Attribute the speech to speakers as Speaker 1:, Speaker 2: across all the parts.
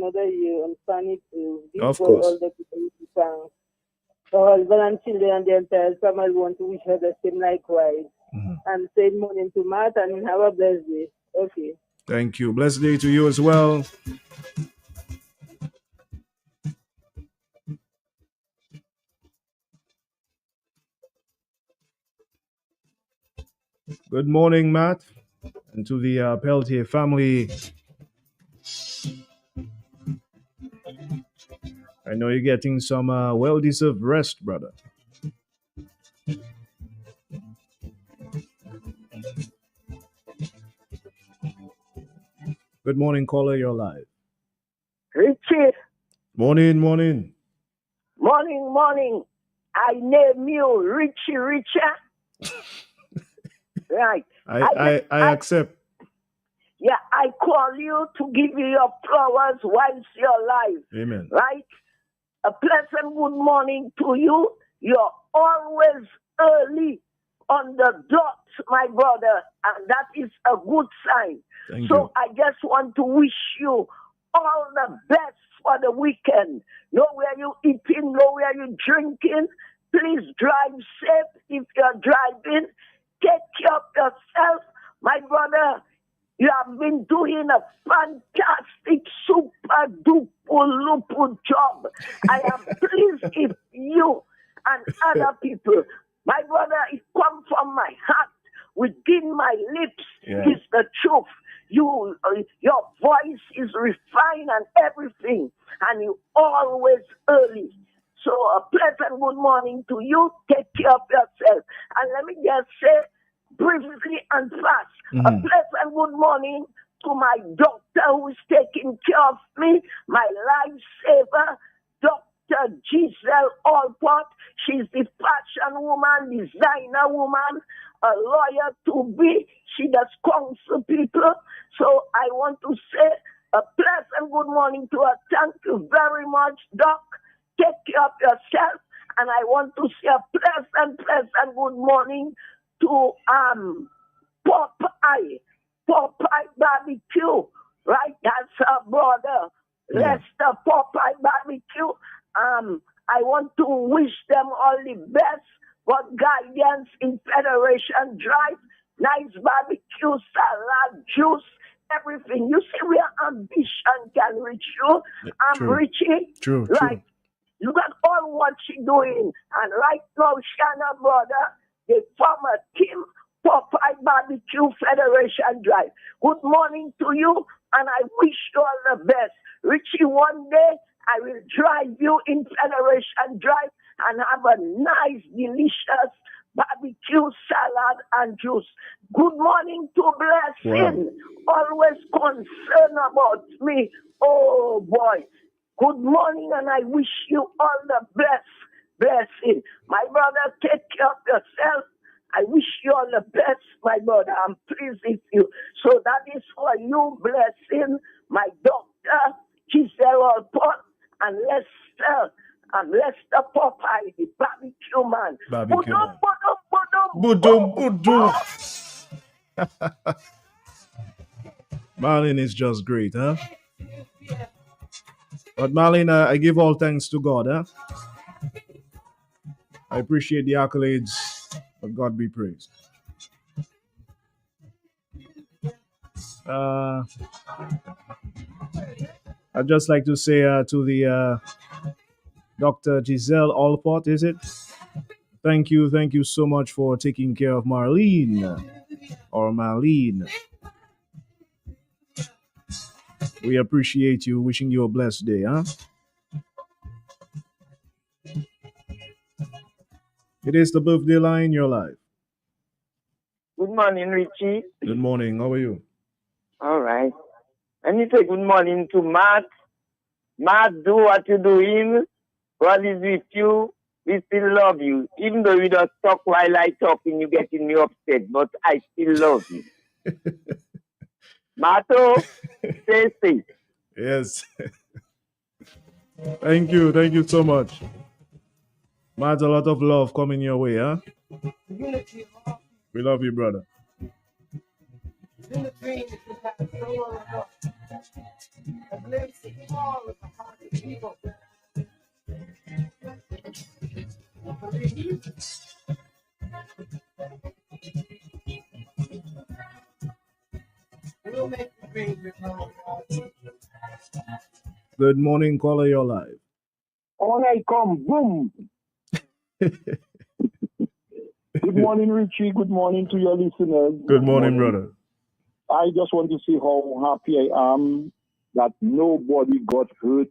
Speaker 1: another year on planet Earth. This
Speaker 2: Of
Speaker 1: for all
Speaker 2: course.
Speaker 1: the people who thank. For husband and children and the entire family want to wish her the same likewise.
Speaker 2: Mhm.
Speaker 1: And say morning to Matt and have a blessed day. Okay.
Speaker 2: Thank you. Blessed day to you as well. Good morning, Matt, and to the Peltier family. I know you're getting some well-deserved rest, brother. Good morning, caller. You're live.
Speaker 3: Richie,
Speaker 2: Morning, morning.
Speaker 3: morning. I name you Richie Richer. Right.
Speaker 2: I accept.
Speaker 3: Yeah, I call you to give you your flowers whilst you're alive.
Speaker 2: Amen.
Speaker 3: Right? A pleasant good morning to you. You're always early on the dot, my brother, and that is a good sign.
Speaker 2: Thank
Speaker 3: So
Speaker 2: you.
Speaker 3: I just want to wish you all the best for the weekend. Know where you eating, know where you drinking. Please drive safe if you're driving. Take care of yourself, my brother. You have been doing a fantastic, super duper lupu job. I am pleased if you and other people, my brother, it comes from my heart, within my lips is the truth. Your voice is refined and everything, and you always early. So a pleasant good morning to you. Take care of yourself. And let me just say, briefly and fast, a pleasant good morning to my doctor who is taking care of me, my lifesaver, Dr. Giselle Allport. She's the fashion woman, designer woman, a lawyer to be. She does counsel people. So I want to say a pleasant good morning to her. Thank you very much, Doc. Take care of yourself. And I want to say a pleasant good morning to Popeye Barbecue, right? That's her brother, Lester Popeye Barbecue. I want to wish them all the best for guidance in Federation Drive, nice barbecue, salad, juice, everything. You see where ambition can reach you. I'm Richie.
Speaker 2: True.
Speaker 3: You got all what she doing. And right now, Shanna brother, they form a team, Popeye Barbecue Federation Drive. Good morning to you, and I wish you all the best. Richie, one day I will drive you in Federation Drive and have a nice, delicious barbecue salad and juice. Good morning to Blessing. Always concerned about me. Oh boy. Good morning, and I wish you all the best. Blessing. My brother, take care of yourself. I wish you all the best, my brother. I'm pleased with you. So that is for you, Blessing, my doctor, Giselle Alport, and Lester Popeye, the barbecue man.
Speaker 2: Budum. Marlene is just great, huh? But Marlene, I give all thanks to God, huh? I appreciate the accolades, but God be praised. I'd just like to say to the Dr. Giselle Allport, is it? Thank you so much for taking care of Marlene. We appreciate you. Wishing you a blessed day, huh? It is the birthday line, you're live.
Speaker 4: Good morning, Richie.
Speaker 2: Good morning, how are you?
Speaker 4: All right. And you say good morning to Matt. Matt, do what you're doing. God is with you. We still love you. Even though you don't talk while I talking, you're getting me upset, but I still love you. Matto, stay safe.
Speaker 2: Yes. Thank you so much. Matt, a lot of love coming your way, huh? We love you, brother. Good morning, caller. You're live.
Speaker 5: All right, come, boom. Good morning, Richie. Good morning to your listeners.
Speaker 2: Good morning, brother.
Speaker 5: I just want to say how happy I am that nobody got hurt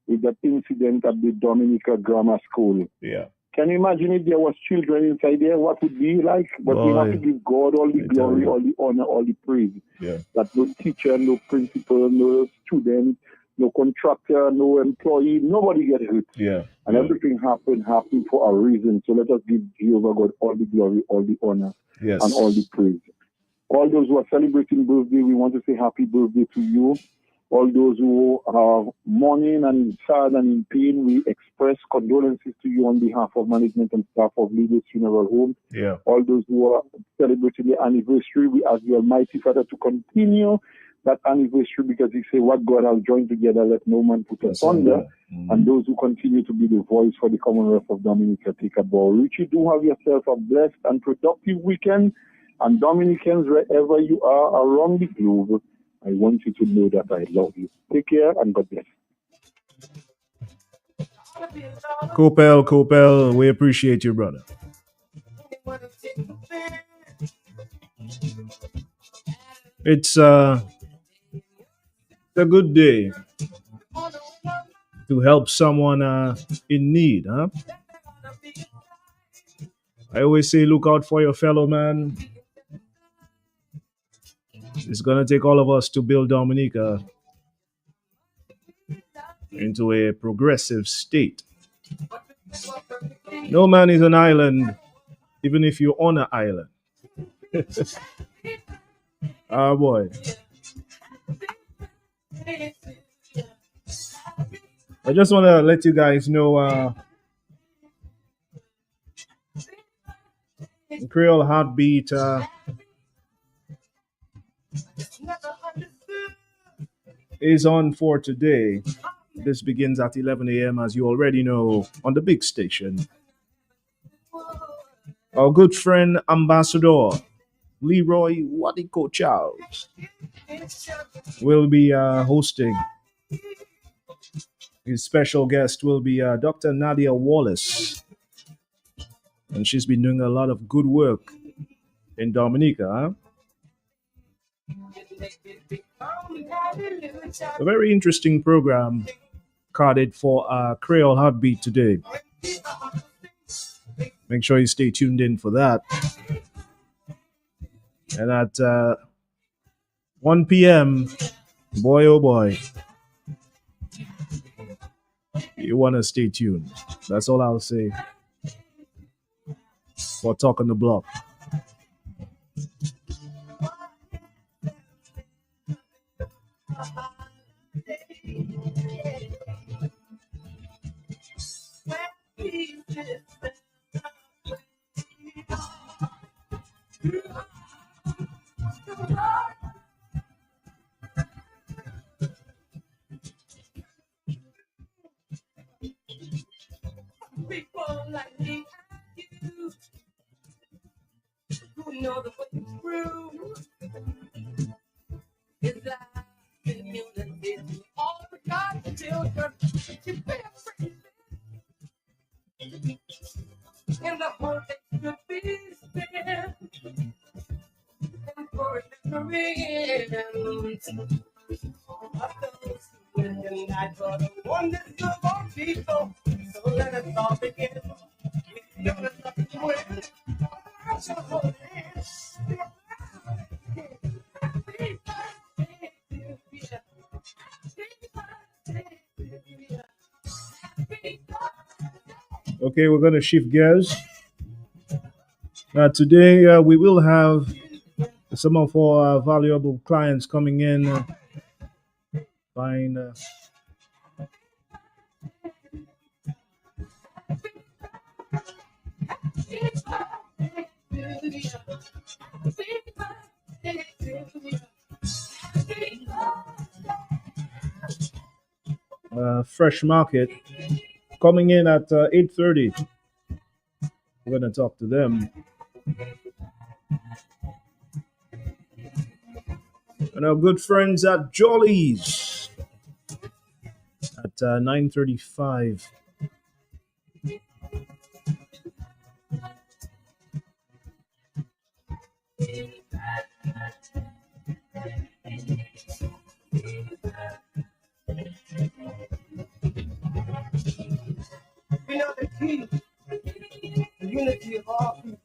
Speaker 5: with that incident at the Dominica Grammar School.
Speaker 2: Yeah.
Speaker 5: Can you imagine if there was children inside there, what would it be like? But we have to give God all the glory, all the honor, all the praise.
Speaker 2: Yeah.
Speaker 5: That no teacher, no principal, no student, no contractor, no employee, nobody get hurt.
Speaker 2: Yeah.
Speaker 5: And everything happened for a reason. So let us give Jehovah God all the glory, all the honor,
Speaker 2: Yes.
Speaker 5: and all the praise. All those who are celebrating birthday, we want to say happy birthday to you. All those who are mourning and sad and in pain, we express condolences to you on behalf of management and staff of Leaders Funeral Home.
Speaker 2: Yeah.
Speaker 5: All those who are celebrating the anniversary, we ask the Almighty Father to continue that anniversary, because He said, what God has joined together, let no man put asunder. And those who continue to be the voice for the Commonwealth of Dominica, take a bow. Richie, do have yourself a blessed and productive weekend. And Dominicans, wherever you are around the globe, I want you to know that I love you. Take care and God bless.
Speaker 2: Kopel, we appreciate you, brother. It's a good day to help someone in need, huh? I always say, look out for your fellow man. It's gonna take all of us to build Dominica into a progressive state. No man is an island, even if you're on an island. Ah, boy. I just want to let you guys know Creole Heartbeat is on for today. This begins at 11 a.m. as you already know on the big station. Our good friend Ambassador Leroy Wadiko Charles will be hosting. His special guest will be Dr. Nadia Wallace. And she's been doing a lot of good work in Dominica. Huh? A very interesting program carded for Creole Heartbeat today. Make sure you stay tuned in for that. And at 1 p.m., boy oh boy, you want to stay tuned. That's all I'll say for Talk on the Block.
Speaker 6: People like me and you who know the way through is that community all the God's children to be free in the whole day could be spent and for memory of those who will unite for the oneness of all people. So let us all begin. We know there's nothing to win. I shall hold hands.
Speaker 2: Okay, we're going to shift gears. Today, we will have some of our valuable clients coming in. Buying Fresh Market, coming in at 8:30. We're going to talk to them. And our good friends at Jolly's at 9:35.
Speaker 6: We know the key, the unity of all people.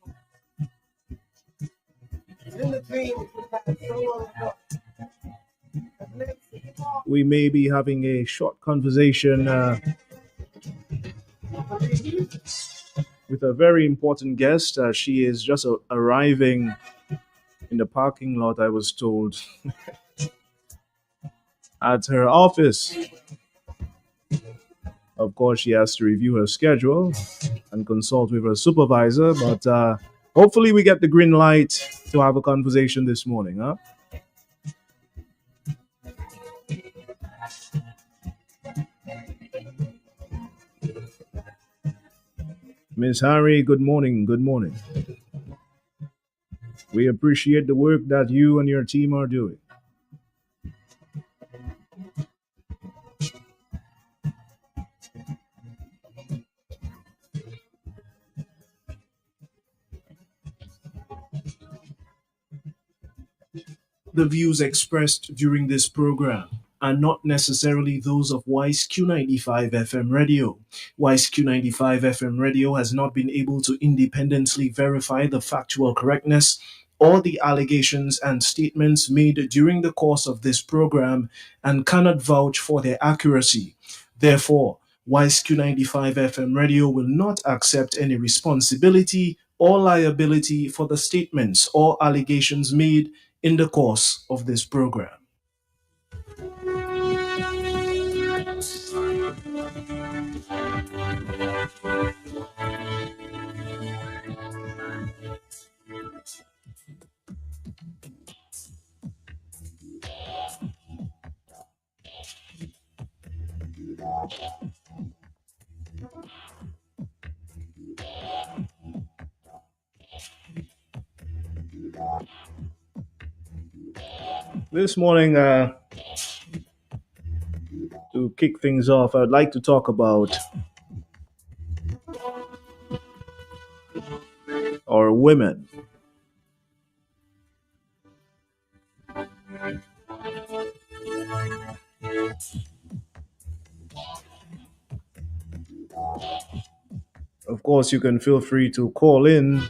Speaker 6: In the dream we had so long ago.
Speaker 2: We may be having a short conversation with a very important guest. She is just arriving in the parking lot, I was told, at her office. Of course, she has to review her schedule and consult with her supervisor, but hopefully we get the green light to have a conversation this morning, huh? Miss Harry, good morning. Good morning. We appreciate the work that you and your team are doing. The views expressed during this program are not necessarily those of Wise Q95 FM Radio. Wise Q95 FM Radio has not been able to independently verify the factual correctness or the allegations and statements made during the course of this program and cannot vouch for their accuracy. Therefore, Wise Q95 FM Radio will not accept any responsibility or liability for the statements or allegations made in the course of this program. This morning, to kick things off, I'd like to talk about our women. Of course, you can feel free to call in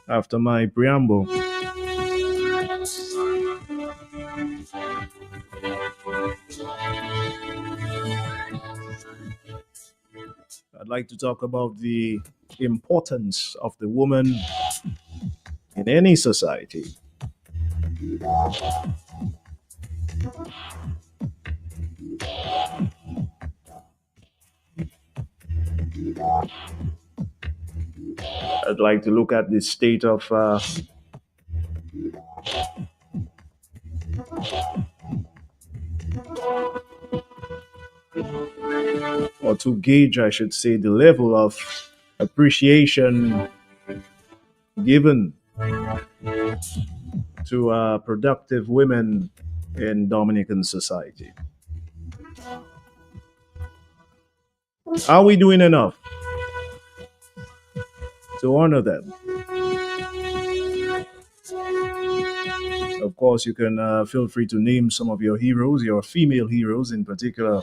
Speaker 2: after my preamble. I'd like to talk about the importance of the woman in any society. I'd like to look at the state of or to gauge, I should say, the level of appreciation given to productive women in Dominican society. Are we doing enough to honor them? Of course, you can feel free to name some of your heroes, your female heroes in particular.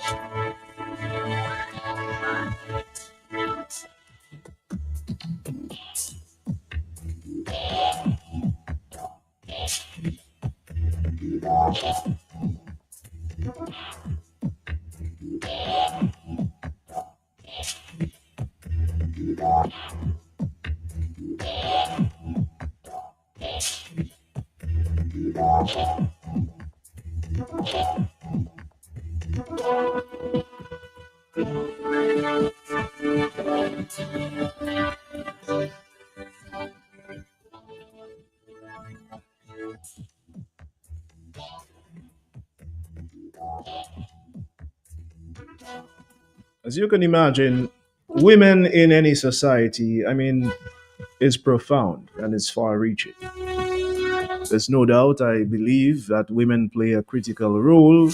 Speaker 2: As you can imagine, women in any society, I mean, is profound and it's far reaching. There's no doubt, I believe, that women play a critical role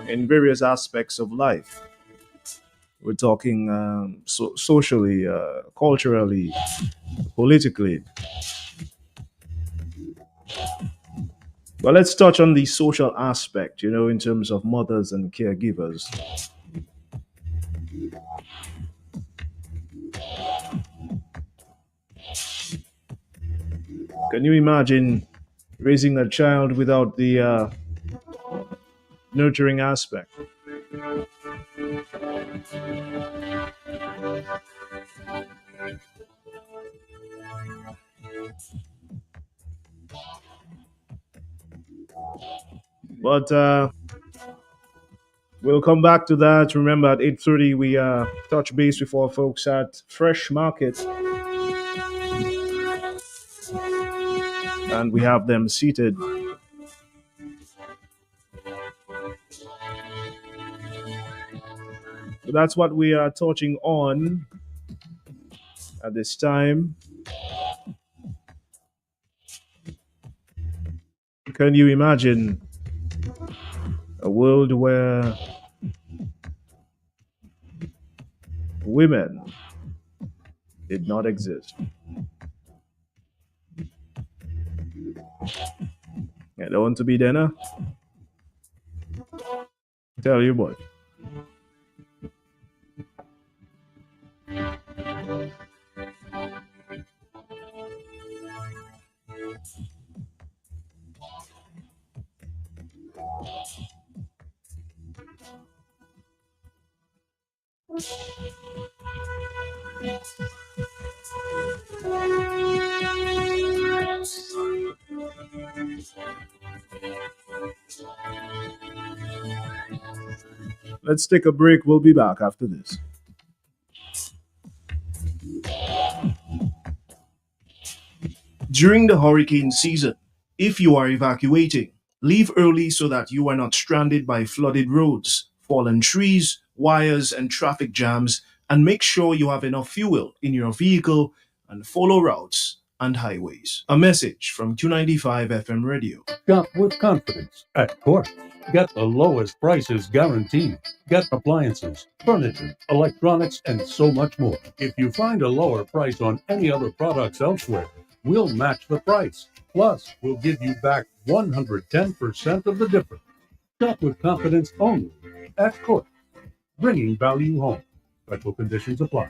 Speaker 2: in various aspects of life. We're talking socially, culturally, politically. But let's touch on the social aspect, in terms of mothers and caregivers. Can you imagine raising a child without the nurturing aspect? But we'll come back to that. Remember, at 8:30 we touch base with our folks at Fresh Market, and we have them seated. So that's what we are touching on at this time. Can you imagine a world where women did not exist? You don't want to be dinner? Tell you what. Let's take a break. We'll be back after this. During the hurricane season, if you are evacuating, leave early so that you are not stranded by flooded roads, fallen trees, wires, and traffic jams, and make sure you have enough fuel in your vehicle and follow routes and highways. A message from Q95 FM Radio.
Speaker 7: Shop with confidence at Court. Get the lowest prices guaranteed. Get appliances, furniture, electronics, and so much more. If you find a lower price on any other products elsewhere, we'll match the price. Plus, we'll give you back 110% of the difference. Shop with confidence only at Court. Bringing value home. Special conditions apply.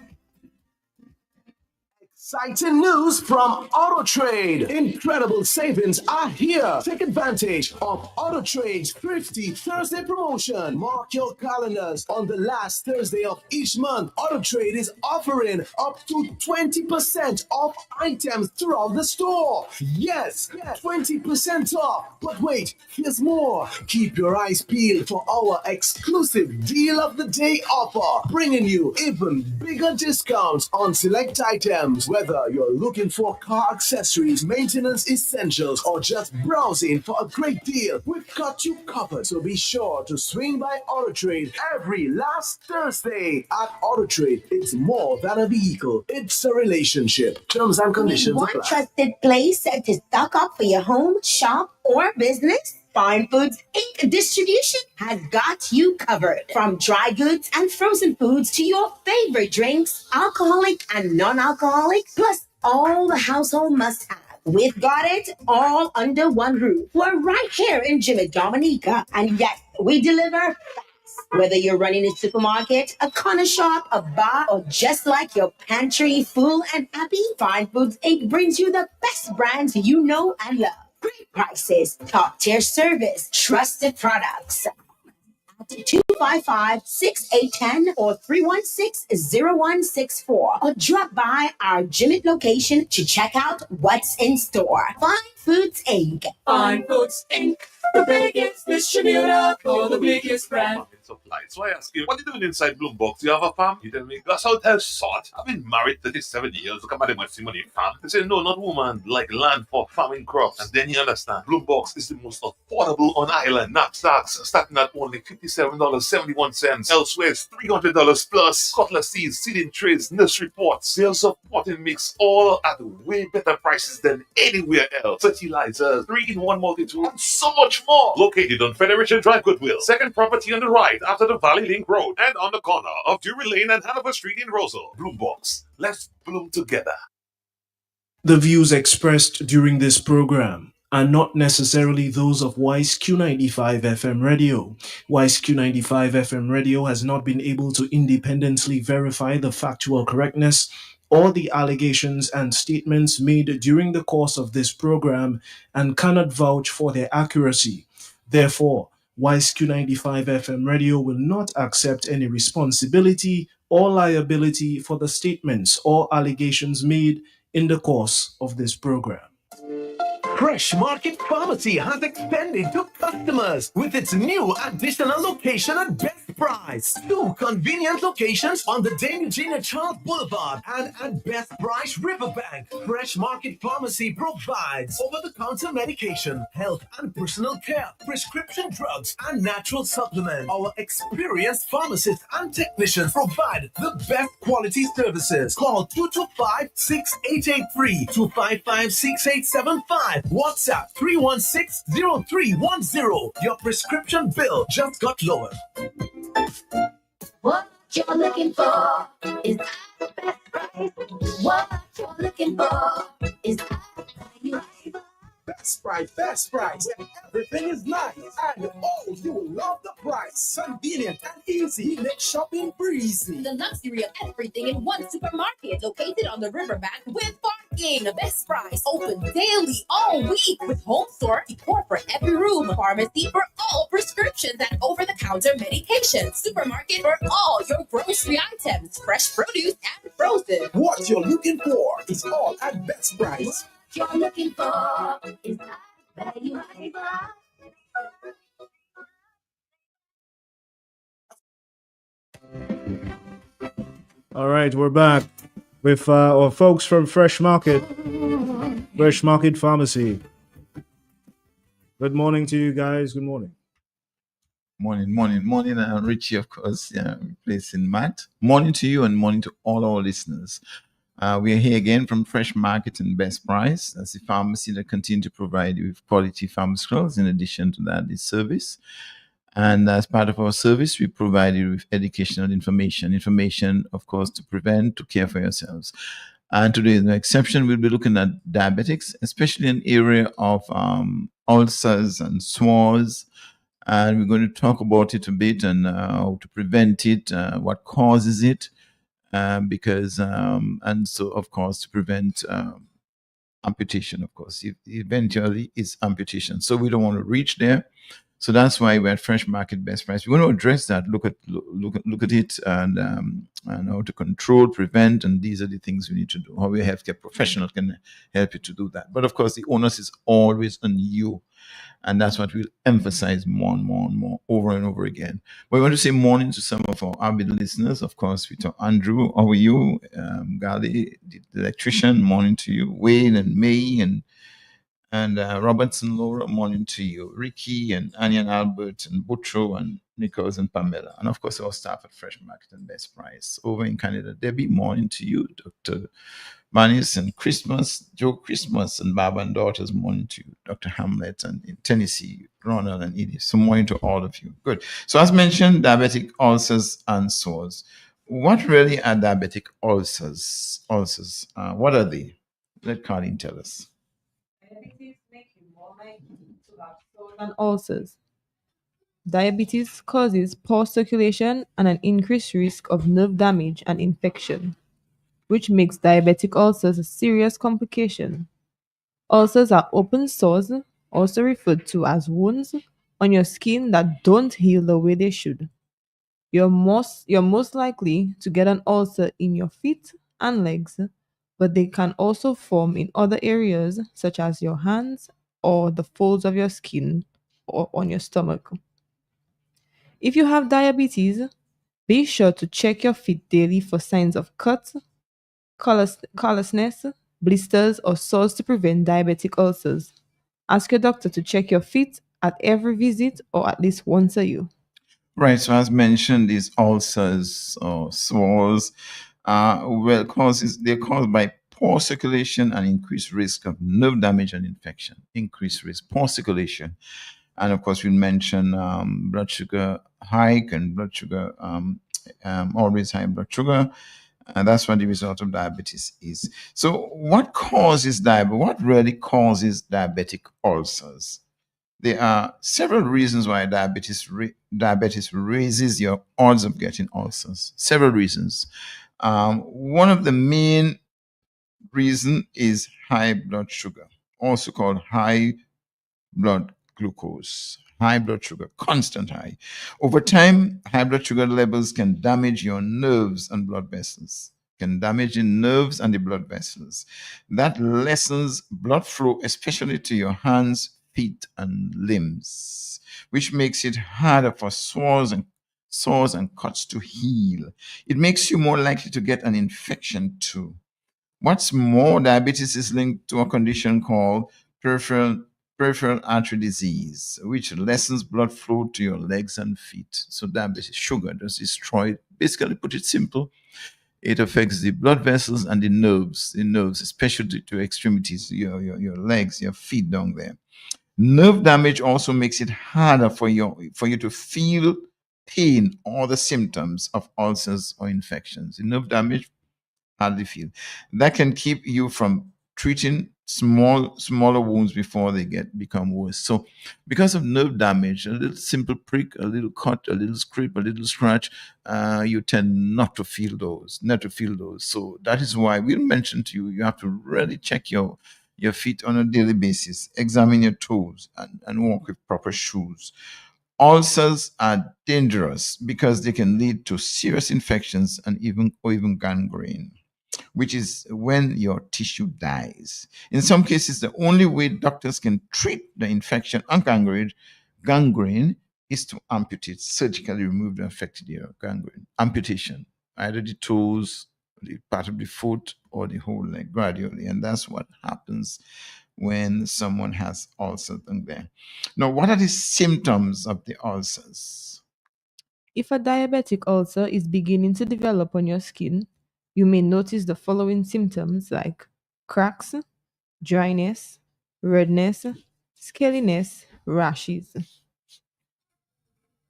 Speaker 6: Exciting news from AutoTrade. Incredible savings are here. Take advantage of AutoTrade's Thrifty Thursday promotion. Mark your calendars. On the last Thursday of each month, AutoTrade is offering up to 20% off items throughout the store. Yes, 20% off. But wait, here's more. Keep your eyes peeled for our exclusive Deal of the Day offer, bringing you even bigger discounts on select items. Whether you're looking for car accessories, maintenance essentials, or just browsing for a great deal, we've got you covered. So be sure to swing by AutoTrade every last Thursday. At AutoTrade, it's more than a vehicle. It's a relationship. Terms and conditions
Speaker 8: One
Speaker 6: apply.
Speaker 8: trusted place to stock up for your home, shop, or business? Fine Foods Inc. Distribution has got you covered. From dry goods and frozen foods to your favorite drinks, alcoholic and non-alcoholic, plus all the household must-have. We've got it all under one roof. We're right here in Jimmy Dominica. And yes, we deliver fast. Whether you're running a supermarket, a corner shop, a bar, or just like your pantry full and happy, Fine Foods Inc. brings you the best brands you know and love. Great prices, top-tier service, trusted products. 255-6810 or 316-0164. Or drop by our Jimmy location to check out what's in store. Fine Foods Inc.
Speaker 9: Fine Foods Inc. The biggest distributor for the biggest brand. supply. So I ask him, what are you doing inside Bloombox? Do you have a farm? He tell me, that's how it has sort. I've been married 37 years. Look at my money farm. He said, no, not woman, like land for farming crops. And then you understand, Bloombox is the most affordable on island. Knapsacks starting at only $57.71. Elsewhere, it's $300 plus. Cutlass seeds, seeding trays, nursery pots, sales of potting mix, all at way better prices than anywhere else. Fertilizers, 3-in-1 multi-tool, and so much more. Located on Federation Drive, Goodwill. Second property on the right after the Valley Link Road and on the corner of Drury Lane and Hanover Street in Rosal. Bloombox. Let's bloom together.
Speaker 2: The views expressed during this program are not necessarily those of Wise Q95 FM radio. Wise Q95 FM radio has not been able to independently verify the factual correctness or the allegations and statements made during the course of this program and cannot vouch for their accuracy. Therefore, Wise Q95 FM radio will not accept any responsibility or liability for the statements or allegations made in the course of this program.
Speaker 6: Fresh Market Pharmacy has expanded to customers with its new additional location at best price. 2 convenient locations on the Dame Eugenia Charles Boulevard and at Best Price Riverbank. Fresh Market Pharmacy provides over-the-counter medication, health and personal care, prescription drugs, and natural supplements. Our experienced pharmacists and technicians provide the best quality services. Call 225-6883, 255-6875. WhatsApp 316-0310. Your prescription bill just got lower.
Speaker 10: What you're looking for is the best price. What you're looking for is
Speaker 6: Best price, where everything is nice. And oh, you will love the price. Convenient and easy, make shopping breezy.
Speaker 11: The luxury of everything in one supermarket located on the riverbank with parking. Best Price open daily all week with home store, decor for every room, pharmacy for all prescriptions and over-the-counter medication, supermarket for all your grocery items, fresh produce and frozen.
Speaker 6: What you're looking for is all at Best Price.
Speaker 10: what you're looking for is not value.
Speaker 2: All right, we're back with our folks from Fresh Market Pharmacy. Good morning to you guys. Good morning.
Speaker 12: Morning, Richie, of course, replacing Matt. Morning to you and morning to all our listeners. We are here again from Fresh Market and Best Price. That's the pharmacy that continue to provide you with quality pharmaceuticals. In addition to that, the service. And as part of our service, we provide you with educational information, of course, to prevent, to care for yourselves. And today is no exception. We'll be looking at diabetics, especially an area of ulcers and sores. And we're going to talk about it a bit and how to prevent it, what causes it, and so, of course, to prevent amputation, of course. Eventually, it's amputation. So we don't want to reach there. So that's why we're at Fresh Market Best Price. We're going to address that, look at it, and how to control, prevent, and these are the things we need to do. How a healthcare professional can help you to do that. But of course, the onus is always on you, and that's what we'll emphasize more and more, over and over again. We want to say morning to some of our avid listeners. Of course, we talk Andrew, how are you? Gali, the electrician, morning to you. Wayne and May and Robertson, Laura, morning to you. Ricky and Anya and Albert and Butro and Nichols and Pamela. And of course, our staff at Fresh Market and Best Price. Over in Canada, Debbie, morning to you. Dr. Manis and Christmas, Joe Christmas and Baba and Daughters, morning to you. Dr. Hamlet and in Tennessee, Ronald and Edith. So morning to all of you. Good. So as mentioned, diabetic ulcers and sores. What really are diabetic ulcers? What are they? Let Colleen tell us.
Speaker 13: Diabetes makes you more likely to have sores and ulcers. Diabetes causes poor circulation and an increased risk of nerve damage and infection, which makes diabetic ulcers a serious complication. Ulcers are open sores, also referred to as wounds, on your skin that don't heal the way they should. You're most likely to get an ulcer in your feet and legs, but they can also form in other areas such as your hands or the folds of your skin or on your stomach. If you have diabetes, be sure to check your feet daily for signs of cuts, callousness, blisters, or sores to prevent diabetic ulcers. Ask your doctor to check your feet at every visit or at least once a year.
Speaker 12: Right. So as mentioned, these ulcers or sores, they're caused by poor circulation and increased risk of nerve damage and infection. Increased risk, poor circulation, and of course we mentioned blood sugar hike and blood sugar always high blood sugar, and that's what the result of diabetes is. So, what causes diabetes? What really causes diabetic ulcers? There are several reasons why diabetes raises your odds of getting ulcers. Several reasons. One of the main reason is high blood sugar, also called high blood glucose, high blood sugar, constant high. Over time, high blood sugar levels can damage your nerves and blood vessels. Can damage the nerves and the blood vessels. That lessens blood flow, especially to your hands, feet, and limbs, which makes it harder for sores and cuts to heal. It makes you more likely to get an infection too. What's more, diabetes is linked to a condition called peripheral peripheral artery disease, which lessens blood flow to your legs and feet. So diabetes, sugar does destroy. Basically, put it simple, it affects the blood vessels and the nerves, especially to extremities, your legs, your feet down there. Nerve damage also makes it harder for you to feel pain or the symptoms of ulcers or infections. The nerve damage hardly feel. That can keep you from treating smaller wounds before they become worse. So because of nerve damage, a little simple prick, a little cut, a little scrape, a little scratch, you tend not to feel those. So that is why we mentioned to you, you have to really check your feet on a daily basis, examine your toes, and walk with proper shoes. Ulcers are dangerous because they can lead to serious infections and even gangrene, which is when your tissue dies. In some cases, the only way doctors can treat the infection and gangrene is to amputate, surgically remove the affected area. Gangrene, amputation, either the toes, the part of the foot, or the whole leg gradually. And that's what happens when someone has ulcers in there. Now, what are the symptoms of the ulcers?
Speaker 13: If a diabetic ulcer is beginning to develop on your skin, you may notice the following symptoms like cracks, dryness, redness, scaliness, rashes.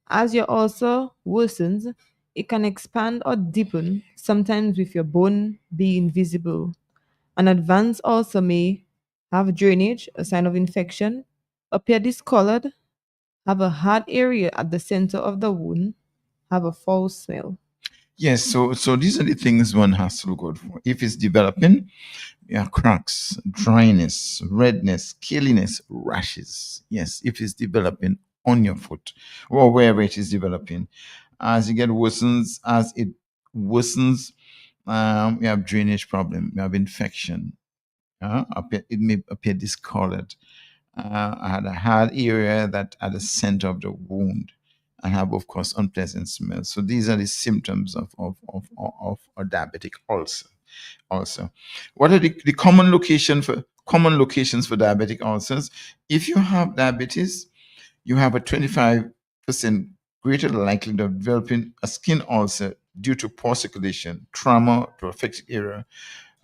Speaker 13: As your ulcer worsens, it can expand or deepen, sometimes with your bone being visible. An advanced ulcer may have drainage, a sign of infection, appear discolored, have a hard area at the center of the wound, have a foul smell.
Speaker 12: Yes, so these are the things one has to look out for. If it's developing, cracks, dryness, redness, scaliness, rashes. Yes, if it's developing on your foot or wherever it is developing. As it worsens, you have drainage problem, you have infection. It may appear discolored. I had a hard area that at the center of the wound and have, of course, unpleasant smell. So these are the symptoms of a diabetic ulcer. Also, what are the common locations for diabetic ulcers? If you have diabetes, you have a 25% greater likelihood of developing a skin ulcer due to poor circulation, trauma to affected area.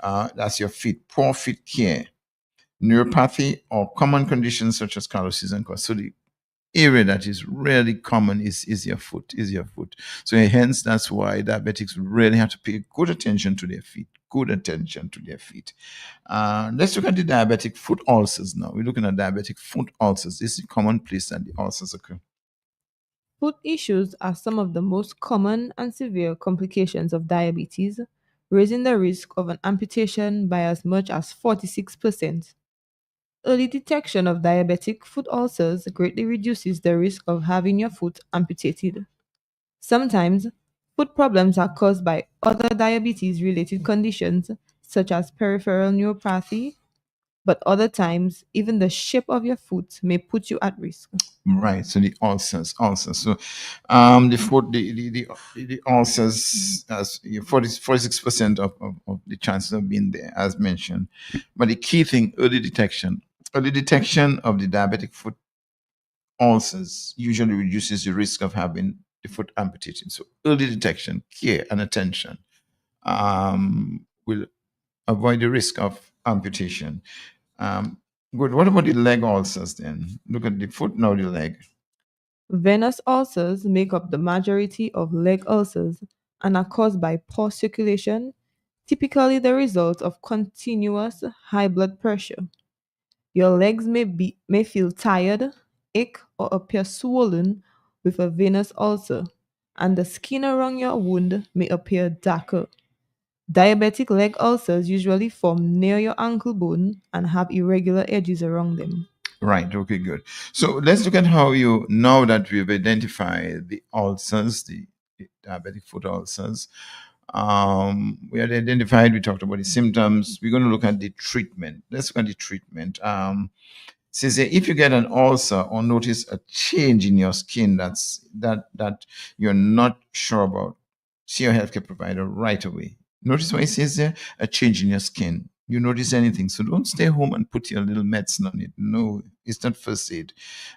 Speaker 12: That's your feet, poor feet care, neuropathy, or common conditions such as calluses and cuts. So the area that is really common is your foot, So hence that's why diabetics really have to pay good attention to their feet. Let's look at the diabetic foot ulcers now. We're looking at diabetic foot ulcers. This is the common place that the ulcers occur.
Speaker 13: Foot issues are some of the most common and severe complications of diabetes, raising the risk of an amputation by as much as 46%. Early detection of diabetic foot ulcers greatly reduces the risk of having your foot amputated. Sometimes, foot problems are caused by other diabetes related conditions such as peripheral neuropathy, but other times, even the shape of your foot may put you at risk.
Speaker 12: Right. So the ulcers. So, the foot, the ulcers, as 46% of the chances of being there, as mentioned. But the key thing, early detection. Early detection of the diabetic foot ulcers usually reduces the risk of having the foot amputated. So early detection, care, and attention will avoid the risk of amputation. Um, Good. What about the leg ulcers then? Look at the foot, now the leg.
Speaker 13: Venous ulcers make up the majority of leg ulcers and are caused by poor circulation, typically the result of continuous high blood pressure. Your legs may feel tired, ache, or appear swollen with a venous ulcer, and the skin around your wound may appear darker. Diabetic leg ulcers usually form near your ankle bone and have irregular edges around them.
Speaker 12: Right. Okay, good. So let's look at how you, now that we've identified the ulcers, the diabetic foot ulcers, we had identified, we talked about the symptoms. We're going to look at the treatment. Let's look at the treatment. Says that if you get an ulcer or notice a change in your skin that you're not sure about, see your healthcare provider right away. Notice what it says there, a change in your skin. You notice anything, so don't stay home and put your little medicine on it. No, it's not first aid.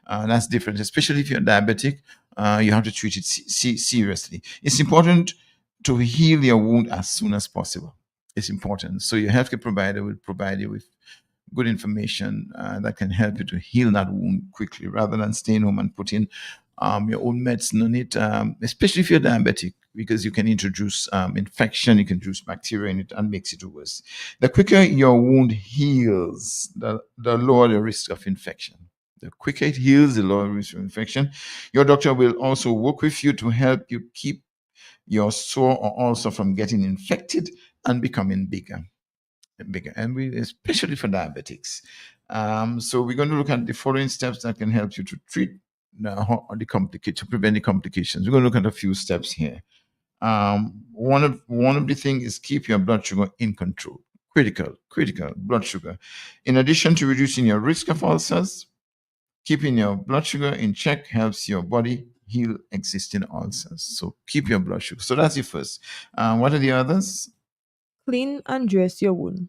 Speaker 12: That's different, especially if you're diabetic. You have to treat it seriously. It's important to heal your wound as soon as possible. It's important. So your healthcare provider will provide you with good information that can help you to heal that wound quickly rather than staying home and putting your own medicine on it, especially if you're diabetic, because you can introduce infection, you can introduce bacteria in it and makes it worse. The quicker your wound heals, the lower the risk of infection. The quicker it heals, the lower risk of infection. Your doctor will also work with you to help you keep your sore or ulcer from getting infected and becoming bigger, and we especially for diabetics. So we're going to look at the following steps that can help you to treat to prevent the complications. We're going to look at a few steps here. One of the things is keep your blood sugar in control. Critical blood sugar. In addition to reducing your risk of ulcers, keeping your blood sugar in check helps your body heal existing ulcers. So keep your blood sugar. So that's the first. What are the others?
Speaker 13: Clean and dress your wound.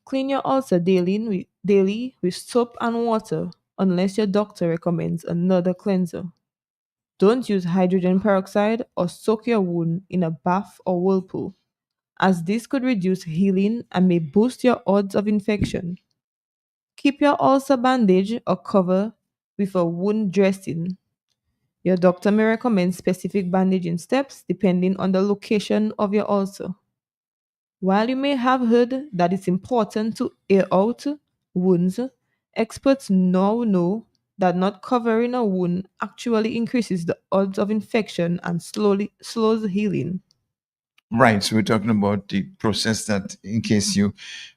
Speaker 13: Clean your ulcer daily with soap and water unless your doctor recommends another cleanser. Don't use hydrogen peroxide or soak your wound in a bath or whirlpool, as this could reduce healing and may boost your odds of infection. Keep your ulcer bandage or cover with a wound dressing. Your doctor may recommend specific bandaging steps depending on the location of your ulcer. While you may have heard that it's important to air out wounds, experts now know that not covering a wound actually increases the odds of infection and slows healing.
Speaker 12: Right. So we're talking about the process that, in case you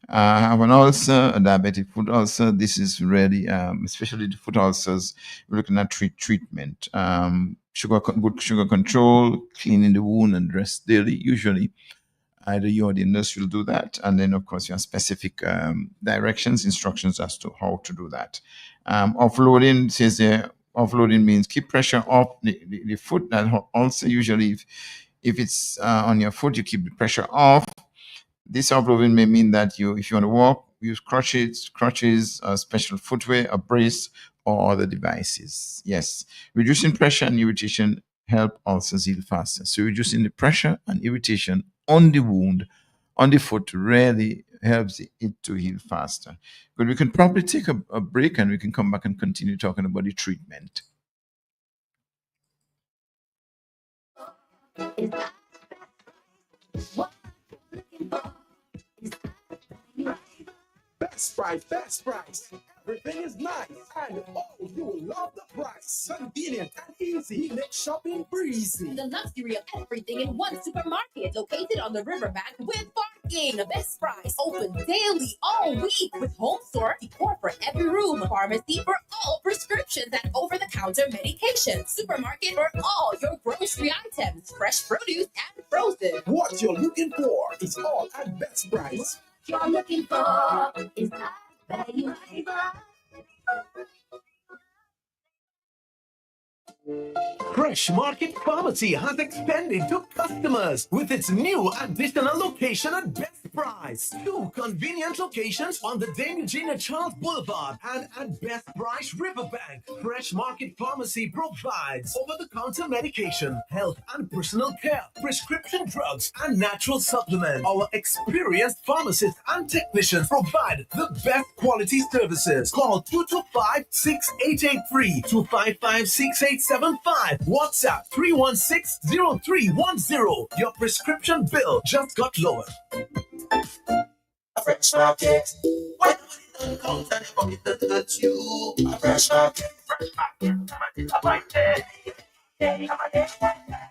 Speaker 12: have an ulcer, a diabetic foot ulcer, this is really, especially the foot ulcers, we're looking at treatment. Good sugar control, cleaning the wound and dress daily. Usually, either you or the nurse will do that, and then of course you have specific directions, instructions as to how to do that. Offloading says there. Offloading means keep pressure off the foot. That also usually if it's on your foot, you keep the pressure off. This offloading may mean that if you want to walk, use crutches, special footwear, a brace, or other devices. Yes, reducing pressure and irritation help ulcers heal faster. So reducing the pressure and irritation on the wound, on the foot, really helps it to heal faster. But we can probably take a break and we can come back and continue talking about the treatment.
Speaker 6: Best price. Everything is nice. And oh, you will love the price. Convenient and easy. Make shopping breezy.
Speaker 11: The luxury of everything in one supermarket located on the riverbank with parking. The best price open daily all week with home store, decor for every room, pharmacy for all prescriptions and over-the-counter medications, supermarket for all your grocery items, fresh produce and frozen.
Speaker 6: What you're looking for is all at best price.
Speaker 10: You're looking for is
Speaker 6: Fresh Market Pharmacy has expanded to customers with its new additional location at Best Price. 2 convenient locations on the Dame Eugenia Charles Boulevard and at Best Price Riverbank. Fresh Market Pharmacy provides over-the-counter medication, health and personal care, prescription drugs, and natural supplements. Our experienced pharmacists and technicians provide the best quality services. Call 225-6883, 255-6875. WhatsApp 316-0310. Your prescription bill just got lower.
Speaker 14: Fresh market. When money don't count and your pocket don't touch you. A fresh market. Fresh market.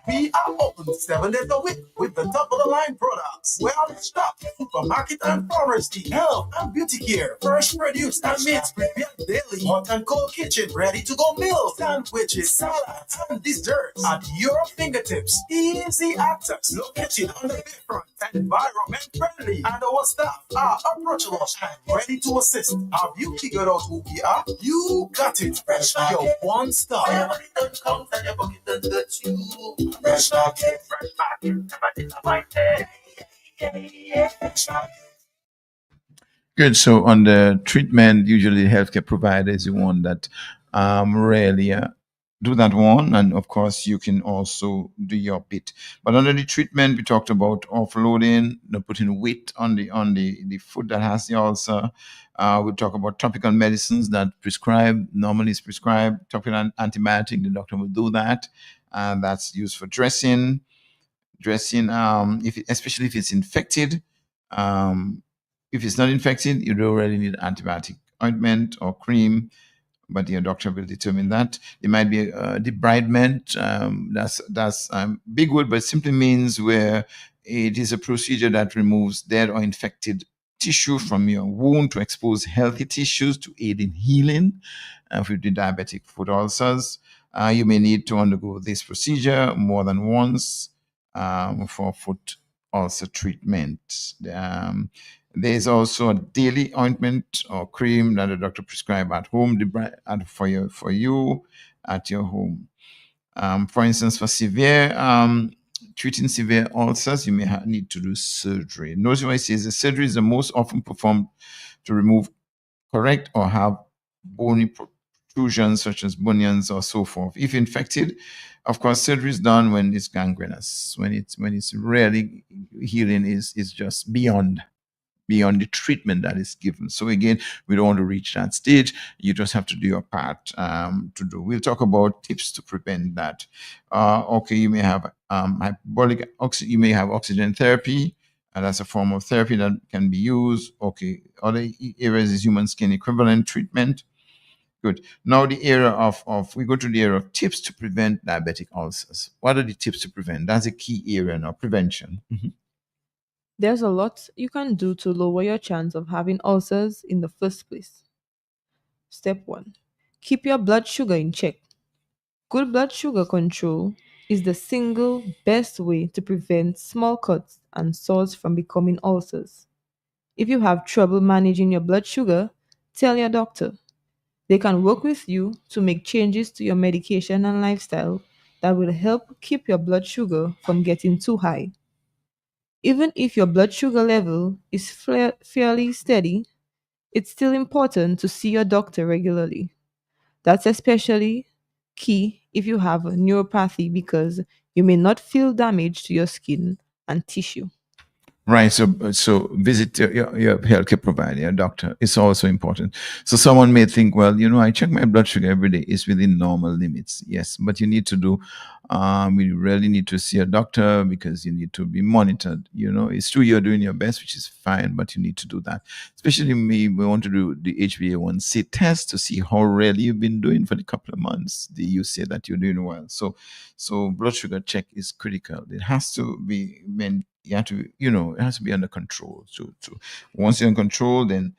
Speaker 14: We are open 7 days a week with the top of the line products. We're on stock, supermarket and pharmacy, health and beauty care, fresh produce and meats prepared daily, hot and cold kitchen, ready to go meals, sandwiches, salads, and desserts at your fingertips. Easy access, located on the bayfront, environment friendly, and our staff are approachable and ready to assist. Have you figured out who we are? You got it. Fresh market. Your one stop. Everybody don't count and your pocket don't touch you. Fresh market. Fresh market. Everybody fresh market.
Speaker 12: Good. So on the treatment, usually the healthcare provider is the one that really do that one, and of course you can also do your bit. But under the treatment, we talked about offloading, putting weight on the food that has the ulcer. We talk about topical medicines that normally is prescribed. Topical antibiotic, the doctor will do that, and that's used for dressing. Especially if it's infected. If it's not infected, you don't really need antibiotic ointment or cream, but your doctor will determine that. There might be a debridement. That's big word, but it simply means where it is a procedure that removes dead or infected tissue from your wound to expose healthy tissues to aid in healing. With the diabetic foot ulcers, you may need to undergo this procedure more than once for foot ulcer treatment. There's also a daily ointment or cream that the doctor prescribes at home for you at your home. For instance, for treating severe ulcers, you may need to do surgery. Notice what it says: the surgery is the most often performed to remove, correct, or have bony protrusions such as bunions or so forth. If infected, of course, surgery is done when it's gangrenous. When it's really healing is just beyond the treatment that is given. So again, we don't want to reach that stage. You just have to do your part to do. We'll talk about tips to prevent that. Okay, you may have you may have oxygen therapy, and that's a form of therapy that can be used. Okay, other areas is human skin equivalent treatment. Good. Now the area we go to the area of tips to prevent diabetic ulcers. What are the tips to prevent? That's a key area now, prevention.
Speaker 13: There's a lot you can do to lower your chance of having ulcers in the first place. Step 1. Keep your blood sugar in check. Good blood sugar control is the single best way to prevent small cuts and sores from becoming ulcers. If you have trouble managing your blood sugar, tell your doctor. They can work with you to make changes to your medication and lifestyle that will help keep your blood sugar from getting too high. Even if your blood sugar level is fairly steady, it's still important to see your doctor regularly. That's especially key if you have a neuropathy because you may not feel damage to your skin and tissue.
Speaker 12: Right. So visit your healthcare provider, your doctor. It's also important. So someone may think, well, I check my blood sugar every day. It's within normal limits. Yes, but you need to do. You really need to see a doctor because you need to be monitored. It's true you're doing your best, which is fine, but you need to do that. Especially we want to do the HbA1c test to see how really you've been doing for the couple of months. You say that you're doing well. So blood sugar check is critical. It has to be it has to be under control. So once you're in control, then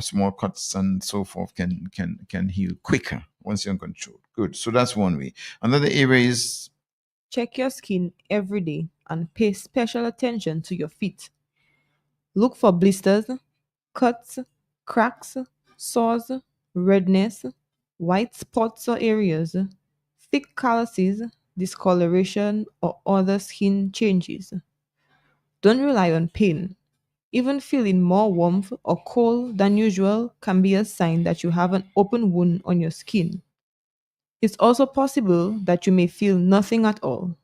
Speaker 12: small cuts and so forth can heal quicker once you're in control. Good. So that's one way. Another area is
Speaker 13: check your skin every day and pay special attention to your feet. Look for blisters, cuts, cracks, sores, redness, white spots or areas, thick calluses, discoloration, or other skin changes. Don't rely on pain. Even feeling more warmth or cold than usual can be a sign that you have an open wound on your skin. It's also possible that you may feel nothing at all.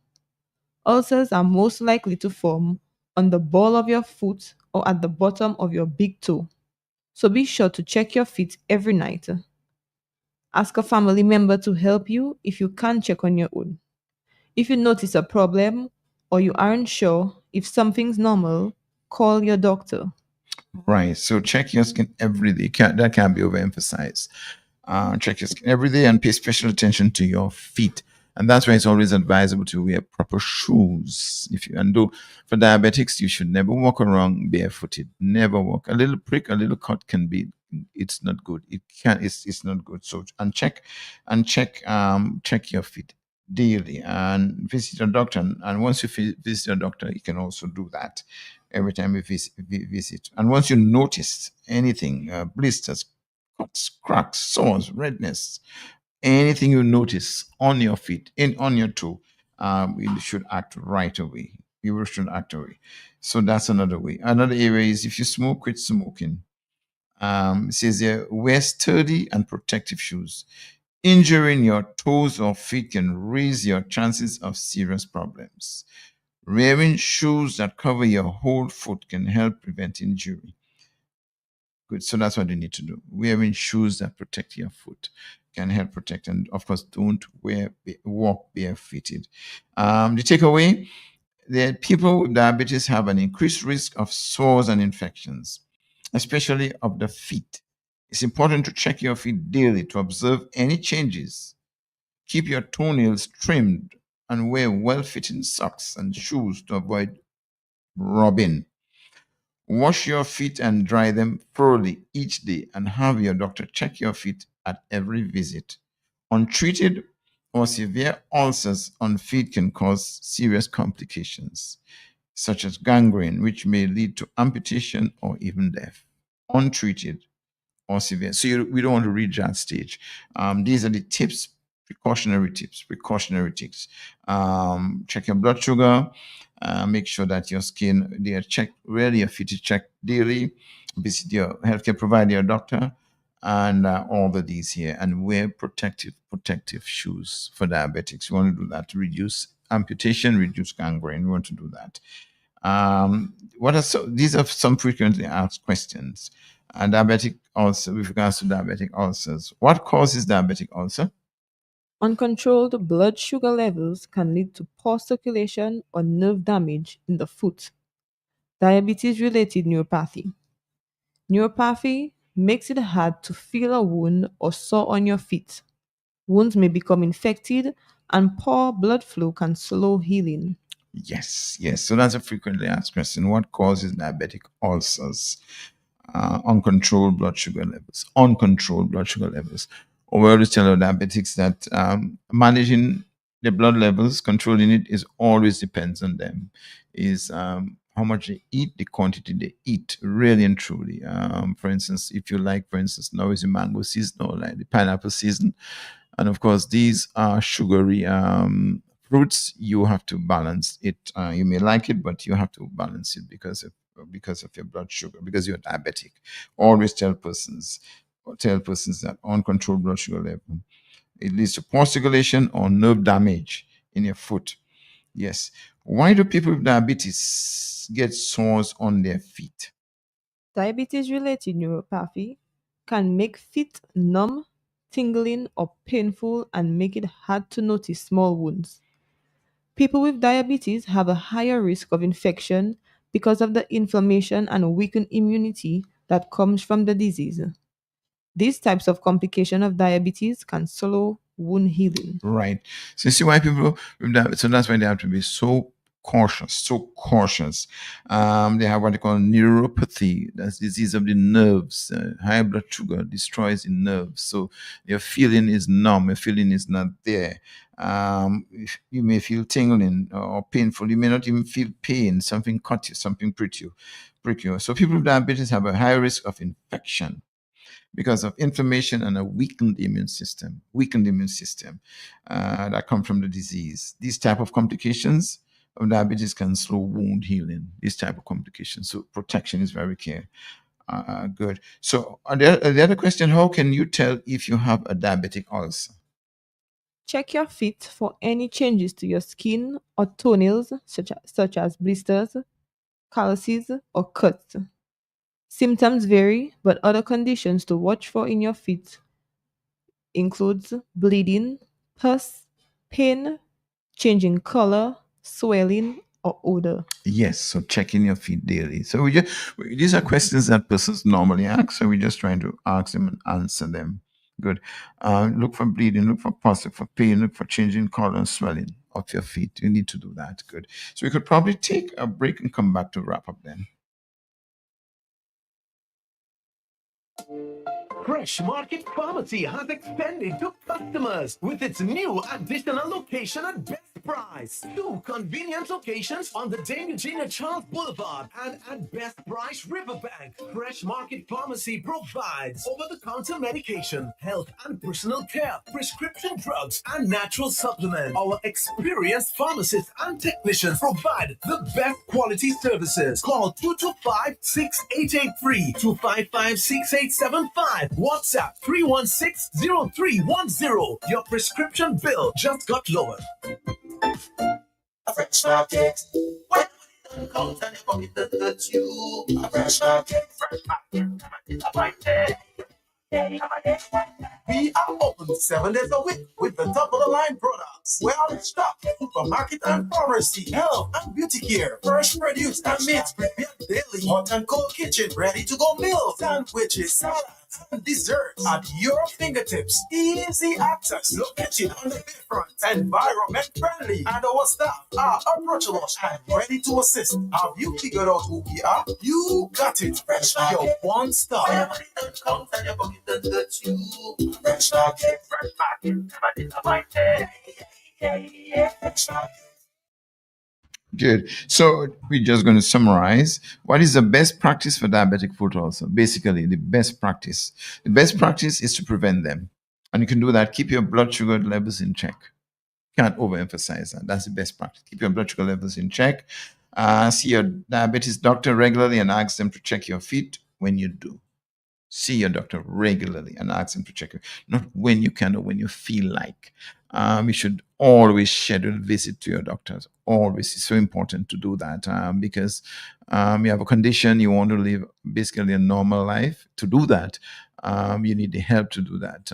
Speaker 13: Ulcers are most likely to form on the ball of your foot or at the bottom of your big toe. So be sure to check your feet every night. Ask a family member to help you if you can't check on your own. If you notice a problem or you aren't sure if something's normal, call your doctor.
Speaker 12: Right. So check your skin every day. That can't be overemphasized. Check your skin every day and pay special attention to your feet. And that's why it's always advisable to wear proper shoes. If you and do For diabetics, you should never walk around barefooted. Never walk. A little prick, a little cut can be. It's not good. It can. It's not good. So check your feet daily and visit your doctor. And once you visit your doctor, you can also do that every time you visit. And once you notice anything, blisters, cuts, cracks, sores, redness, anything you notice on your feet, on your toe, you should act right away. You should act away. So that's another way. Another area is if you smoke, quit smoking. It says there, wear sturdy and protective shoes. Injuring your toes or feet can raise your chances of serious problems. Wearing shoes that cover your whole foot can help prevent injury. Good. So that's what you need to do. Wearing shoes that protect your foot can help protect. And of course, don't walk barefooted. The takeaway, that people with diabetes have an increased risk of sores and infections, especially of the feet. It's important to check your feet daily to observe any changes. Keep your toenails trimmed and wear well-fitting socks and shoes to avoid rubbing. Wash your feet and dry them thoroughly each day and have your doctor check your feet at every visit. Untreated or severe ulcers on feet can cause serious complications, such as gangrene, which may lead to amputation or even death. Untreated or severe. So we don't want to reach that stage. These are the tips, precautionary tips. Check your blood sugar. Make sure that your skin, they are checked, really your feet is checked daily. Visit your healthcare provider, your doctor, and all of these here. And wear protective shoes for diabetics. You want to do that to reduce amputation, reduce gangrene. We want to do that. These are some frequently asked questions. Diabetic ulcer, with regards to diabetic ulcers. What causes diabetic ulcer?
Speaker 13: Uncontrolled blood sugar levels can lead to poor circulation or nerve damage in the foot. Diabetes related neuropathy. Neuropathy makes it hard to feel a wound or sore on your feet. Wounds may become infected, and poor blood flow can slow healing.
Speaker 12: Yes. So that's a frequently asked question. What causes diabetic ulcers? Uncontrolled blood sugar levels. We always tell our diabetics that managing the blood levels, controlling it, is always depends on them. Is how much they eat, the quantity they eat, really and truly. For instance, if you like, for instance, now is the mango season or like the pineapple season, and of course these are sugary fruits. You have to balance it. You may like it, but you have to balance it because of your blood sugar, because you're diabetic. Always tell persons that uncontrolled blood sugar level, it leads to poor circulation or nerve damage in your foot. Yes. Why do people with diabetes get sores on their feet?
Speaker 13: Diabetes related neuropathy can make feet numb, tingling, or painful and make it hard to notice small wounds. People with diabetes have a higher risk of infection because of the inflammation and weakened immunity that comes from the disease. These types of complication of diabetes can slow wound healing.
Speaker 12: Right. So you see why people with that. So that's why they have to be so cautious. They have what they call neuropathy. That's disease of the nerves. High blood sugar destroys the nerves. So your feeling is numb. Your feeling is not there. You may feel tingling or painful. You may not even feel pain. Something cut you. Something prick you. So people with diabetes have a high risk of infection because of inflammation and a weakened immune system, that come from the disease. These type of complications of diabetes can slow wound healing. These type of complications. So protection is very key. Good. So the other question: how can you tell if you have a diabetic ulcer?
Speaker 13: Check your feet for any changes to your skin or toenails, such as blisters, calluses, or cuts. Symptoms vary, but other conditions to watch for in your feet includes bleeding, pus, pain, changing color, swelling, or odor.
Speaker 12: Yes, so checking your feet daily. So these are questions that persons normally ask, so we're just trying to ask them and answer them. Good. Look for bleeding, look for pus, look for pain, look for changing color and swelling of your feet. You need to do that. Good. So we could probably take a break and come back to wrap up then.
Speaker 6: Fresh Market Pharmacy has expanded to customers with its new additional location at best price. 2 convenient locations on the Dame Eugenia Charles Boulevard and at Best Price Riverbank. Fresh Market Pharmacy provides over-the-counter medication, health and personal care, prescription drugs, and natural supplements. Our experienced pharmacists and technicians provide the best quality services. Call 225-6883, 255-6875. WhatsApp 316-0310. Your prescription bill just got lowered. A fresh market. When it comes and your pocket that hurts you. A fresh market. It's a fine day. We are open 7 days a week with the top of the line products. Well stocked supermarket and pharmacy, health and beauty care, fresh produce and meats prepared daily, hot and cold kitchen, ready to go meals, sandwiches, salads, and desserts at your fingertips. Easy access, located on the bayfront, environment friendly, and our staff are approachable and ready to assist. Have you figured out who we are? You got it. Fresh Market, your one stop. Fresh Market, Fresh Market.
Speaker 12: Good. So we're just going to summarize. What is the best practice for diabetic foot ulcer? Basically, the best practice. The best practice is to prevent them. And you can do that. Keep your blood sugar levels in check. Can't overemphasize that. That's the best practice. Keep your blood sugar levels in check. See your diabetes doctor regularly and ask them to check your feet when you do. See your doctor regularly and ask them to check you, not when you can or when you feel like. You should always schedule visit to your doctors. Always. It's so important to do that because you have a condition, you want to live basically a normal life. To do that, you need the help to do that.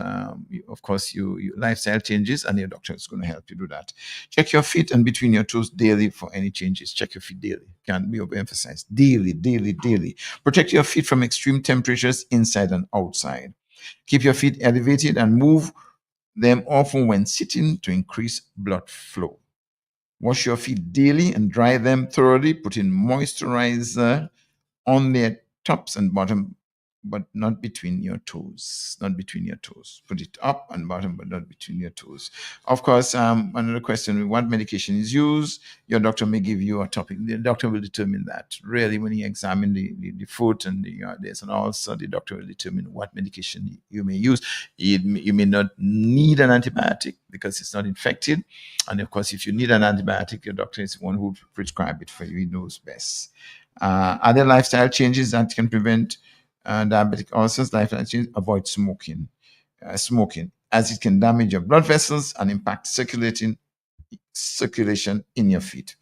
Speaker 12: Of course, your lifestyle changes and your doctor is going to help you do that. Check your feet and between your toes daily for any changes. Check your feet daily. Can't be overemphasized. Daily, daily, daily. Protect your feet from extreme temperatures inside and outside. Keep your feet elevated and move them often when sitting to increase blood flow. Wash your feet daily and dry them thoroughly. Put in moisturizer on their tops and bottom, but not between your toes. Not between your toes. Put it up and bottom, but not between your toes. Of course, another question, what medication is used? Your doctor may give you a topic. The doctor will determine that. Really, when you examine the foot and there's an ulcer, the doctor will determine what medication you may use. You may not need an antibiotic because it's not infected. And of course, if you need an antibiotic, your doctor is the one who will prescribe it for you. He knows best. Other lifestyle changes that can prevent diabetic ulcers, lifestyle changes: avoid smoking. Smoking, as it can damage your blood vessels and impact circulation in your feet.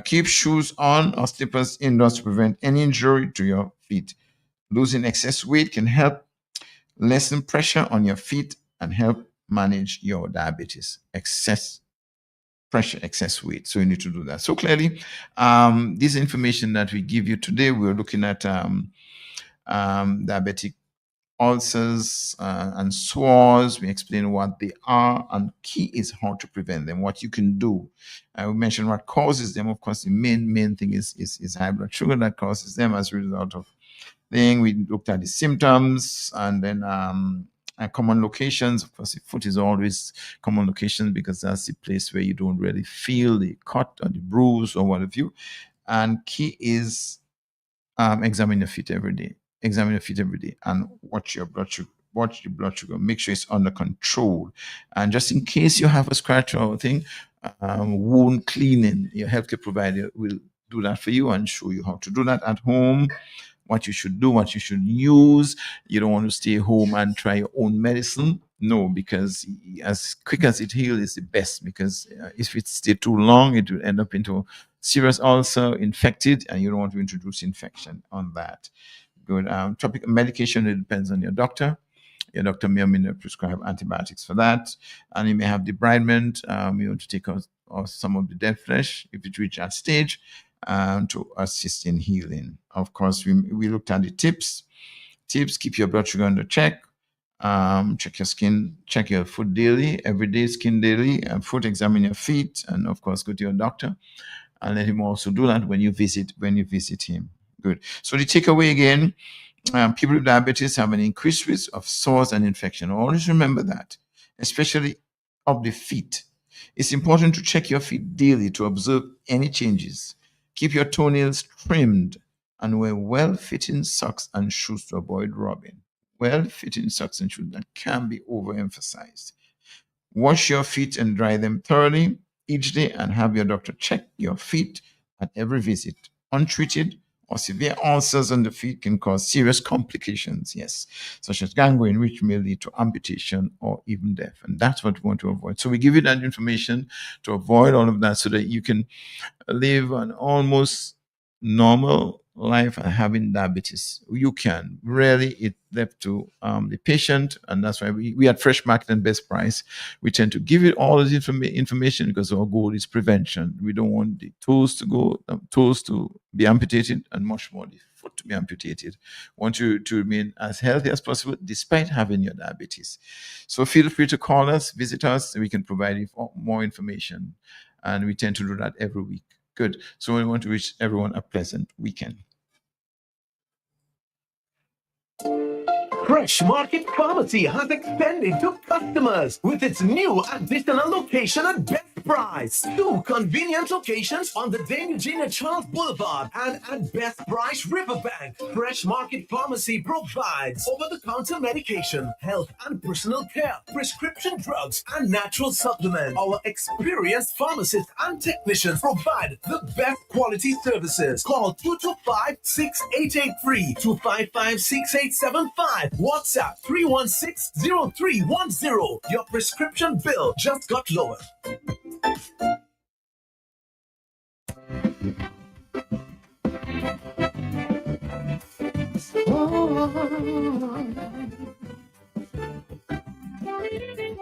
Speaker 12: Keep shoes on or slippers indoors to prevent any injury to your feet. Losing excess weight can help lessen pressure on your feet and help manage your diabetes. Excess pressure, excess weight. So you need to do that. So clearly, this information that we give you today, we're looking at diabetic ulcers and sores. We explain what they are, and key is how to prevent them, what you can do. We mentioned what causes them. Of course, the main thing is high blood sugar that causes them as a result of thing. We looked at the symptoms and then common locations. Of course, the foot is always common location because that's the place where you don't really feel the cut or the bruise or what have you. And key is examine your feet every day. examine your feet every day and watch your blood sugar. Watch the blood sugar. Make sure it's under control. And just in case you have a scratch or thing, wound cleaning, your healthcare provider will do that for you and show you how to do that at home, what you should do, what you should use. You don't want to stay home and try your own medicine. No, because as quick as it heals is the best, because if it stay too long, it will end up into serious ulcer, infected, and you don't want to introduce infection on that. Good. Topic medication, it depends on your doctor. Your doctor may or may not prescribe antibiotics for that. And you may have debridement. You want to take out some of the dead flesh if it reaches that stage, to assist in healing. Of course, we looked at the tips. Tips: keep your blood sugar under check. Check your skin, check your foot daily, every day, skin daily, and foot, examine your feet, and of course, go to your doctor and let him also do that when you visit him. Good. So the takeaway again, people with diabetes have an increased risk of sores and infection. Always remember that, especially of the feet. It's important to check your feet daily to observe any changes. Keep your toenails trimmed and wear well-fitting socks and shoes to avoid rubbing. Well-fitting socks and shoes, that can be overemphasized. Wash your feet and dry them thoroughly each day and have your doctor check your feet at every visit. Untreated or severe ulcers on the feet can cause serious complications, yes, such as gangrene, which may lead to amputation or even death. And that's what we want to avoid. So we give you that information to avoid all of that so that you can live an almost normal life and having diabetes. You can. Really, it left to the patient, and that's why we at Fresh Market and Best Price, we tend to give it all this information because our goal is prevention. We don't want the toes to be amputated, and much more the foot to be amputated. We want you to remain as healthy as possible despite having your diabetes. So feel free to call us, visit us, so we can provide you more information, and we tend to do that every week. Good. So we want to wish everyone a pleasant weekend.
Speaker 6: Fresh Market Pharmacy has expanded to customers with its new additional location at Best Price. 2 convenient locations on the Dame Eugenia Charles Boulevard and at Best Price Riverbank. Fresh Market Pharmacy provides over-the-counter medication, health and personal care, prescription drugs, and natural supplements. Our experienced pharmacists and technicians provide the best quality services. Call 225-6883, 255-6875. WhatsApp 316-0310. Your prescription bill just got lower.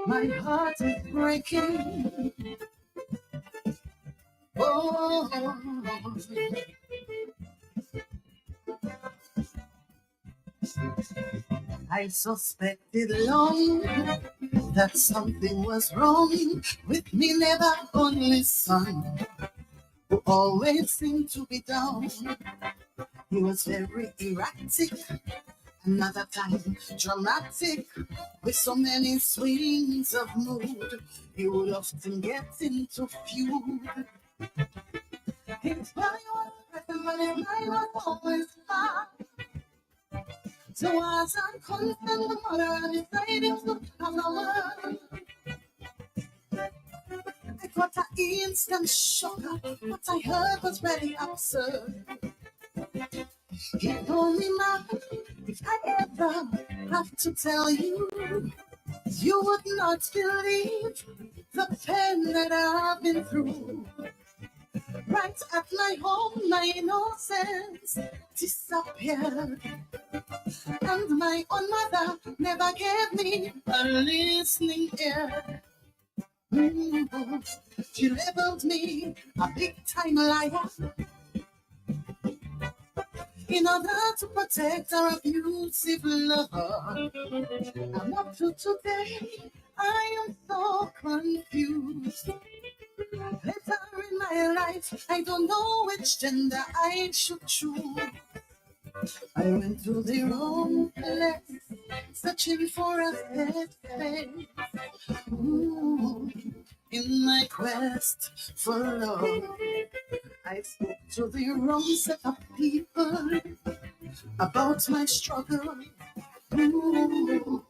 Speaker 15: My heart is breaking. Oh, I suspected long that something was wrong with me, never only son, who always seemed to be down. He was very erratic, another time dramatic, with so many swings of mood. He would often get into feud. His body was present, but his mind was always far. So as I constant the mother and decided to have a word, I got an instant shock. What I heard was very absurd. He told me, "Ma, if I ever have to tell you, you would not believe the pain that I've been through. Right at my home, my innocence disappeared. And my own mother never gave me a listening ear. She labeled me a big-time liar in order to protect her abusive lover. And up to today, I am so confused. Later in my life, I don't know which gender I should choose. I went to the wrong place, searching for a dead face. In my quest for love, I spoke to the wrong set of people. about my struggle. Ooh,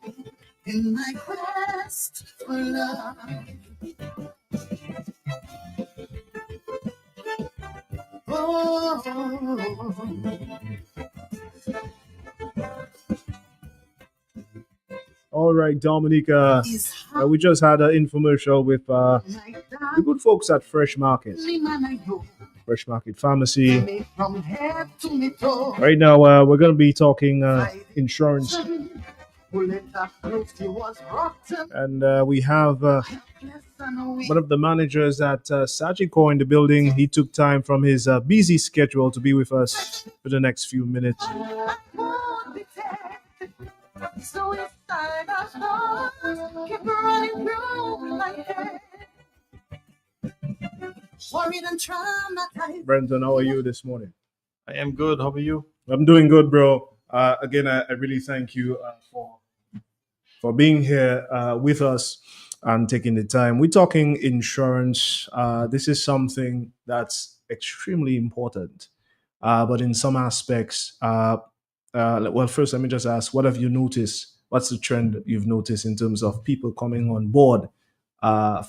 Speaker 15: in my quest for love.
Speaker 2: All right, Dominica. We just had an infomercial with the good folks at Fresh Market. Fresh Market Pharmacy. Right now, we're going to be talking insurance. And we have one of the managers at Sagicor in the building. He took time from his busy schedule to be with us for the next few minutes.
Speaker 15: So inside our thoughts keep running through my head. Worried and traumatized.
Speaker 2: Brenton, how are you this morning?
Speaker 16: I am good. How are you?
Speaker 2: I'm doing good, bro. Again, I really thank you for being here with us and taking the time. We're talking insurance. This is something that's extremely important, but in some aspects, well, first, let me just ask, what have you noticed? What's the trend you've noticed in terms of people coming on board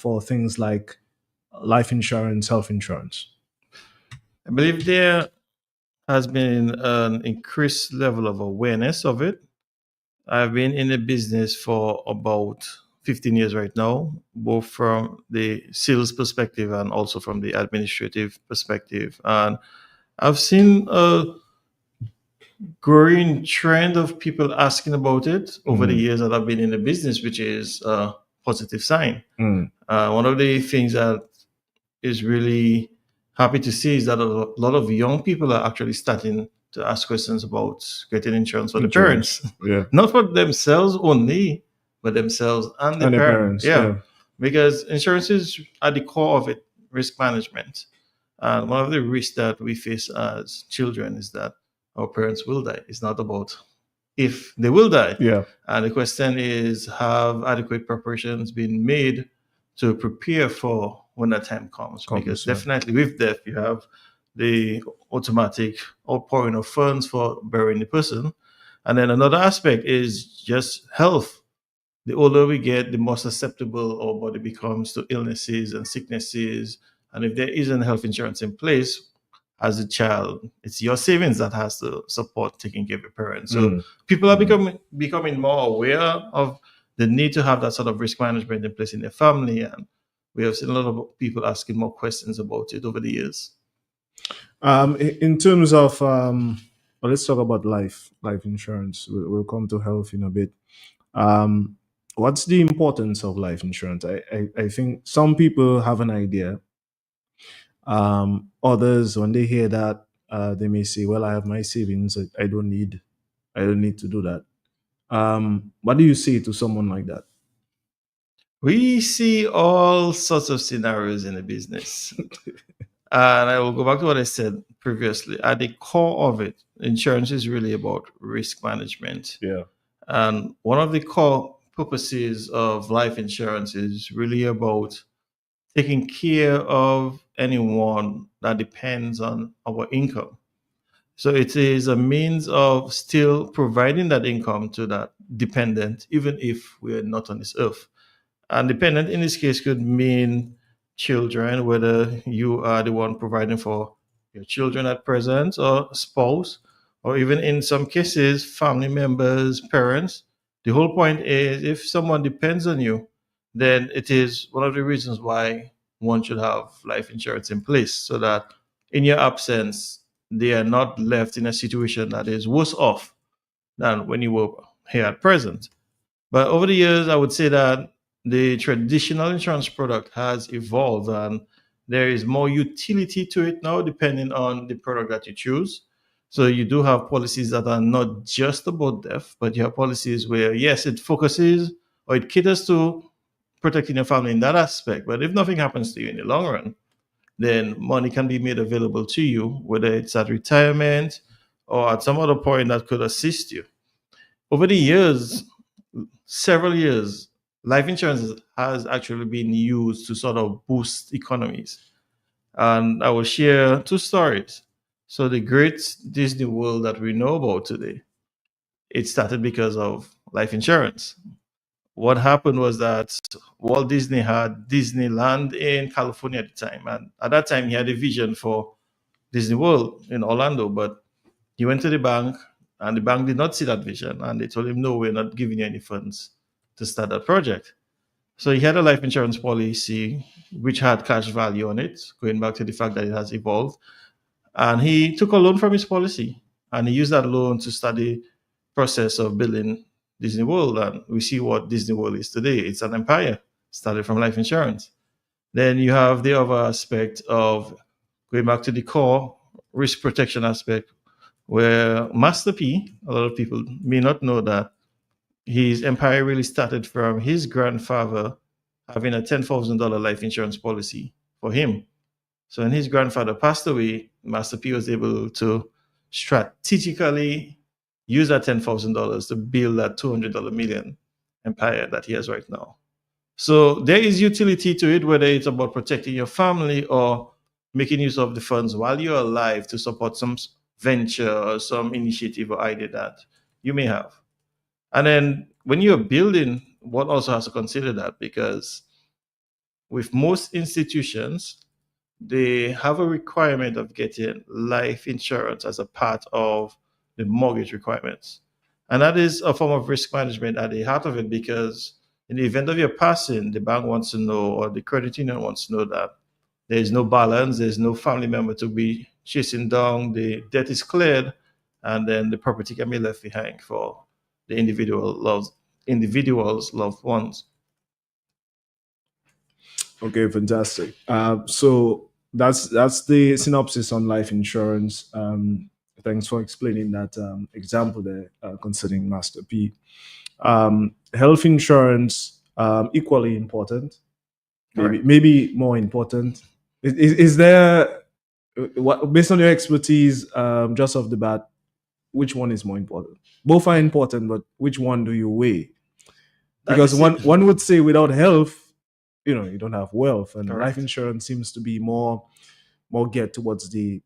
Speaker 2: for things like life insurance, health insurance?
Speaker 16: I believe there has been an increased level of awareness of it. I've been in the business for about 15 years right now, both from the sales perspective and also from the administrative perspective. And I've seen a growing trend of people asking about it over the years that I've been in the business, which is a positive sign. One of the things that is really happy to see is that a lot of young people are actually starting to ask questions about getting insurance for the parents.
Speaker 2: Yeah.
Speaker 16: Not for themselves only, but themselves and the parents. Yeah. Because insurance is at the core of it, risk management. And one of the risks that we face as children is that our parents will die. It's not about if they will die.
Speaker 2: Yeah.
Speaker 16: And the question is, have adequate preparations been made to prepare for when that time comes? Because definitely with death, you have the automatic outpouring of funds for burying the person. And then another aspect is just health. The older we get, the more susceptible our body becomes to illnesses and sicknesses. And if there isn't health insurance in place, as a child, it's your savings that has to support taking care of your parents. So people are becoming more aware of the need to have that sort of risk management in place in their family. And we have seen a lot of people asking more questions about it over the years.
Speaker 2: In terms of, well, let's talk about life insurance. We'll come to health in a bit. What's the importance of life insurance? I think some people have an idea. Others, when they hear that, they may say, "Well, I have my savings. I don't need to do that." What do you say to someone like that?
Speaker 16: We see all sorts of scenarios in the business. And I will go back to what I said previously. At the core of it, insurance is really about risk management.
Speaker 2: Yeah.
Speaker 16: And one of the core purposes of life insurance is really about taking care of anyone that depends on our income. So it is a means of still providing that income to that dependent, even if we're not on this earth. And dependent in this case could mean children, whether you are the one providing for your children at present, or spouse, or even in some cases, family members, parents. The whole point is if someone depends on you, then it is one of the reasons why one should have life insurance in place, so that in your absence, they are not left in a situation that is worse off than when you were here at present. But over the years, I would say that the traditional insurance product has evolved and there is more utility to it now, depending on the product that you choose. So you do have policies that are not just about death, but you have policies where, yes, it focuses or it caters to protecting your family in that aspect. But if nothing happens to you in the long run, then money can be made available to you, whether it's at retirement or at some other point that could assist you. Over the years, several years, life insurance has actually been used to sort of boost economies. And I will share two stories. So the great Disney World that we know about today, it started because of life insurance. What happened was that Walt Disney had Disneyland in California at the time. And at that time, he had a vision for Disney World in Orlando, but he went to the bank and the bank did not see that vision. And they told him, no, we're not giving you any funds to start that project. So he had a life insurance policy which had cash value on it, going back to the fact that it has evolved. And he took a loan from his policy and he used that loan to study process of building Disney World. And we see what Disney World is today. It's an empire started from life insurance. Then you have the other aspect of going back to the core risk protection aspect, where Master P, a lot of people may not know that his empire really started from his grandfather having a $10,000 life insurance policy for him. So when his grandfather passed away, Master P was able to strategically use that $10,000 to build that $200 million empire that he has right now. So there is utility to it, whether it's about protecting your family or making use of the funds while you're alive to support some venture or some initiative or idea that you may have. And then when you're building, one also has to consider that, because with most institutions, they have a requirement of getting life insurance as a part of the mortgage requirements. And that is a form of risk management at the heart of it, because in the event of your passing, the bank wants to know, or the credit union wants to know, that there is no balance, there's no family member to be chasing down, the debt is cleared, and then the property can be left behind for the individual's loved ones.
Speaker 2: Okay, fantastic. So that's the synopsis on life insurance. Thanks for explaining that example there concerning Master P. Health insurance, equally important, maybe more important. Is there, what, based on your expertise, just off the bat, which one is more important? Both are important, but which one do you weigh? Because one would say without health, you don't have wealth, and
Speaker 16: Correct.
Speaker 2: life insurance seems to be more geared towards the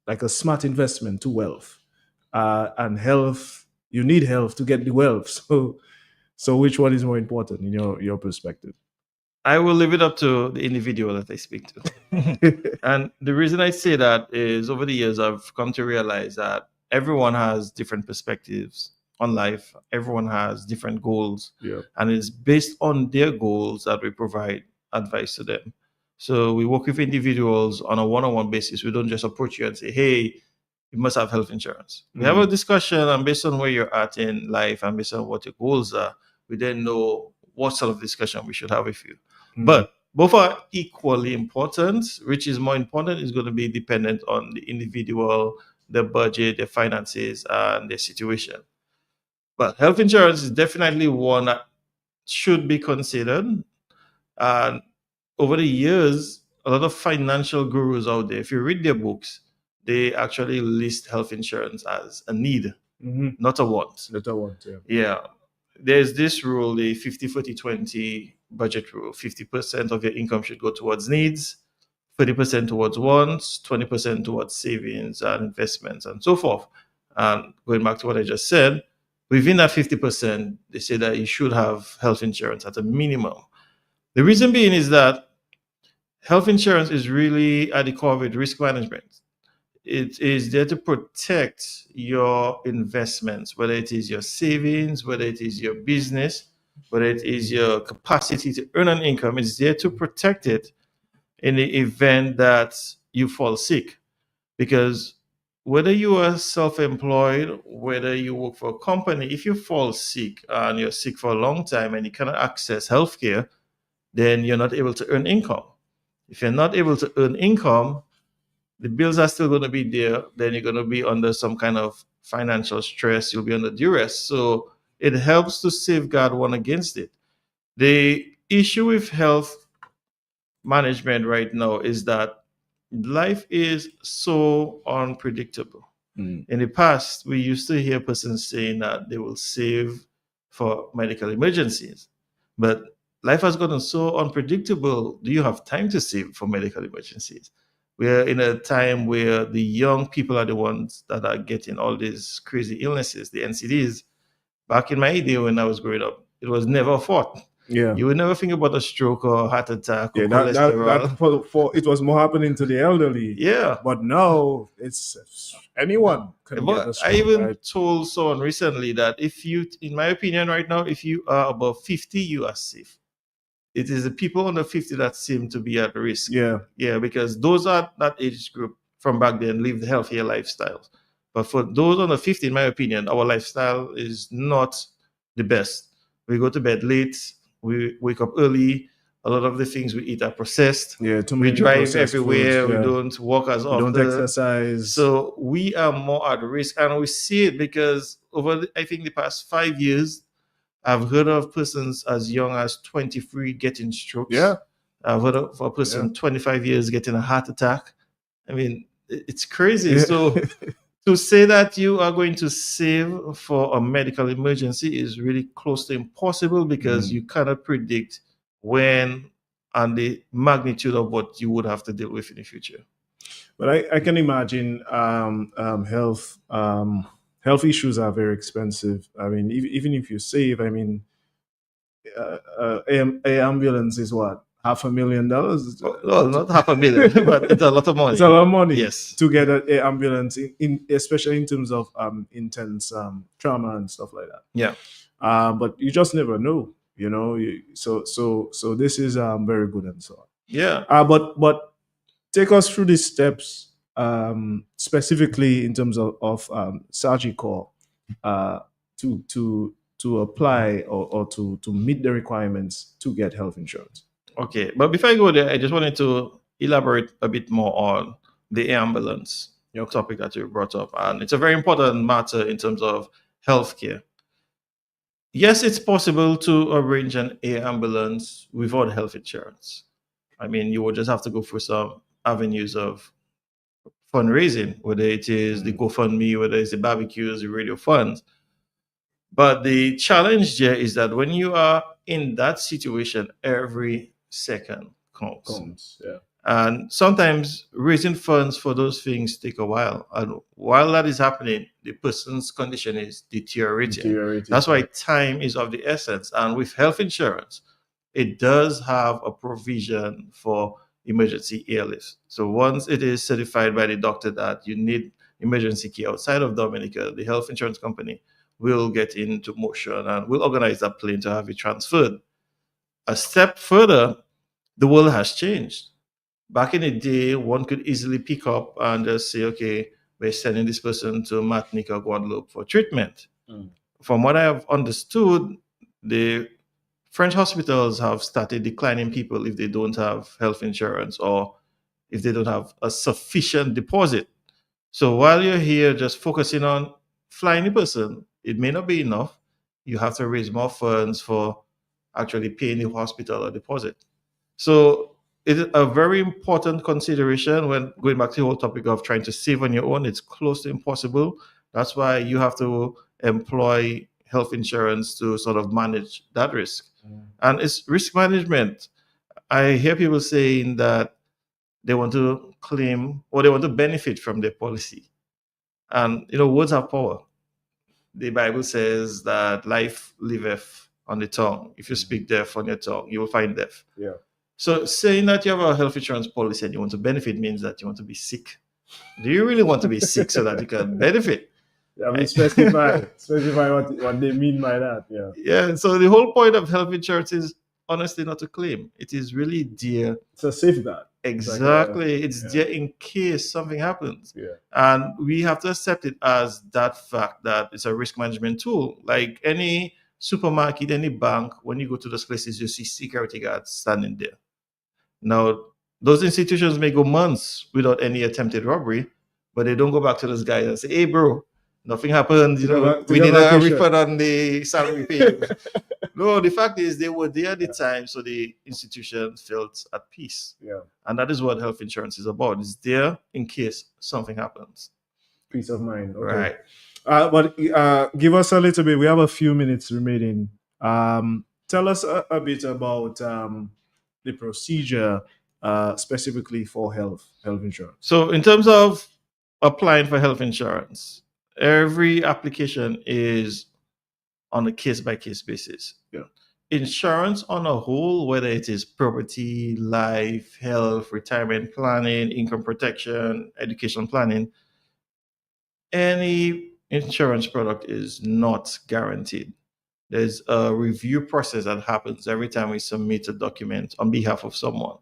Speaker 2: like a smart investment to wealth, and health. You need health to get the wealth. So which one is more important in your perspective?
Speaker 16: I will leave it up to the individual that I speak to. And the reason I say that is, over the years, I've come to realize that everyone has different perspectives on life. Everyone has different goals.
Speaker 2: Yeah.
Speaker 16: And it's based on their goals that we provide advice to them. So we work with individuals on a one-on-one basis. We don't just approach you and say, hey, you must have health insurance. We have a discussion, and based on where you're at in life and based on what your goals are, we then know what sort of discussion we should have with you. But both are equally important. Which is more important is going to be dependent on the individual, their budget, their finances, and their situation. But health insurance is definitely one that should be considered. And over the years, a lot of financial gurus out there, if you read their books, they actually list health insurance as a need, not a want.
Speaker 2: Not a want, yeah.
Speaker 16: Yeah. There's this rule, the 50-40-20 budget rule. 50% of your income should go towards needs, 30% towards wants, 20% towards savings and investments, and so forth. And going back to what I just said, within that 50%, they say that you should have health insurance at a minimum. The reason being is that health insurance is really at the core of it, risk management. It is there to protect your investments, whether it is your savings, whether it is your business, whether it is your capacity to earn an income. It's there to protect it in the event that you fall sick. Because whether you are self-employed, whether you work for a company, if you fall sick and you're sick for a long time and you cannot access healthcare, then you're not able to earn income. If you're not able to earn income, the bills are still going to be there. Then you're going to be under some kind of financial stress. You'll be under duress. So it helps to safeguard one against it. The issue with health management right now is that life is so unpredictable. In the past, we used to hear persons saying that they will save for medical emergencies. But life has gotten so unpredictable. Do you have time to save for medical emergencies? We're in a time where the young people are the ones that are getting all these crazy illnesses, the NCDs. Back in my day when I was growing up, it was never a thought.
Speaker 2: Yeah.
Speaker 16: You would never think about a stroke or a heart attack or
Speaker 2: Yeah, that
Speaker 16: cholesterol.
Speaker 2: for it was more happening to the elderly.
Speaker 16: Yeah.
Speaker 2: But now it's anyone can get a
Speaker 16: But
Speaker 2: stroke.
Speaker 16: I even
Speaker 2: Right?
Speaker 16: told someone recently that if you, in my opinion, right now, if you are above 50, you are safe. It is the people under 50 that seem to be at risk.
Speaker 2: Yeah.
Speaker 16: Yeah, because those are that age group from back then lived healthier lifestyles. But for those under 50, in my opinion, our lifestyle is not the best. We go to bed late, we wake up early. A lot of the things we eat are processed.
Speaker 2: Yeah, too
Speaker 16: We
Speaker 2: many
Speaker 16: drive
Speaker 2: processed
Speaker 16: everywhere.
Speaker 2: foods, yeah.
Speaker 16: We don't walk as
Speaker 2: We
Speaker 16: often.
Speaker 2: don't exercise.
Speaker 16: So we are more at risk, and we see it because over, I think, the past 5 years, I've heard of persons as young as 23 getting strokes.
Speaker 2: Yeah.
Speaker 16: I've heard of a person 25 years getting a heart attack. I mean, it's crazy.
Speaker 2: Yeah.
Speaker 16: So to say that you are going to save for a medical emergency is really close to impossible because you cannot predict when and the magnitude of what you would have to deal with in the future.
Speaker 2: But I can imagine health issues are very expensive. I mean, even if you save, I mean, a ambulance is what, $500,000?
Speaker 16: Well, not $500,000, but it's a lot of money.
Speaker 2: It's a lot of money.
Speaker 16: Yes.
Speaker 2: To get an ambulance, especially in terms of intense trauma and stuff like that.
Speaker 16: Yeah.
Speaker 2: But you just never know, you know. So this is very good and so on.
Speaker 16: Yeah.
Speaker 2: But take us through these steps, specifically in terms of surgical, to apply or to meet the requirements to get health insurance.
Speaker 16: Okay, but before I go there, I just wanted to elaborate a bit more on the ambulance topic that you brought up. And it's a very important matter in terms of healthcare. Yes, it's possible to arrange an air ambulance without health insurance. I mean, you would just have to go through some avenues of fundraising, whether it is the GoFundMe, whether it's the barbecues, the radio funds. But the challenge there is that when you are in that situation, every second counts.
Speaker 2: Yeah.
Speaker 16: And sometimes raising funds for those things take a while. And while that is happening, the person's condition is deteriorating. That's why time is of the essence. And with health insurance, it does have a provision for emergency airlifts. So once it is certified by the doctor that you need emergency care outside of Dominica, the health insurance company will get into motion and will organize that plane to have it transferred. A step further, the world has changed. Back in the day, one could easily pick up and just say, okay, we're sending this person to Martinique or Guadeloupe for treatment. From what I have understood, the French hospitals have started declining people if they don't have health insurance or if they don't have a sufficient deposit. So while you're here just focusing on flying the person, it may not be enough. You have to raise more funds for actually paying the hospital a deposit. So it is a very important consideration when going back to the whole topic of trying to save on your own. It's close to impossible. That's why you have to employ health insurance to sort of manage that risk. And it's risk management. I hear people saying that they want to claim or they want to benefit from their policy. And, you know, words have power. The Bible says that life liveth on the tongue. If you speak death on your tongue, you will find death.
Speaker 2: Yeah.
Speaker 16: So saying that you have a health insurance policy and you want to benefit means that you want to be sick. Do you really want to be sick so that you can benefit?
Speaker 2: I mean, specify what they mean by that. Yeah.
Speaker 16: Yeah. So the whole point of health insurance is honestly not to claim. It is really there.
Speaker 2: It's a safeguard.
Speaker 16: Exactly. It's there in case something happens.
Speaker 2: Yeah.
Speaker 16: And we have to accept it as that fact that it's a risk management tool. Like any supermarket, any bank, when you go to those places, you see security guards standing there. Now, those institutions may go months without any attempted robbery, but they don't go back to those guys and say, hey, bro, nothing happened. You know, we need a refund on the salary payment. No, the fact is they were there at the time, so the institution felt at peace.
Speaker 2: Yeah.
Speaker 16: And that is what health insurance is about. It's there in case something happens.
Speaker 2: Peace of mind. Okay.
Speaker 16: Right.
Speaker 2: But give us a little bit. We have a few minutes remaining. Tell us a bit about the procedure specifically for health insurance?
Speaker 16: So in terms of applying for health insurance, every application is on a case by case basis.
Speaker 2: Yeah.
Speaker 16: Insurance on a whole, whether it is property, life, health, retirement planning, income protection, education planning, any insurance product is not guaranteed. There's a review process that happens every time we submit a document on behalf of someone.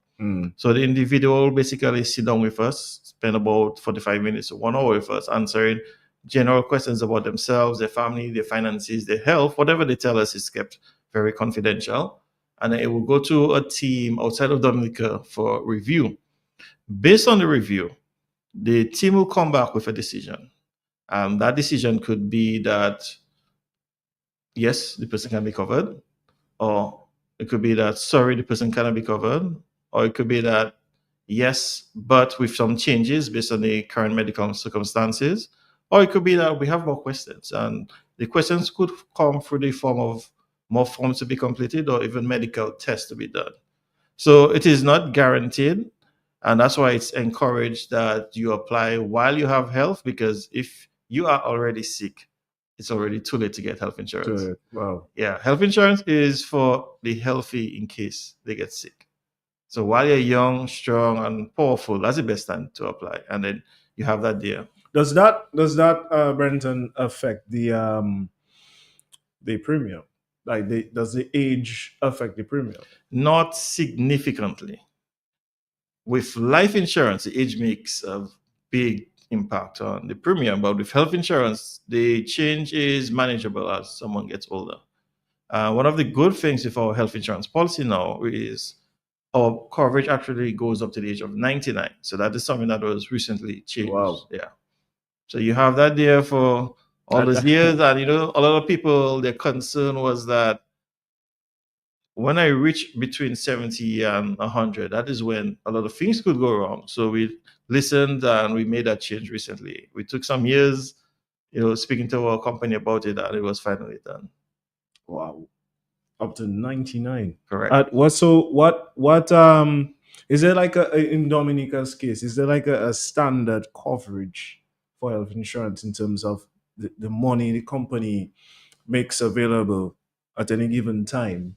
Speaker 16: So the individual basically sit down with us, spend about 45 minutes to 1 hour with us answering general questions about themselves, their family, their finances, their health. Whatever they tell us is kept very confidential. And then it will go to a team outside of Dominica for review. Based on the review, the team will come back with a decision. And that decision could be that, yes, the person can be covered, or it could be that, sorry, the person cannot be covered, or it could be that, yes, but with some changes based on the current medical circumstances, or it could be that we have more questions, and the questions could come through the form of more forms to be completed or even medical tests to be done. So it is not guaranteed, and that's why it's encouraged that you apply while you have health, because if you are already sick, it's already too late to get health insurance.
Speaker 2: Wow.
Speaker 16: Yeah, health insurance is for the healthy in case they get sick. So while you're young, strong, and powerful, that's the best time to apply. And then you have that there.
Speaker 2: Does that Brenton, affect the premium? Like, does the age affect the premium?
Speaker 16: Not significantly. With life insurance, the age makes a big impact on the premium, but with health insurance, the change is manageable as someone gets older. One of the good things with our health insurance policy now is our coverage actually goes up to the age of 99. So that is something that was recently changed.
Speaker 2: Wow.
Speaker 16: Yeah. So you have that there for all those years. And, a lot of people, their concern was that when I reach between 70 and 100, that is when a lot of things could go wrong. So we listened and we made that change recently. We took some years, speaking to our company about it, and it was finally done.
Speaker 2: Wow. Up to 99.
Speaker 16: Correct.
Speaker 2: What is there like in Dominica's case, is there like a standard coverage for health insurance in terms of the money the company makes available at any given time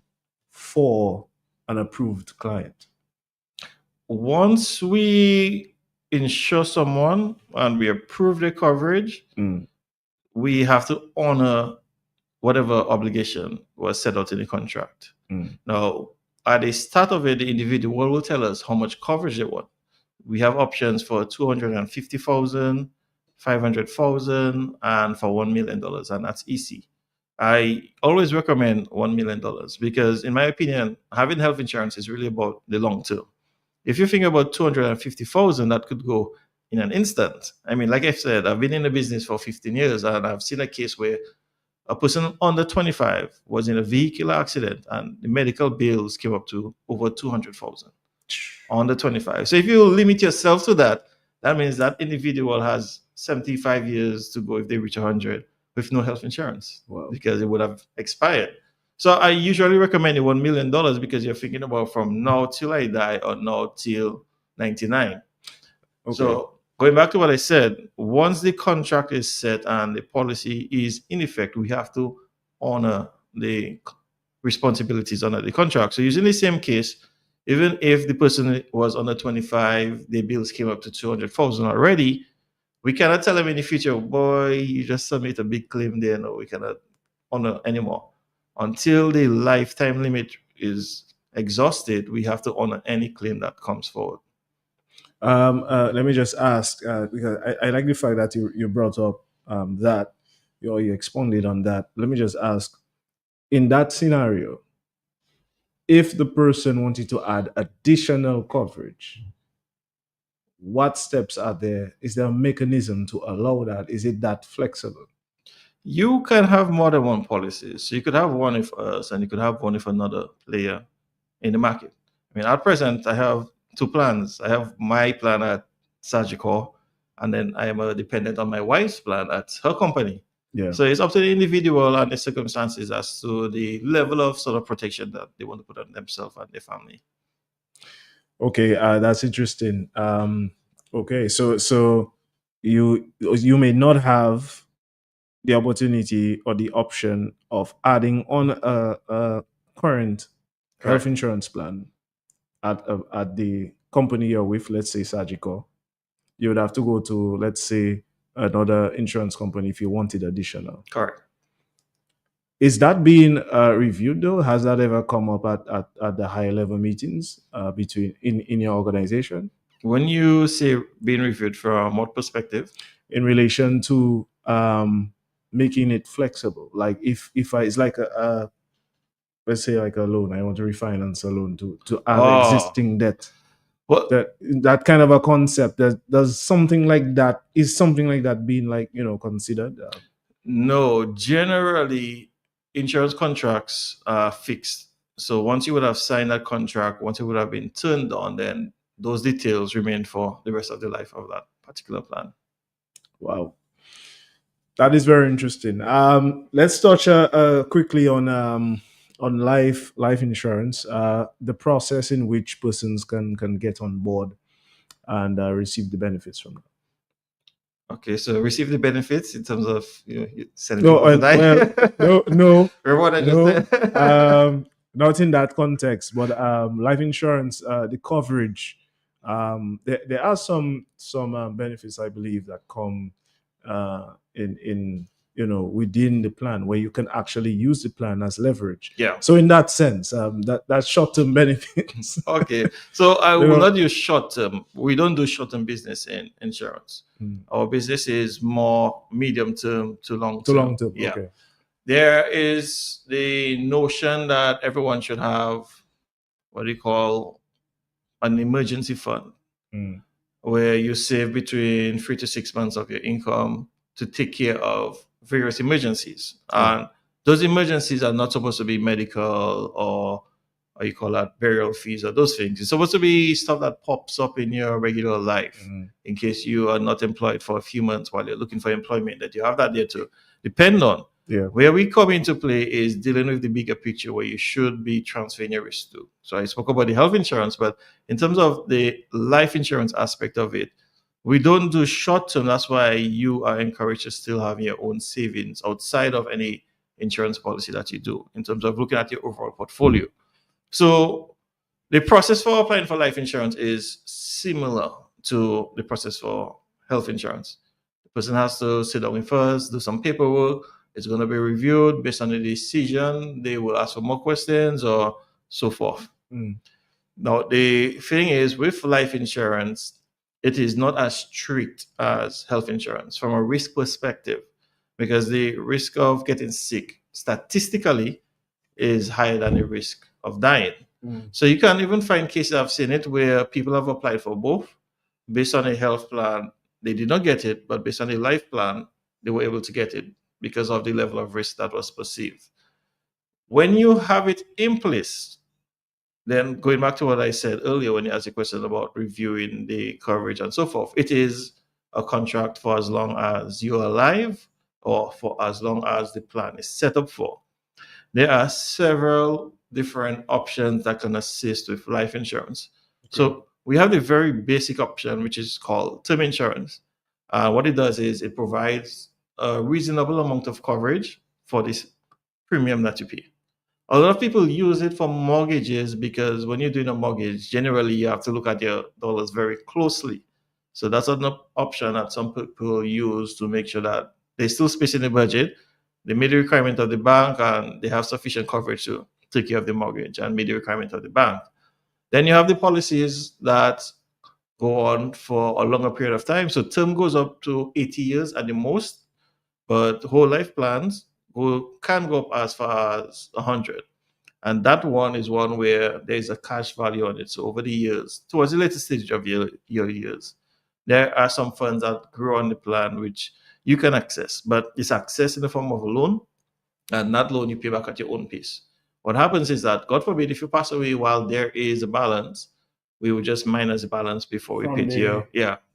Speaker 2: for an approved client?
Speaker 16: Once we insure someone and we approve the coverage, we have to honor whatever obligation was set out in the contract. Now, at the start of it, the individual will tell us how much coverage they want. We have options for $250,000, $500,000, and for $1 million, and that's easy. I always recommend $1 million because, in my opinion, having health insurance is really about the long term. If you think about $250,000, that could go in an instant. I mean, like I said, I've been in the business for 15 years, and I've seen a case where a person under 25 was in a vehicular accident and the medical bills came up to over 200,000 under 25. So if you limit yourself to that, that means that individual has 75 years to go if they reach 100 with no health insurance.
Speaker 2: Wow.
Speaker 16: Because it would have expired. So I usually recommend $1 million because you're thinking about from now till I die or now till 99.
Speaker 2: Okay.
Speaker 16: So going back to what I said, once the contract is set and the policy is in effect, we have to honor the responsibilities under the contract. So using the same case, even if the person was under 25, the bills came up to 200,000 already, we cannot tell them in the future, boy, you just submit a big claim there. No, we cannot honor anymore. Until the lifetime limit is exhausted, we have to honor any claim that comes forward.
Speaker 2: Let me just ask, because I like the fact that you brought up that, you expounded on that. Let me just ask, in that scenario, if the person wanted to add additional coverage, what steps are there? Is there a mechanism to allow that? Is it that flexible?
Speaker 16: You can have more than one policy. So you could have one with us and you could have one with another player in the market. I mean, at present, I have two plans. I have my plan at Sagicor, and then I am a dependent on my wife's plan at her company.
Speaker 2: Yeah.
Speaker 16: So it's up to the individual and the circumstances as to the level of sort of protection that they want to put on themselves and their family.
Speaker 2: Okay, that's interesting. Okay, so you may not have the opportunity or the option of adding on a current health
Speaker 16: Correct.
Speaker 2: insurance plan at the company you're with, let's say Surgical. You would have to go to, let's say, another insurance company if you wanted additional.
Speaker 16: Correct.
Speaker 2: Is that being reviewed though? Has that ever come up at the higher level meetings between in your organization?
Speaker 16: When you say being reviewed from what perspective?
Speaker 2: In relation to making it flexible, like if it's like a let's say like a loan, I want to refinance a loan to add existing debt.
Speaker 16: Well,
Speaker 2: that kind of a concept, that does something like that, is something like that being like considered?
Speaker 16: No, generally insurance contracts are fixed. So once you would have signed that contract, once it would have been turned on, then those details remain for the rest of the life of that particular plan.
Speaker 2: Wow, that is very interesting. Let's touch quickly on life insurance, the process in which persons can get on board and receive the benefits from that.
Speaker 16: Okay, so receive the benefits in terms of sending
Speaker 2: No,
Speaker 16: people to die.
Speaker 2: well, no.
Speaker 16: Remember what I just said?
Speaker 2: Not in that context, but life insurance, the coverage. There are some benefits, I believe, that come in within the plan, where you can actually use the plan as leverage.
Speaker 16: Yeah.
Speaker 2: So in that sense, that short term benefits.
Speaker 16: Okay, so I will not use short term. We don't do short term business in insurance. Our business is more medium term to long term.
Speaker 2: To long term.
Speaker 16: Yeah.
Speaker 2: Okay.
Speaker 16: There is the notion that everyone should have what you call an emergency fund, where you save between 3 to 6 months of your income to take care of various emergencies. And those emergencies are not supposed to be medical or you call that burial fees or those things. It's supposed to be stuff that pops up in your regular life in case you are not employed for a few months while you're looking for employment, that you have that there to depend on.
Speaker 2: Yeah.
Speaker 16: Where we come into play is dealing with the bigger picture, where you should be transferring your risk to. So I spoke about the health insurance, but in terms of the life insurance aspect of it, we don't do short term. That's why you are encouraged to still have your own savings outside of any insurance policy that you do, in terms of looking at your overall portfolio. So the process for applying for life insurance is similar to the process for health insurance. The person has to sit down with us, do some paperwork. It's going to be reviewed. Based on the decision, they will ask for more questions or so forth. Now, the thing is, with life insurance, it is not as strict as health insurance from a risk perspective, because the risk of getting sick statistically is higher than the risk of dying. So you can even find cases, I've seen it, where people have applied for both. Based on a health plan, they did not get it, but based on a life plan, they were able to get it because of the level of risk that was perceived. When you have it in place, then going back to what I said earlier when you asked a question about reviewing the coverage and so forth, it is a contract for as long as you're alive or for as long as the plan is set up for. There are several different options that can assist with life insurance. So we have the very basic option, which is called term insurance. What it does is it provides a reasonable amount of coverage for this premium that you pay. A lot of people use it for mortgages, because when you're doing a mortgage, generally you have to look at your dollars very closely. So that's an option that some people use to make sure that they still space in the budget, they meet the requirement of the bank, and they have sufficient coverage to take care of the mortgage and meet the requirement of the bank. Then you have the policies that go on for a longer period of time. So term goes up to 80 years at the most, but whole life plans can go up as far as 100. And that one is one where there's a cash value on it. So over the years, towards the later stage of your years, there are some funds that grow on the plan which you can access, but it's accessed in the form of a loan, and that loan you pay back at your own pace. What happens is that, God forbid, if you pass away while there is a balance, we will just minus the balance before we pay to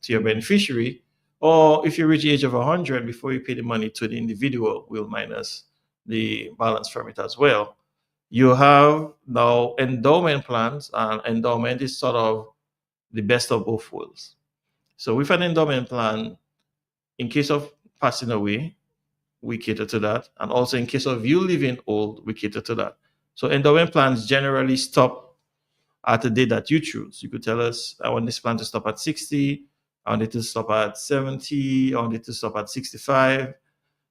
Speaker 16: your beneficiary. Or if you reach the age of 100, before you pay the money to the individual, we'll minus the balance from it as well. You have now endowment plans, and endowment is sort of the best of both worlds. So with an endowment plan, in case of passing away, we cater to that. And also in case of you living old, we cater to that. So endowment plans generally stop at the day that you choose. You could tell us, I want this plan to stop at 60, I want it to stop at 70, I want it to stop at 65.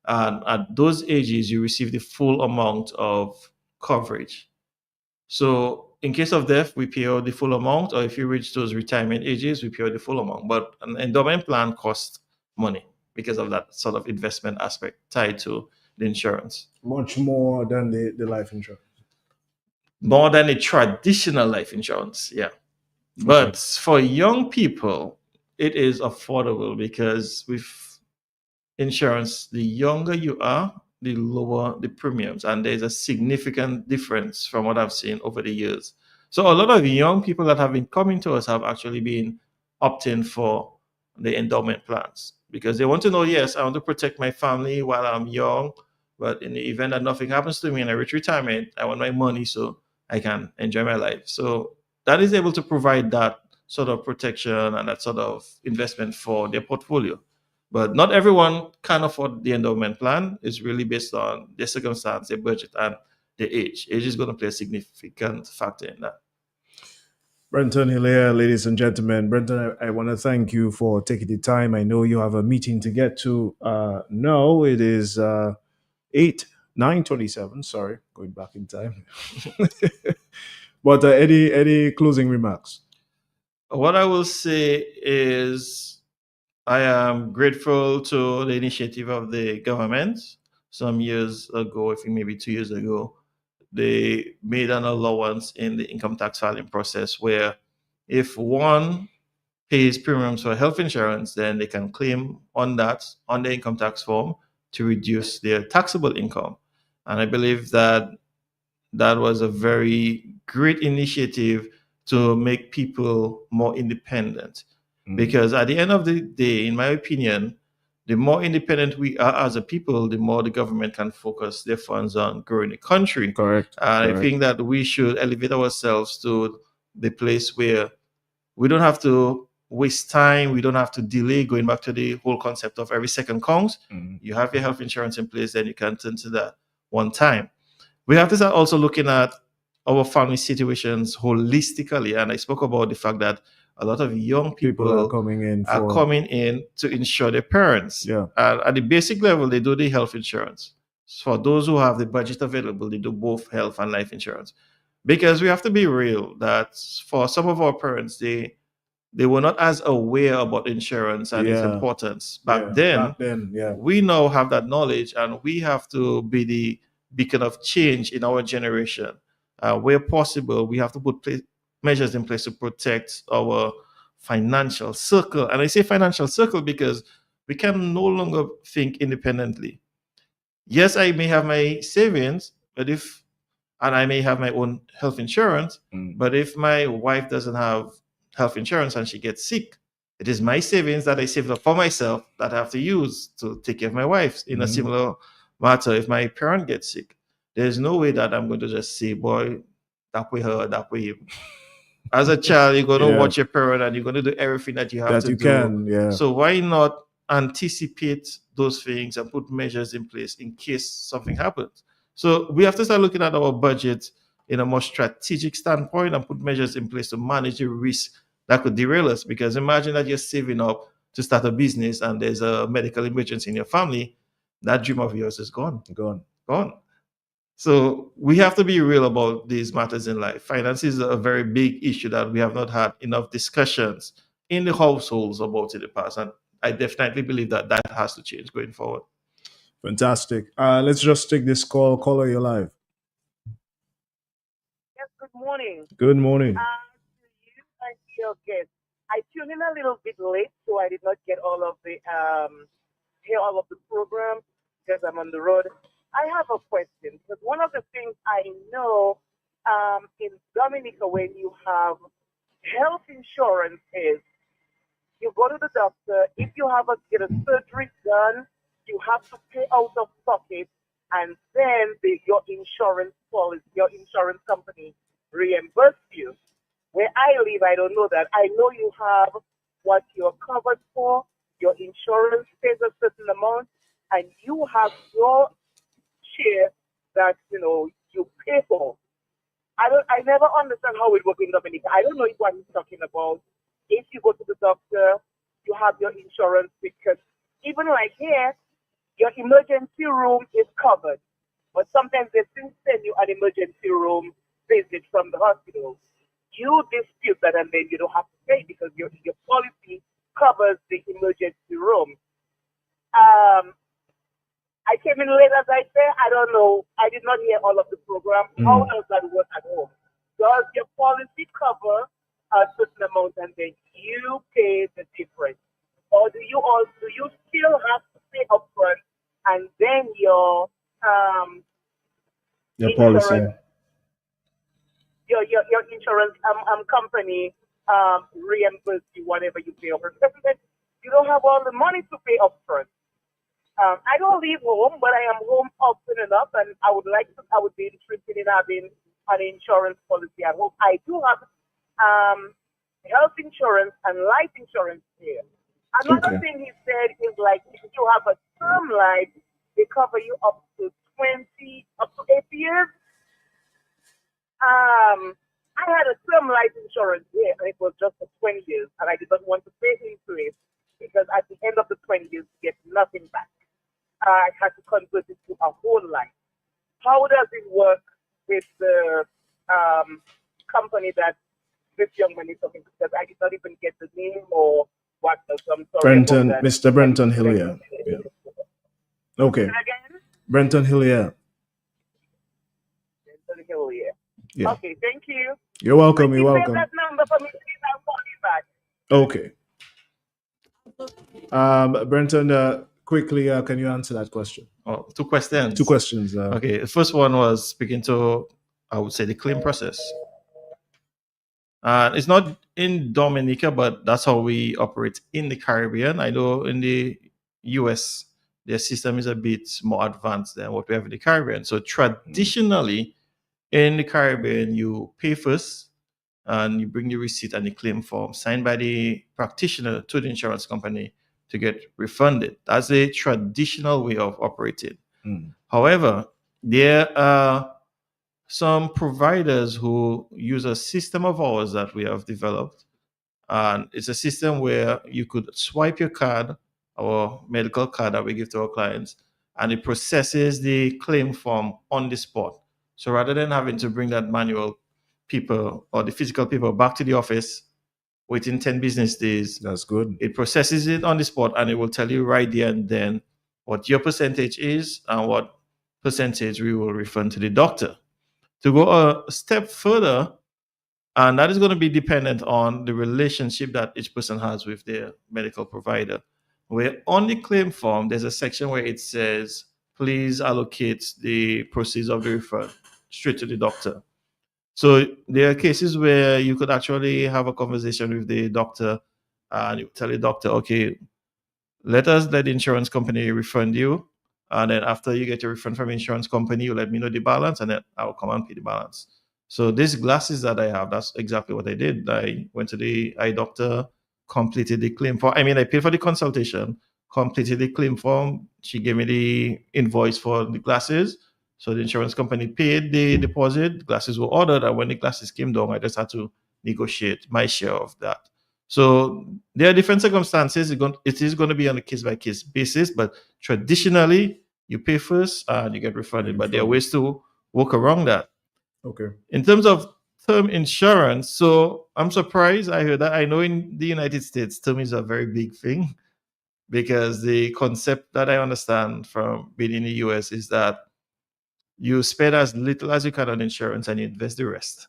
Speaker 16: And at those ages, you receive the full amount of coverage. So in case of death, we pay out the full amount, or if you reach those retirement ages, we pay out the full amount. But an endowment plan costs money because of that sort of investment aspect tied to the insurance.
Speaker 2: Much more than the life insurance.
Speaker 16: More than a traditional life insurance, yeah. But for young people, it is affordable because with insurance, the younger you are, the lower the premiums. And there's a significant difference from what I've seen over the years. So a lot of young people that have been coming to us have actually been opting for the endowment plans because they want to know, yes, I want to protect my family while I'm young, but in the event that nothing happens to me and I reach retirement, I want my money so I can enjoy my life. So that is able to provide that sort of protection and that sort of investment for their portfolio. But not everyone can afford the endowment plan. It's really based on their circumstance, their budget, and their age. Age is going to play a significant factor in that.
Speaker 2: Brenton Hilaire, ladies and gentlemen. Brenton, I want to thank you for taking the time. I know you have a meeting to get to. No, it is 9:27. Sorry, going back in time. But any closing remarks?
Speaker 16: What I will say is I am grateful to the initiative of the government. Some years ago, I think maybe 2 years ago, they made an allowance in the income tax filing process where if one pays premiums for health insurance, then they can claim on that on the income tax form to reduce their taxable income. And I believe that that was a very great initiative to make people more independent. Because at the end of the day, in my opinion, the more independent we are as a people, the more the government can focus their funds on growing the country.
Speaker 2: Correct.
Speaker 16: And I think that we should elevate ourselves to the place where we don't have to waste time. We don't have to delay going back to the whole concept of every second counts. You have your health insurance in place, then you can turn to that one time. We have to start also looking at our family situations holistically. And I spoke about the fact that a lot of young people
Speaker 2: are coming in
Speaker 16: to insure their parents.
Speaker 2: Yeah.
Speaker 16: At the basic level, they do the health insurance. For those who have the budget available, they do both health and life insurance. Because we have to be real that for some of our parents, they were not as aware about insurance and its importance. Back then, we now have that knowledge, and we have to be the beacon of change in our generation. Where possible, we have to put measures in place to protect our financial circle. And I say financial circle because we can no longer think independently. Yes, I may have my savings, and I may have my own health insurance, but if my wife doesn't have health insurance and she gets sick, it is my savings that I saved up for myself that I have to use to take care of my wife. In a similar matter, if my parent gets sick, there's no way that I'm going to just say, boy, that way her, that way him. As a child, you're going to watch your parent and you're going to do everything that you have to do. So why not anticipate those things and put measures in place in case something happens? So we have to start looking at our budget in a more strategic standpoint and put measures in place to manage the risk that could derail us. Because imagine that you're saving up to start a business and there's a medical emergency in your family, that dream of yours is gone. Gone. So we have to be real about these matters in life. Finance is a very big issue that we have not had enough discussions in the households about in the past. And I definitely believe that that has to change going forward.
Speaker 2: Fantastic. Let's just take this call. Caller, you're live.
Speaker 17: Yes, good morning.
Speaker 2: Good morning.
Speaker 17: To you and your guest. I tuned in a little bit late, so I did not get all of the hear all of the program because I'm on the road. I have a question because one of the things I know in Dominica when you have health insurance is you go to the doctor. If you have get a surgery done, you have to pay out of pocket and then your insurance policy, your insurance company reimburse you. Where I live, I don't know that. I know you have what you're covered for. Your insurance pays a certain amount, and you have your share that you pay for. I never understand how it works in Dominica. I don't know what he's talking about. If you go to the doctor, you have your insurance, because even like here, your emergency room is covered. But sometimes they still send you an emergency room visit from the hospital. You dispute that, and then you don't have to pay because your policy covers the emergency room. I came in late, as I say. I don't know. I did not hear all of the program. How does that work at home? Does your policy cover a certain amount and then you pay the difference, or do you still have to pay upfront and then your
Speaker 2: policy,
Speaker 17: insurance, your insurance company reimburse you whatever you pay upfront? Because sometimes you don't have all the money to pay upfront. I don't leave home, but I am home often enough, and I would be interested in having an insurance policy at home. I do have health insurance and life insurance here. Another thing he said is, like, if you have a term life, they cover you up to 8 years. I had a term life insurance here, and it was just for 20 years, and I did not want to pay into it because at the end of the 20 years, you get nothing back. I had to convert it to a whole life. How does it work with the company that this young man is talking to? Because I did not even get the name or what. So I'm sorry.
Speaker 2: Mr. Brenton Hillier. Yeah. Okay. Brenton Hillier.
Speaker 17: Brenton Hillier.
Speaker 2: Yeah.
Speaker 17: Okay, thank you.
Speaker 2: You're welcome. You're welcome.
Speaker 17: That number for me, please. I'll call you back.
Speaker 2: Okay. Brenton, quickly, can you answer that question?
Speaker 16: Oh, 2 questions.
Speaker 2: 2 questions.
Speaker 16: Okay, the first one was speaking to, I would say, the claim process. It's not in Dominica, but that's how we operate in the Caribbean. I know in the US, their system is a bit more advanced than what we have in the Caribbean. So traditionally, in the Caribbean, you pay first, and you bring the receipt and the claim form signed by the practitioner to the insurance company to get refunded. That's a traditional way of operating. However, there are some providers who use a system of ours that we have developed. And it's a system where you could swipe your card, our medical card that we give to our clients, and it processes the claim form on the spot. So rather than having to bring that manual people or the physical people back to the office within 10 business days.
Speaker 2: That's good.
Speaker 16: It processes it on the spot, and it will tell you right there and then what your percentage is and what percentage we will refund to the doctor. To go a step further, and that is going to be dependent on the relationship that each person has with their medical provider. Where on the claim form, there's a section where it says, please allocate the proceeds of the refund straight to the doctor. So there are cases where you could actually have a conversation with the doctor and you tell the doctor, okay, let the insurance company refund you. And then after you get your refund from the insurance company, you let me know the balance, and then I'll come and pay the balance. So these glasses that I have, that's exactly what I did. I went to the eye doctor, completed the claim form. I paid for the consultation, completed the claim form. She gave me the invoice for the glasses. So the insurance company paid the deposit, glasses were ordered, and when the glasses came down, I just had to negotiate my share of that. So there are different circumstances. It is going to be on a case-by-case basis, but traditionally, you pay first and you get refunded. But there are ways to work around that.
Speaker 2: Okay.
Speaker 16: In terms of term insurance, so I'm surprised I heard that. I know in the United States, term is a very big thing, because the concept that I understand from being in the US is that you spend as little as you can on insurance and you invest the rest.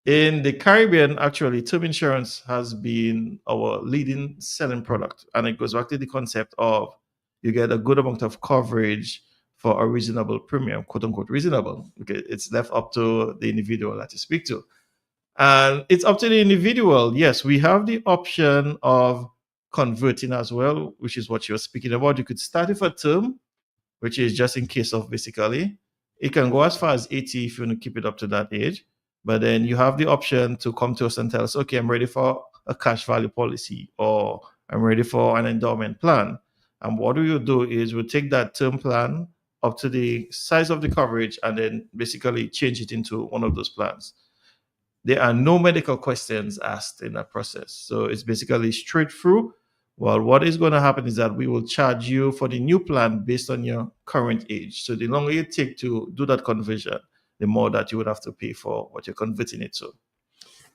Speaker 16: In the Caribbean, actually, term insurance has been our leading selling product. And it goes back to the concept of you get a good amount of coverage for a reasonable premium, quote unquote reasonable. Okay, it's left up to the individual that you speak to. And it's up to the individual. Yes, we have the option of converting as well, which is what you're speaking about. You could start with a term which is just in case of basically. It can go as far as 80 if you want to keep it up to that age. But then you have the option to come to us and tell us, okay, I'm ready for a cash value policy, or I'm ready for an endowment plan. And what we will do is we'll take that term plan up to the size of the coverage and then basically change it into one of those plans. There are no medical questions asked in that process. So it's basically straight through. Well, what is going to happen is that we will charge you for the new plan based on your current age. So the longer you take to do that conversion, the more that you would have to pay for what you're converting it to.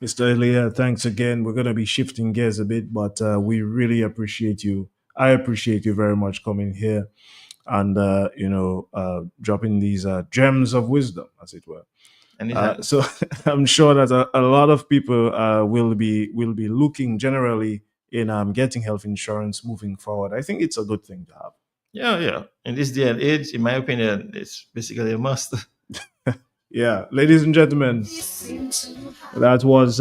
Speaker 2: Mr. Elia, thanks again. We're going to be shifting gears a bit, but we really appreciate you. I appreciate you very much coming here and, dropping these gems of wisdom, as it were. So I'm sure that a lot of people will be looking generally in getting health insurance moving forward. I think it's a good thing to have.
Speaker 16: Yeah. In this day and age, in my opinion, it's basically a must.
Speaker 2: Yeah, ladies and gentlemen, that was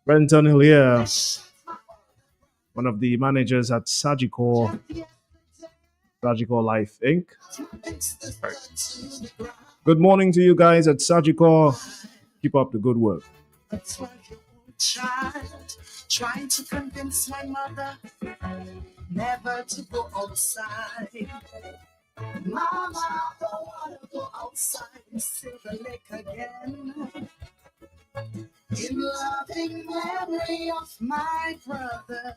Speaker 2: Brenton Hillier, one of the managers at Surgical Life Inc. Good morning to you guys at Surgical. Keep up the good work.
Speaker 15: Trying to convince my mother never to go outside. Mama, I don't want to go outside and Silver Lake again. In loving memory of my brother.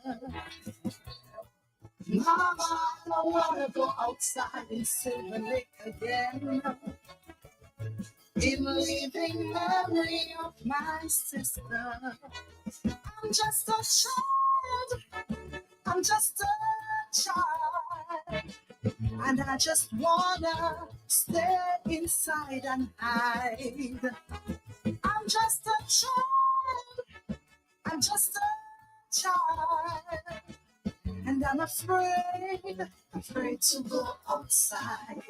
Speaker 15: Mama, I don't want to go outside in Silver Lake again. In living memory of my sister. I'm just a child. I'm just a child. And I just wanna stay inside and hide. I'm just a child. I'm just a child. And I'm afraid to go outside.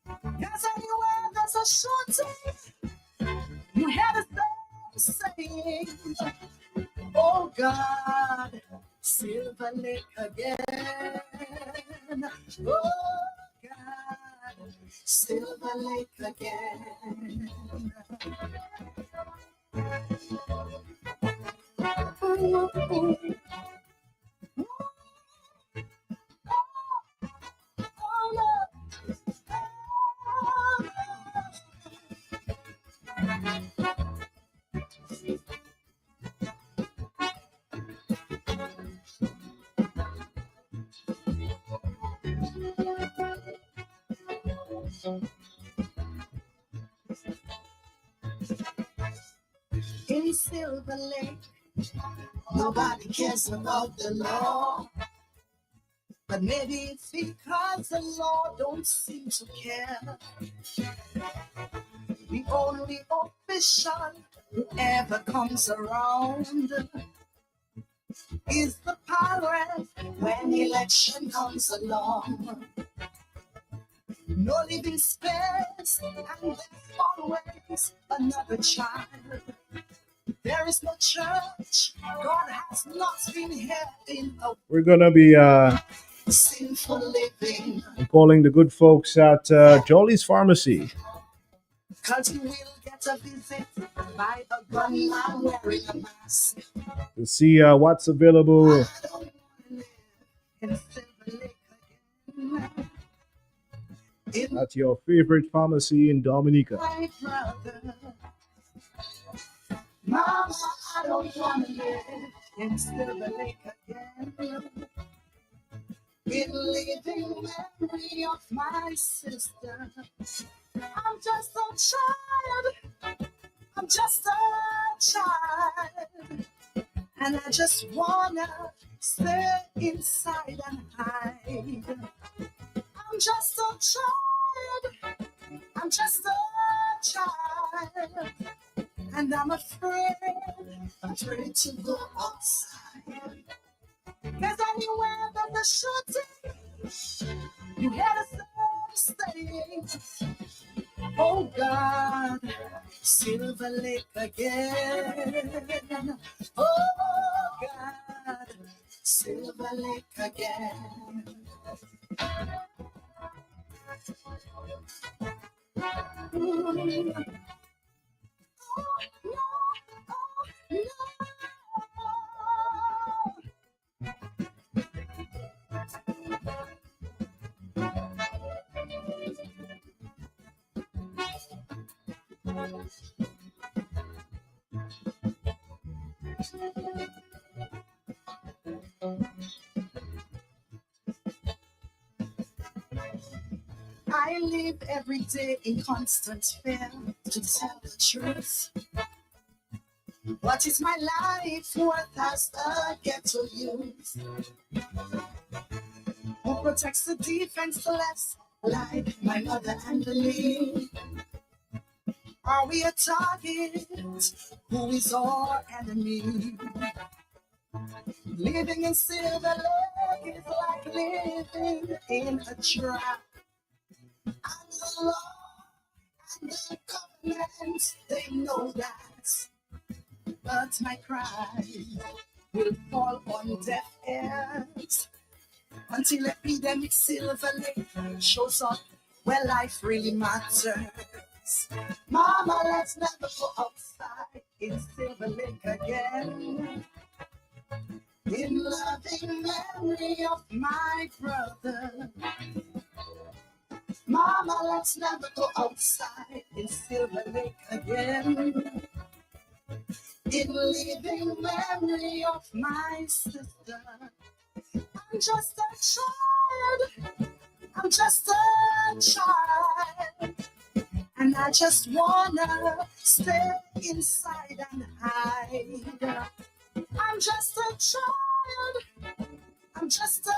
Speaker 15: Cause anywhere there's a shooting, you hear the saying, oh God, Silver Lake again. Oh God, Silver Lake again. In Silver Lake, nobody cares about the law. But maybe it's because the law don't seem to care. The only official who ever comes around is the pirate when election comes along. No living space, and there's always another child. There is no church, God has not been here in a
Speaker 2: We're going to be
Speaker 15: sinful living.
Speaker 2: I'm calling the good folks at Jolly's Pharmacy.
Speaker 15: Cause you will get a visit by a gunman wearing a mask.
Speaker 2: To see what's available at your favorite pharmacy in Dominica.
Speaker 15: My brother, Mama, I don't want to live in Silver Lake again. In living memory of my sister. I'm just a child. I'm just a child. And I just wanna stay inside and hide. I'm just a child. I'm just a child. And I'm afraid to go outside. Cause anywhere that the shooting, you hear the saying, oh God, Silver Lake again. Oh God, Silver Lake again. I live every day in constant fear to tell the truth. What is my life worth as a ghetto youth? Who protects the defenseless like my mother and me? Are we a target? Who is our enemy? Living in Silver Lake is like living in a trap. And the law and the covenant, they know that. But my cry will fall on deaf ears until epidemic Silver Lake shows up where life really matters. Mama, let's never go outside in Silver Lake again. In loving memory of my brother. Mama, let's never go outside in Silver Lake again. In living memory of my sister. I'm just a child. I'm just a child. And I just wanna stay inside and hide. I'm just a child. I'm just a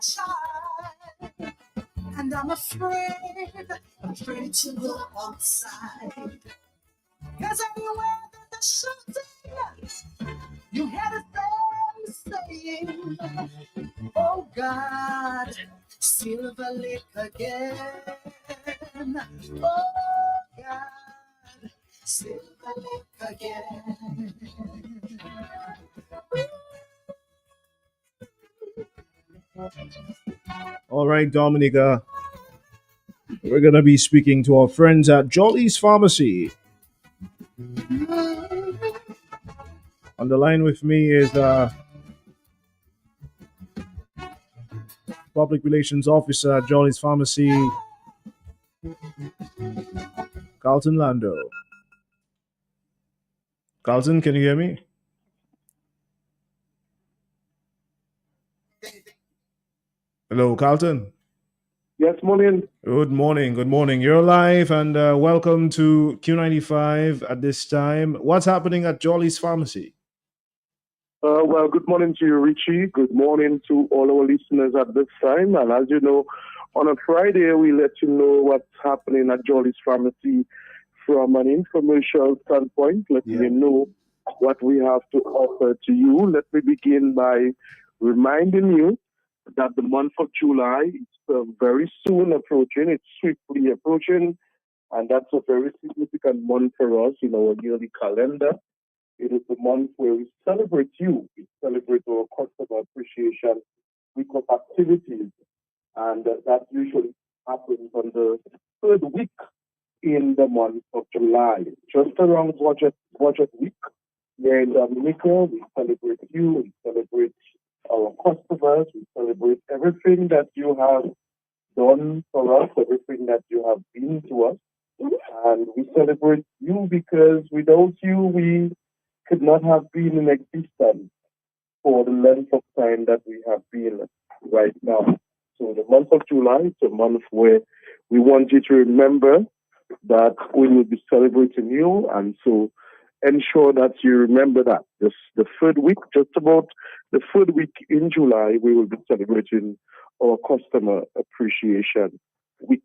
Speaker 15: child. And I'm afraid to go outside. 'Cause anywhere that the shooting, you hear them saying, oh God, Silver Lake again. Oh God, Silver Lake again.
Speaker 2: All right, Dominica. We're going to be speaking to our friends at Jolly's Pharmacy. On the line with me is Public Relations Officer at Jolly's Pharmacy, Carlton Lando. Carlton, can you hear me? Hello, Carlton.
Speaker 18: Yes, morning.
Speaker 2: Good morning. Good morning. You're live and welcome to Q95 at this time. What's happening at Jolly's Pharmacy?
Speaker 18: Well, good morning to you, Richie. Good morning to all our listeners at this time. And as you know, on a Friday, we let you know what's happening at Jolly's Pharmacy from an informational standpoint, letting you know what we have to offer to you. Let me begin by reminding you that the month of July is very soon approaching. It's swiftly approaching, and that's a very significant month for us in our yearly calendar. It is the month where we celebrate you. We celebrate our customer appreciation week of activities, and that usually happens on the third week in the month of July, just around budget week. Here in Dominica, we celebrate you, we celebrate our customers, we celebrate everything that you have done for us, everything that you have been to us. And we celebrate you because without you, we could not have been in existence for the length of time that we have been right now. So the month of July is a month where we want you to remember that we will be celebrating you, and so ensure that you remember that. The third week, just about the third week in July, we will be celebrating our customer appreciation week.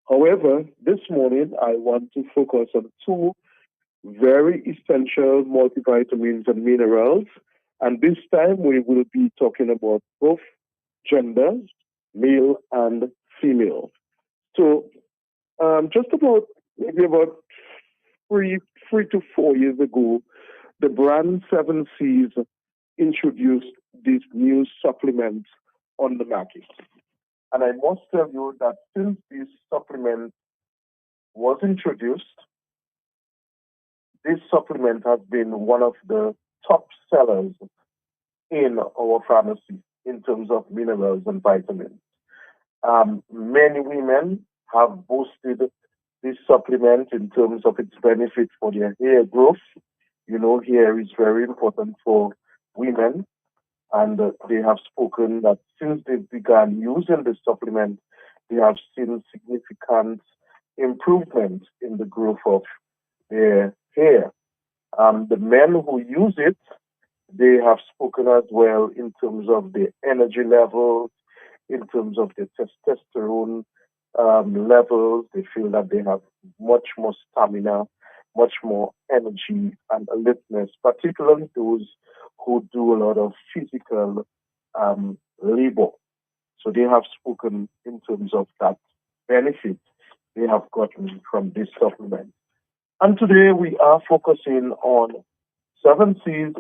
Speaker 18: However, this morning I want to focus on two very essential multivitamins and minerals, and this time we will be talking about both genders, male and female. So just about maybe about three to 4 years ago, the brand 7 Seas introduced this new supplement on the market. And I must tell you that since this supplement was introduced, this supplement has been one of the top sellers in our pharmacy in terms of minerals and vitamins. Many women have boosted this supplement in terms of its benefits for their hair growth. You know, hair is very important for women, and they have spoken that since they began using this supplement, they have seen significant improvement in the growth of their hair. The men who use it, they have spoken as well in terms of the energy levels, in terms of the testosterone levels. They feel that they have much more stamina, much more energy and alertness, particularly those who do a lot of physical labor. So they have spoken in terms of that benefit they have gotten from this supplement. And today we are focusing on 7 C's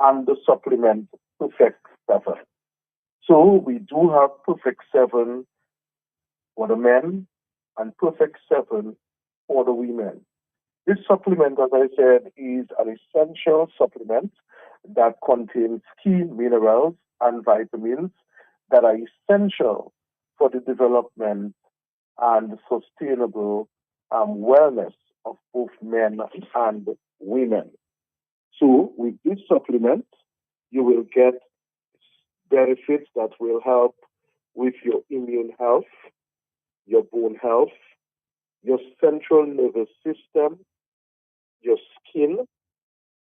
Speaker 18: and the supplement Perfect 7. So we do have Perfect 7 for the men and Perfect 7 for the women. This supplement, as I said, is an essential supplement that contains key minerals and vitamins that are essential for the development and sustainable wellness of both men and women. So with this supplement, you will get benefits that will help with your immune health, your bone health, your central nervous system, your skin,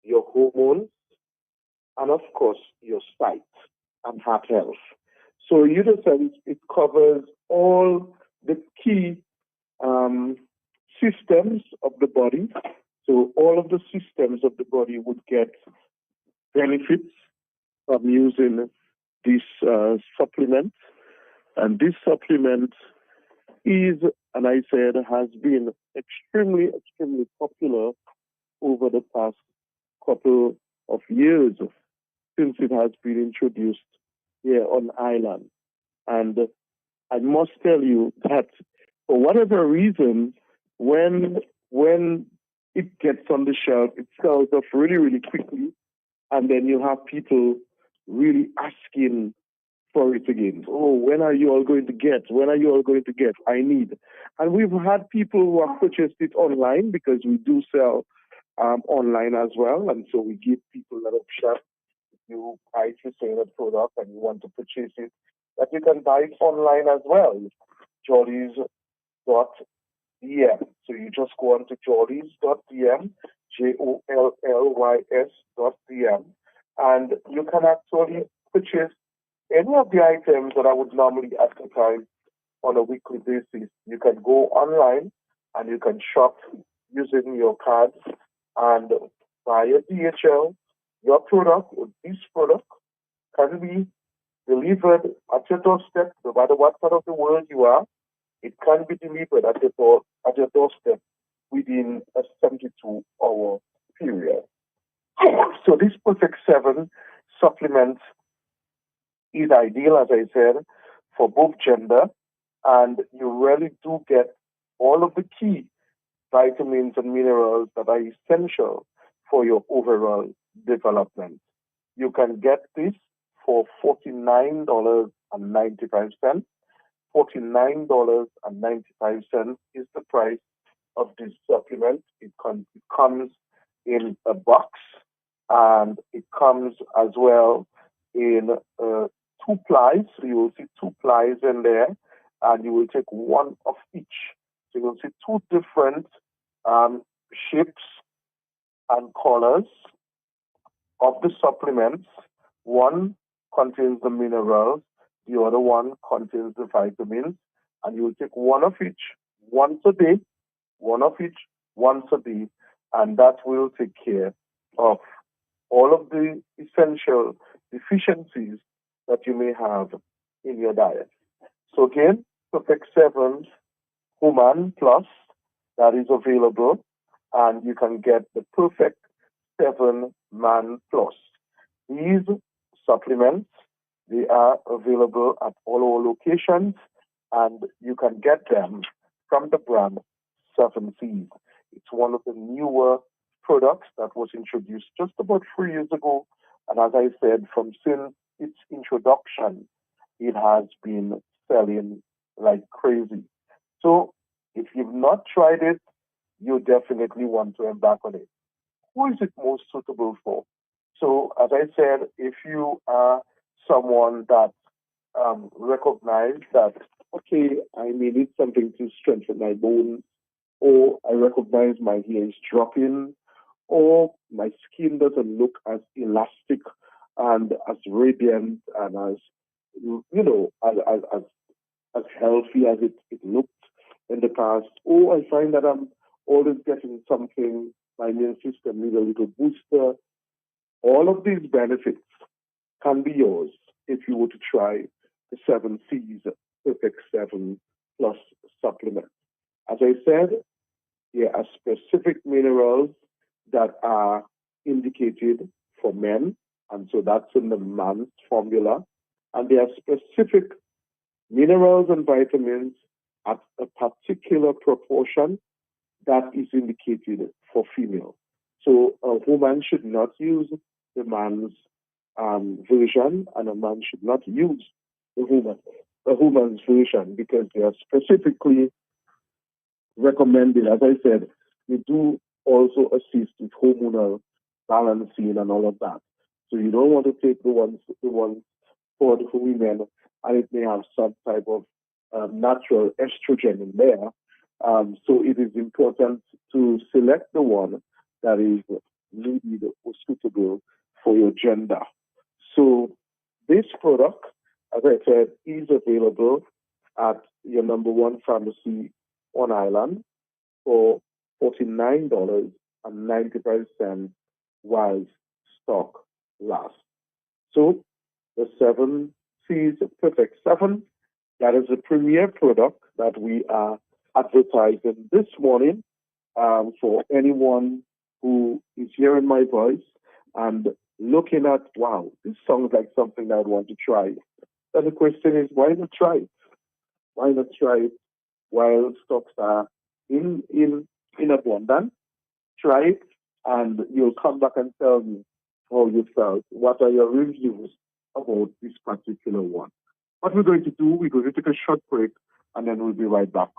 Speaker 18: your hormones, and of course, your sight and heart health. So in a sense, it covers all the key systems of the body. So all of the systems of the body would get benefits from using this supplement. And this supplement is, and I said, has been extremely, extremely popular over the past couple of years since it has been introduced here on island. And I must tell you that for whatever reason, when it gets on the shelf, it sells off really, really quickly. And then you have people really asking for it again. Oh, when are you all going to get? When are you all going to get? I need. And we've had people who have purchased it online because we do sell online as well. And so we give people that option. If you buy to sell a product and you want to purchase it, that you can buy it online as well. Jollies.dm. So you just go on to jollies.dm, JOLLYS.dm, and you can actually purchase any of the items that I would normally advertise on a weekly basis. You can go online and you can shop using your cards and via DHL. Your product or this product can be delivered at your doorstep, no matter what part of the world you are. It can be delivered at your doorstep within a 72-hour period. So this Perfect 7 supplement is ideal, as I said, for both gender, and you really do get all of the key vitamins and minerals that are essential for your overall development. You can get this for $49.95. $49.95 is the price of this supplement. It comes in a box, and it comes as well in 2 plies. So you will see 2 plies in there, and you will take one of each. So you will see 2 different shapes and colors of the supplements. One contains the minerals, the other one contains the vitamins, and you will take one of each once a day, one of each once a day, and that will take care of all of the essential deficiencies that you may have in your diet. So again, Perfect 7 Human Plus, that is available, and you can get the Perfect 7 Man Plus. These supplements. They are available at all our locations, and you can get them from the brand 7Cs. It's one of the newer products that was introduced just about 3 years ago. And as I said, from since its introduction, it has been selling like crazy. So if you've not tried it, you definitely want to embark on it. Who is it most suitable for? So as I said, if you are someone that recognize that, okay, I may need something to strengthen my bones, or I recognize my hair is dropping, or my skin doesn't look as elastic and as radiant and as, as healthy as it looked in the past, or I find that I'm always getting something, my immune system needs a little booster. All of these benefits can be yours if you were to try the 7C's Perfect 7 Plus supplement. As I said, there are specific minerals that are indicated for men, and so that's in the man's formula. And there are specific minerals and vitamins at a particular proportion that is indicated for female. So a woman should not use the man's version, and a man should not use the woman's version, because they are specifically recommended. As I said, they do also assist with hormonal balancing and all of that. So you don't want to take the ones for the women, and it may have some type of natural estrogen in there. So it is important to select the one that is needed or suitable for your gender. So this product, as I said, is available at your number one pharmacy on island for $49.95 while stock lasts. So the 7C's Perfect 7, that is the premier product that we are advertising this morning for anyone who is hearing my voice and looking at, wow, this sounds like something I'd want to try. Then the question is, why not try it? Why not try it while stocks are in abundance? Try it, and you'll come back and tell me how you felt. What are your reviews about this particular one? What we're going to do, we're going to take a short break, and then we'll be right back.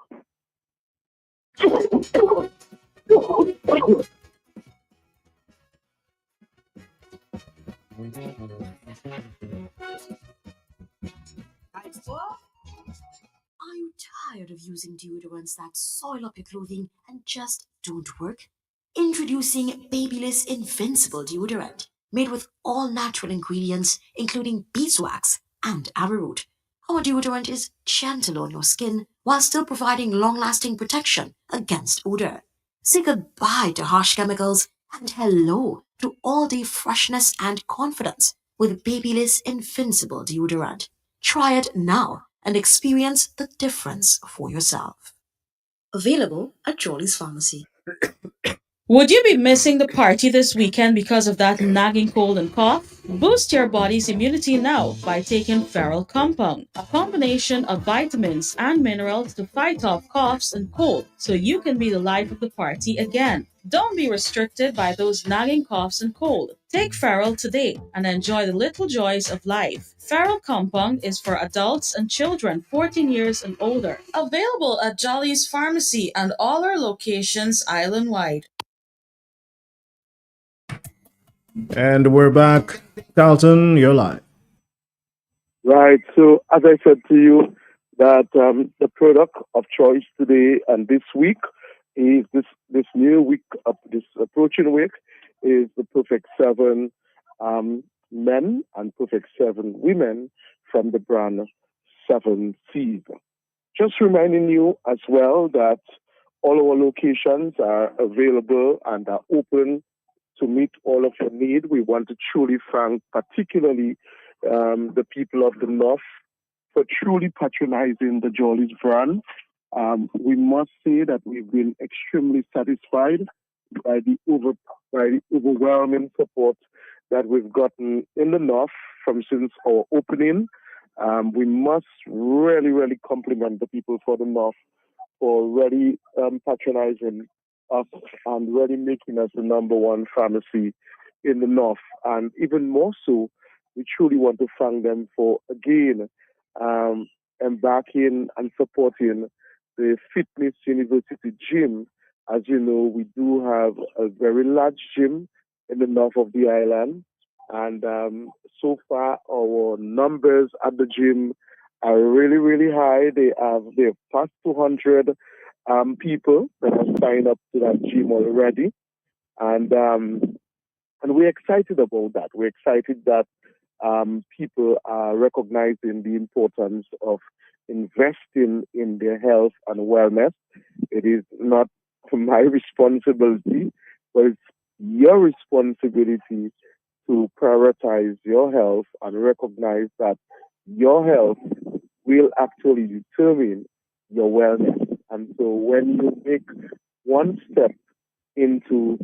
Speaker 19: Are you tired of using deodorants that soil up your clothing and just don't work? Introducing Babyliss Invincible Deodorant, made with all natural ingredients, including beeswax and arrowroot. Our deodorant is gentle on your skin while still providing long-lasting protection against odor. Say goodbye to harsh chemicals and hello to all-day freshness and confidence with Babyliss Invincible Deodorant. Try it now and experience the difference for yourself. Available at Jolly's Pharmacy.
Speaker 20: Would you be missing the party this weekend because of that nagging cold and cough? Boost your body's immunity now by taking Feral Compound, a combination of vitamins and minerals to fight off coughs and cold so you can be the life of the party again. Don't be restricted by those nagging coughs and cold. Take Feral today and enjoy the little joys of life. Feral Compound is for adults and children 14 years and older. Available at Jolly's Pharmacy and all our locations island-wide.
Speaker 2: And we're back. Carlton, you're live.
Speaker 18: Right. So as I said to you, that the product of choice today and this week is this new week, this approaching week, is the Perfect 7 men and Perfect 7 women from the brand 7C's. Just reminding you as well that all our locations are available and are open to meet all of your need. We want to truly thank particularly the people of the North for truly patronizing the Jolly's brand. We must say that we've been extremely satisfied by the overwhelming support that we've gotten in the North from since our opening. We must really compliment the people for the North for really patronizing us and really making us the number one pharmacy in the North. And even more so, we truly want to thank them for, again, embarking and supporting the Fitness University Gym. As you know, we do have a very large gym in the north of the island. And so far, our numbers at the gym are really high. They've passed 200 people that have signed up to that gym already. And we're excited about that. We're excited that people are recognizing the importance of investing in their health and wellness. It is not my responsibility, but it's your responsibility to prioritize your health and recognize that your health will actually determine your wellness. And so when you make one step into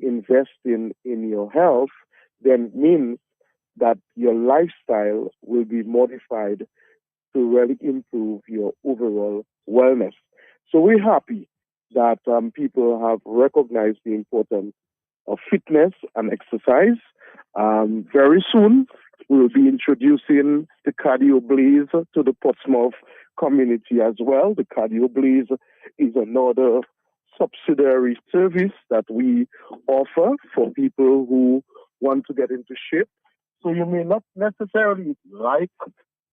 Speaker 18: investing in your health, then it means that your lifestyle will be modified to really improve your overall wellness. So we're happy that people have recognized the importance of fitness and exercise. Very soon, we will be introducing the Cardio Blaze to the Portsmouth community as well. The Cardio Blaze is another subsidiary service that we offer for people who want to get into shape. So you may not necessarily like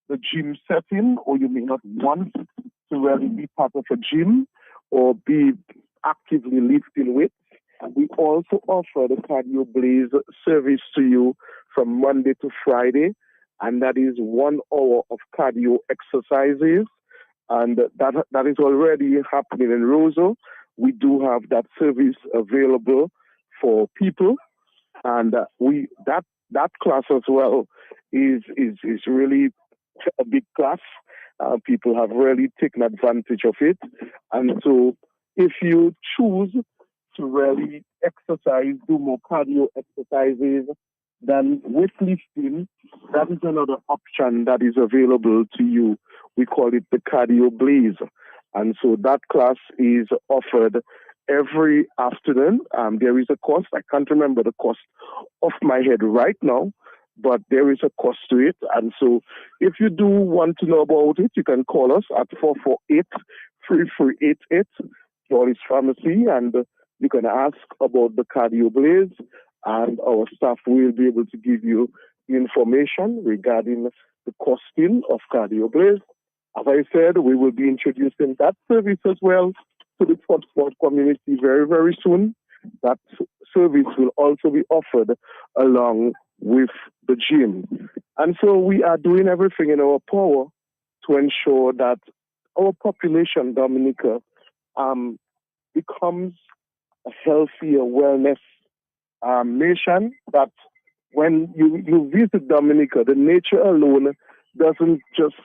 Speaker 18: the gym setting, or you may not want to really be part of a gym or be actively lifting weights. We also offer the Cardio Blaze service to you from Monday to Friday, and that is 1 hour of cardio exercises, and that is already happening in Roseau. We do have that service available for people, and that class as well is really a big class. People have really taken advantage of it, and so if you choose to really exercise, do more cardio exercises, then weightlifting, that is another option that is available to you. We call it the Cardio Blaze. And so that class is offered every afternoon. There is a cost. I can't remember the cost off my head right now, but there is a cost to it. And so if you do want to know about it, you can call us at 448-3388, Jolly's Pharmacy, and you can ask about the Cardio Blaze, and our staff will be able to give you information regarding the costing of Cardio Blaze. As I said, we will be introducing that service as well to the Portsmouth community very soon. That service will also be offered along with the gym. And so we are doing everything in our power to ensure that our population, Dominica, becomes a healthier wellness nation, that when you visit Dominica, the nature alone doesn't just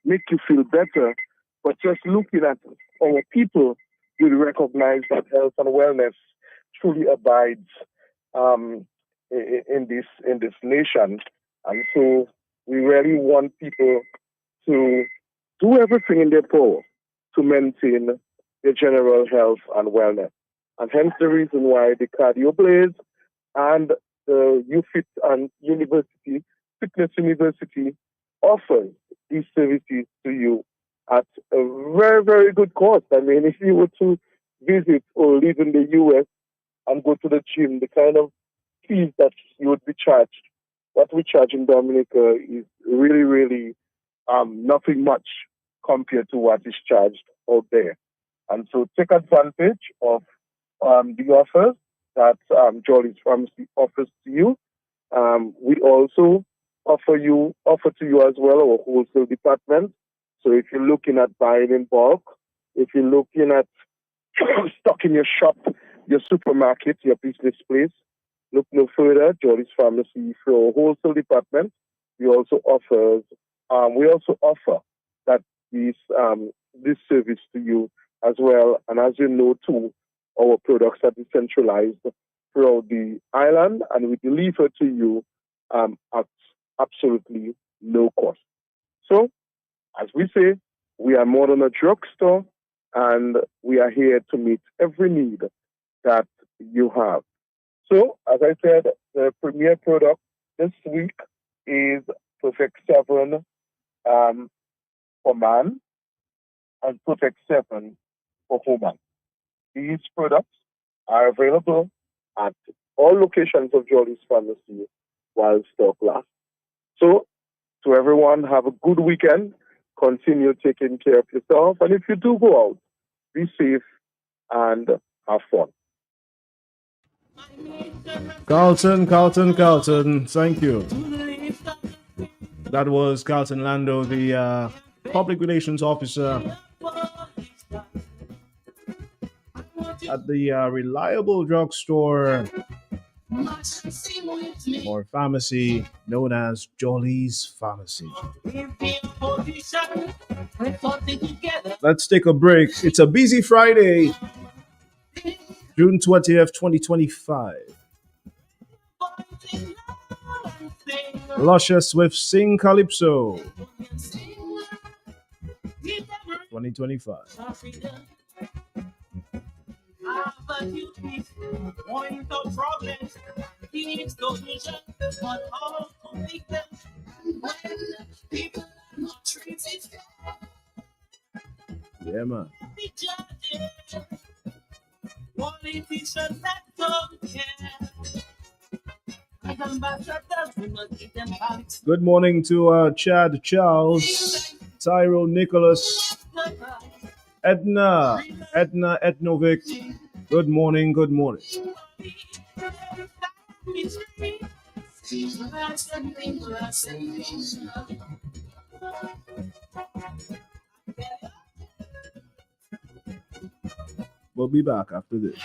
Speaker 18: make you feel better, but just looking at our people, you recognize that health and wellness truly abides in this nation. And so we really want people to do everything in their power to maintain their general health and wellness. And hence the reason why the Cardio Blaze and the UFIT and Fitness University offers these services to you at a very good cost. I mean, if you were to visit or live in the US and go to the gym, the kind of fees that you would be charged, what we charge in Dominica is really nothing much compared to what is charged out there. And so take advantage of the offers that Jolly's Pharmacy offers to you. We also offer to you as well our wholesale department. So if you're looking at buying in bulk, if you're looking at stocking your shop, your supermarket, your business place, look no further. Jolly's Pharmacy for our wholesale department. We also offer that this service to you as well. And as you know too, our products are decentralized throughout the island, and we deliver to you at absolutely no cost. So, as we say, we are more than a drugstore, and we are here to meet every need that you have. So, as I said, the premier product this week is Perfect 7 for man and Perfect 7 for woman. These products are available at all locations of Jolly's Pharmacy while stock lasts. So, to everyone, have a good weekend. Continue taking care of yourself. And if you do go out, be safe and have fun.
Speaker 2: Carlton. Thank you. That was Carlton Lando, the public relations officer at the reliable drugstore or pharmacy known as Jolly's Pharmacy. Let's take a break. It's a busy Friday, June 20th, 2025. Luscious with Sing Calypso 2025.
Speaker 21: Point of problems, needs solution, but how to make them when people are not treated fair.
Speaker 2: Yeah, man.
Speaker 21: The judges, politicians that don't care. As ambassadors, we must give them politics.
Speaker 2: Good morning to Chad Charles, Tyro Nicholas, Edna Ednovic. Good morning. We'll be back after this.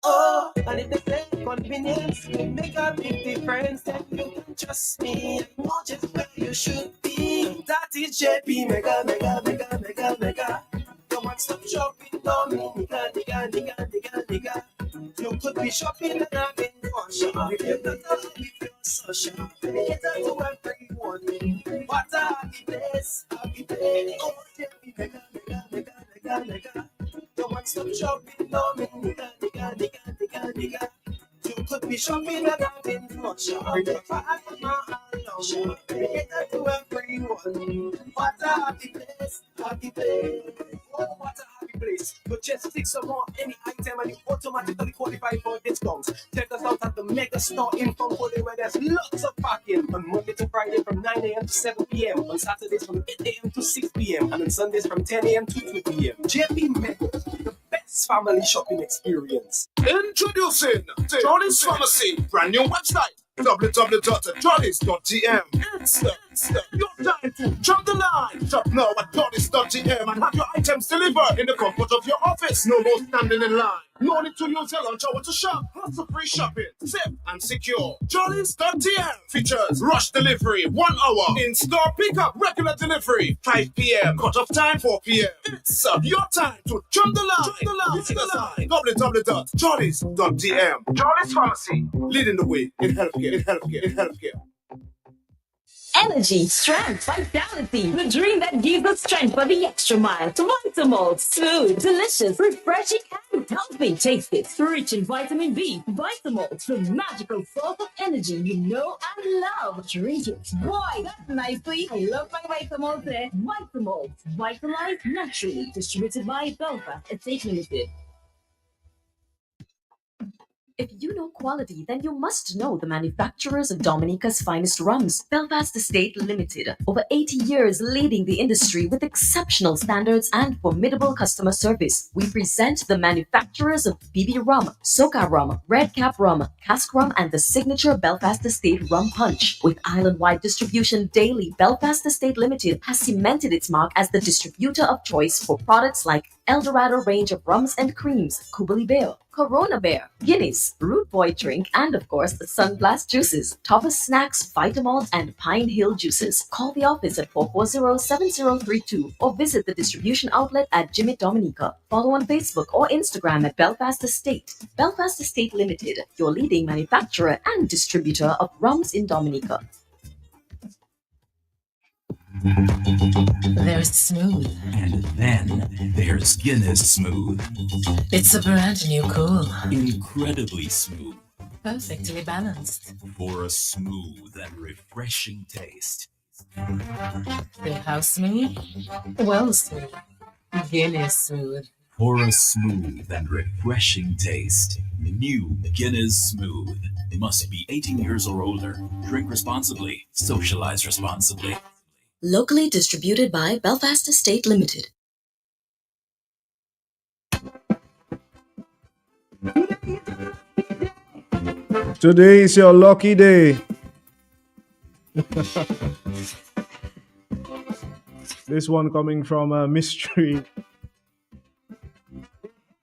Speaker 21: Oh, and if they say convenience make a big difference, then you can trust me and know just where you should be. That is JP Mega. You want stop shopping, Dominica, nigga. You could be shopping and having fun. If you're not if you're social, get out to everyone. What a happy place. Oh, JP Mega. You want stop shopping, Dominica, nigga. You could be shopping and having fun. Get out to everyone. What a happy place. Oh, what a happy place. You just click some more any item and you automatically qualify for discounts. Check us out at the Mega Store in Fonfole where there's lots of parking on Monday to Friday from 9 a.m. to 7 p.m. On Saturdays from 8 a.m. to 6 p.m. and on Sundays from 10 a.m. to 2 p.m. JP Mega, the best family shopping experience.
Speaker 22: Introducing Jolly's Pharmacy, brand new website. www.jollies.gm. It's your time to jump the line. Shop now at jollies.gm and have your items delivered in the comfort of your office. No more standing in line. No need to use your lunch hour to shop. Hassle-free shopping, safe and secure. Jollies.gm features rush delivery, 1 hour. In-store pickup, regular delivery, 5 p.m. Cut-off time, 4 p.m. It's your time to jump the line. Visit us at www.jollies.gm. Jollies Pharmacy, leading the way in healthcare.
Speaker 23: Energy, strength, vitality. The dream that gives us strength for the extra mile. Vitamalt, food, delicious, refreshing, and healthy. Taste it. Rich in vitamin B. Vitamalt, the magical source of energy you know and love. Drink it. Boy, that's nicely. I love my Vitamalt there. Vitamalt, vitalized naturally. Distributed by Belfast Estate Limited.
Speaker 19: If you know quality, then you must know the manufacturers of Dominica's finest rums. Belfast Estate Limited, over 80 years leading the industry with exceptional standards and formidable customer service. We present the manufacturers of BB Rum, Soca Rum, Red Cap Rum, Cask Rum, and the signature Belfast Estate Rum Punch. With island-wide distribution daily, Belfast Estate Limited has cemented its mark as the distributor of choice for products like
Speaker 1: Eldorado range of rums and creams, Kubali Bear, Corona Bear, Guinness, Root Boy drink, and of course the Sunblast juices, Thomas Snacks, Vitamalt, and Pine Hill juices. Call the office at 440-7032 or visit the distribution outlet at Jimmy Dominica. Follow on Facebook or Instagram at Belfast Estate. Belfast Estate Limited, your leading manufacturer and distributor of rums in Dominica.
Speaker 3: There's Smooth. And then there's Guinness Smooth. It's a brand new cool. Incredibly smooth. Perfectly balanced. For a smooth and refreshing taste. How smooth? Well smooth. Guinness Smooth. For a smooth and refreshing taste. New Guinness Smooth. Must be 18 years or older. Drink responsibly. Socialize responsibly.
Speaker 1: Locally distributed by Belfast Estate Limited.
Speaker 2: Today is your lucky day. This one coming from Mystery.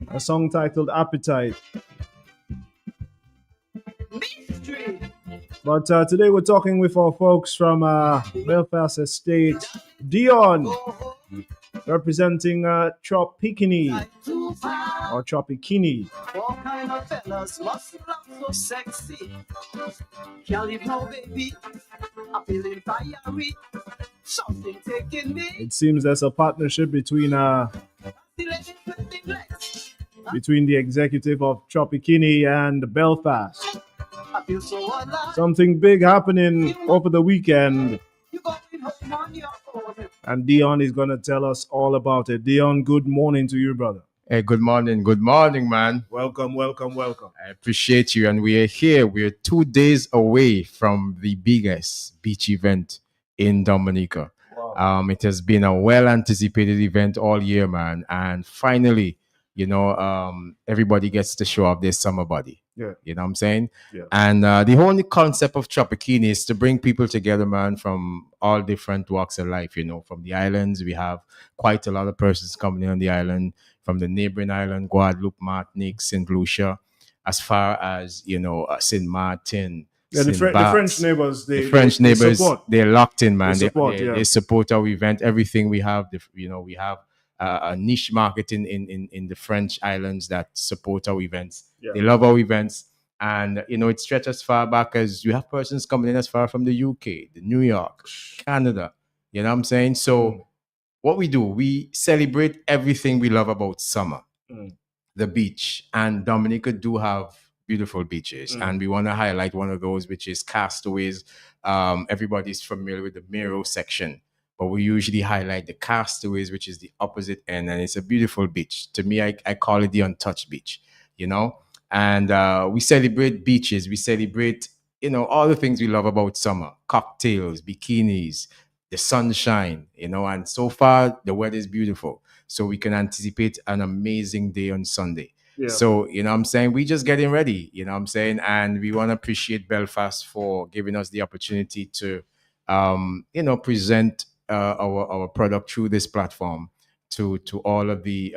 Speaker 2: A song titled Appetite. But today we're talking with our folks from Belfast Estate. Dion, representing Tropikini or Tropikini.
Speaker 4: All kind of fellas must look so sexy. Can't leave no baby. I'm feeling fiery. Something taking me.
Speaker 2: It seems there's a partnership between the executive of Tropikini and Belfast.
Speaker 4: I feel so alive.
Speaker 2: Something big happening over the weekend.
Speaker 4: You going home on your own.
Speaker 2: And Dion is going to tell us all about it. Dion, good morning to you, brother.
Speaker 24: Hey, good morning, man.
Speaker 2: Welcome.
Speaker 24: I appreciate you. And we are here. We're 2 days away from the biggest beach event in Dominica. Wow. It has been a well-anticipated event all year, man. And finally, everybody gets to show off their summer body.
Speaker 2: Yeah.
Speaker 24: You know what I'm saying?
Speaker 2: Yeah.
Speaker 24: And the whole concept of Tropikini is to bring people together, man, from all different walks of life. From the islands, we have quite a lot of persons coming in on the island, from the neighboring island, Guadeloupe, Martinique, St. Lucia, as far as, St. Martin.
Speaker 2: Yeah, the French neighbors,
Speaker 24: they support. They're locked in, man.
Speaker 2: They
Speaker 24: support our event, everything we have. We have a niche market in the French islands that support our events. Yeah. They love our events. And, it stretches as far back as you have persons coming in as far from the UK, the New York, Canada. You know what I'm saying? So what we do, we celebrate everything we love about summer, the beach. And Dominica do have beautiful beaches. And we want to highlight one of those, which is Castaways. Everybody's familiar with the Miro section. But we usually highlight the Castaways, which is the opposite end. And it's a beautiful beach. To me, I call it the untouched beach, And we celebrate beaches. We celebrate, all the things we love about summer. Cocktails, bikinis, the sunshine, And so far, the weather is beautiful. So we can anticipate an amazing day on Sunday. Yeah. So, what I'm saying? We just getting ready, what I'm saying? And we want to appreciate Belfast for giving us the opportunity to, present our product through this platform to all of the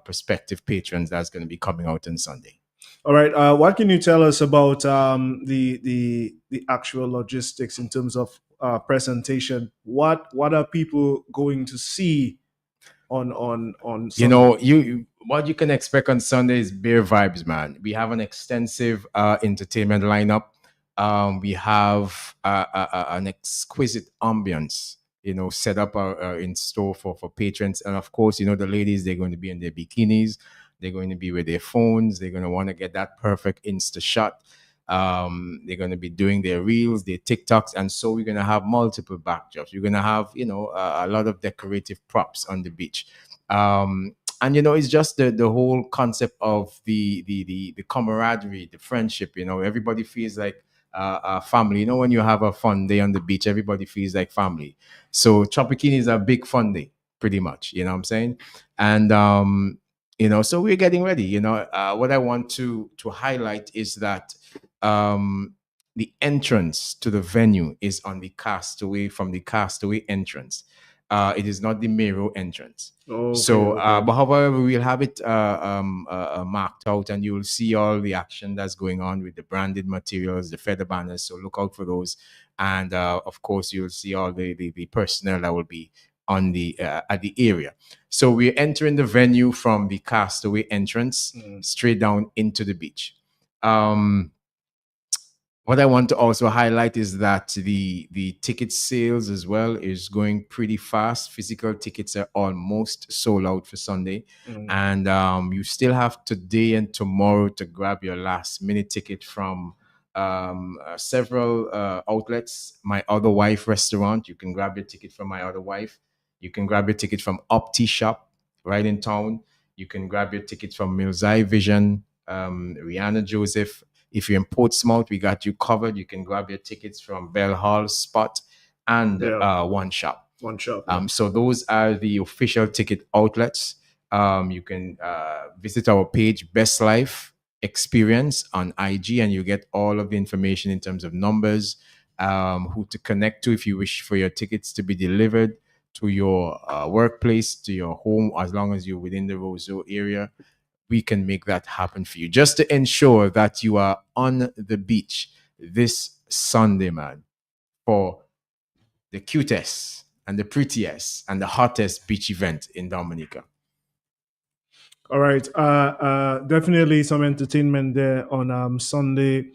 Speaker 24: prospective patrons that's going to be coming out on Sunday.
Speaker 2: All right. What can you tell us about the actual logistics in terms of presentation? What are people going to see on Sunday?
Speaker 24: What you can expect on Sunday is beer vibes, man. We have an extensive entertainment lineup. We have an exquisite ambience, set up in store for patrons. And of course, the ladies, they're going to be in their bikinis. They're going to be with their phones. They're going to want to get that perfect Insta shot. They're going to be doing their reels, their TikToks. And so we're going to have multiple backdrops. We're going to have, a lot of decorative props on the beach. And, it's just the whole concept of the camaraderie, the friendship, everybody feels like a family. When you have a fun day on the beach, everybody feels like family. So Tropikini is a big fun day, pretty much, what I'm saying? And, so we're getting ready. What I want to highlight is that the entrance to the venue is on the Castaway, from the Castaway entrance. It is not the Mero entrance.
Speaker 2: Okay,
Speaker 24: So,
Speaker 2: okay.
Speaker 24: but however, we'll have it marked out, and you'll see all the action that's going on with the branded materials, the feather banners. So look out for those, and of course, you'll see all the personnel that will be on the at the area. So we're entering the venue from the Castaway entrance straight down into the beach. What I want to also highlight is that the ticket sales as well is going pretty fast. Physical tickets are almost sold out for Sunday, and you still have today and tomorrow to grab your last minute ticket from several outlets. My Other Wife restaurant, you can grab your ticket from My Other Wife. You can grab your ticket from Opti Shop right in town. You can grab your tickets from Milzai Vision, Rihanna Joseph. If you're in Portsmouth, we got you covered. You can grab your tickets from Bell Hall, Spot, and One Shop.
Speaker 2: One Shop.
Speaker 24: So those are the official ticket outlets. You can visit our page, Best Life Experience on IG, and you get all of the information in terms of numbers, who to connect to if you wish for your tickets to be delivered to your workplace, to your home, as long as you're within the Roseau area. We can make that happen for you, just to ensure that you are on the beach this Sunday, man, for the cutest and the prettiest and the hottest beach event in Dominica.
Speaker 2: All right. Definitely some entertainment there on Sunday.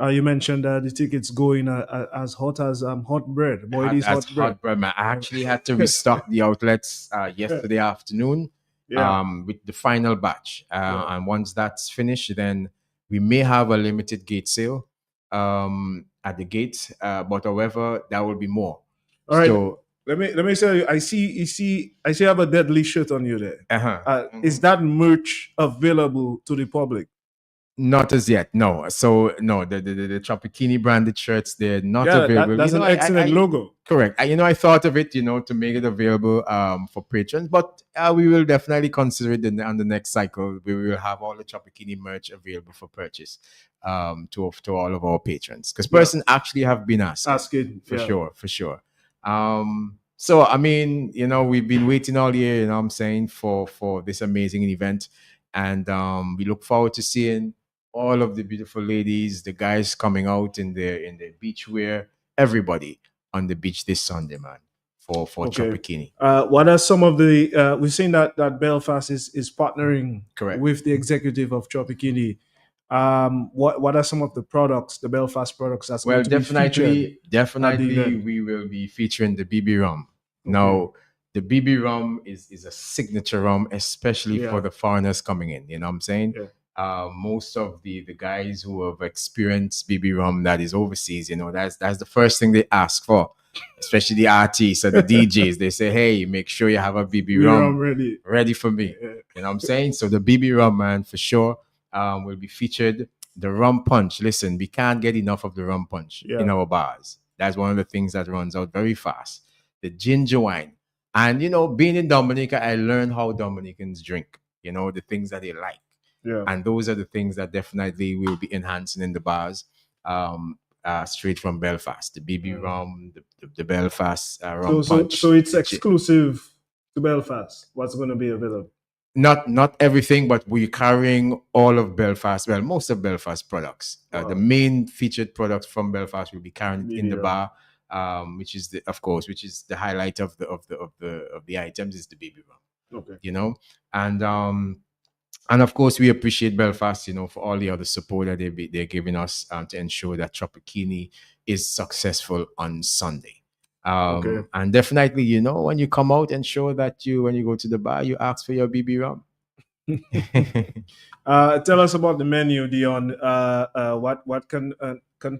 Speaker 2: You mentioned the tickets going as hot as hot bread. Boy, it is
Speaker 24: That's
Speaker 2: hot bread.
Speaker 24: hot bread, man. I actually had to restock the outlets yesterday afternoon.
Speaker 2: Yeah.
Speaker 24: With the final batch. And once that's finished, then we may have a limited gate sale at the gate. But however, there will be more.
Speaker 2: All right.
Speaker 24: So
Speaker 2: Let me tell you. I see you have a deadly shirt on you there.
Speaker 24: Uh-huh.
Speaker 2: Is that merch available to the public?
Speaker 24: not as yet, no. So no, the Tropikini branded shirts, they're not available.
Speaker 2: That's an excellent logo.
Speaker 24: Correct. I thought of it, to make it available for patrons, but we will definitely consider it on the next cycle. We will have all the Tropikini merch available for purchase to all of our patrons, because person actually have been asking for sure. So I mean, we've been waiting all year, I'm saying, for this amazing event, and we look forward to seeing all of the beautiful ladies, the guys coming out in their beach wear, everybody on the beach this Sunday, man, for Tropikini.
Speaker 2: What are some of the we've seen that Belfast is partnering with the executive of Tropikini. What are some of the products, the Belfast products that's going to be featured?
Speaker 24: Definitely we will be featuring the BB rum. Now, the BB rum is a signature rum, especially for the foreigners coming in. You know what I'm saying? Most of the guys who have experienced BB rum that is overseas, that's the first thing they ask for, especially the artists or the DJs. They say, hey, make sure you have a BB rum ready for me. You know what I'm saying? So the BB rum, man, for sure, will be featured. The rum punch, listen, we can't get enough of the rum punch in our bars. That's one of the things that runs out very fast. The ginger wine. And, being in Dominica, I learned how Dominicans drink, the things that they like.
Speaker 2: Yeah.
Speaker 24: And those are the things that definitely will be enhancing in the bars straight from Belfast. The BB rum, the Belfast rum punch.
Speaker 2: So it's exclusive to Belfast. What's going to be available?
Speaker 24: Not everything, but we're carrying all of Belfast. Well, most of Belfast products. The main featured products from Belfast will be carried in the bar, which is the highlight of the items is the BB rum.
Speaker 2: Okay.
Speaker 24: And of course, we appreciate Belfast, for all the other support that they're giving us to ensure that Tropikini is successful on Sunday. And definitely, when you come out, ensure that when you go to the bar, you ask for your BB rum.
Speaker 2: Tell us about the menu, Dion. What can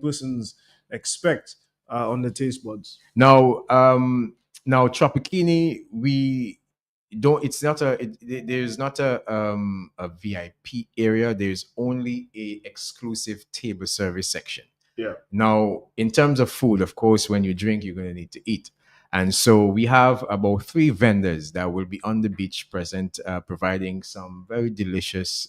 Speaker 2: persons expect on the taste buds?
Speaker 24: Now, Tropikini, we don't. It's not there's not a VIP area. There's only a exclusive table service section.
Speaker 2: Yeah.
Speaker 24: Now, in terms of food, of course, when you drink, you're going to need to eat. And so we have about 3 vendors that will be on the beach present, providing some very delicious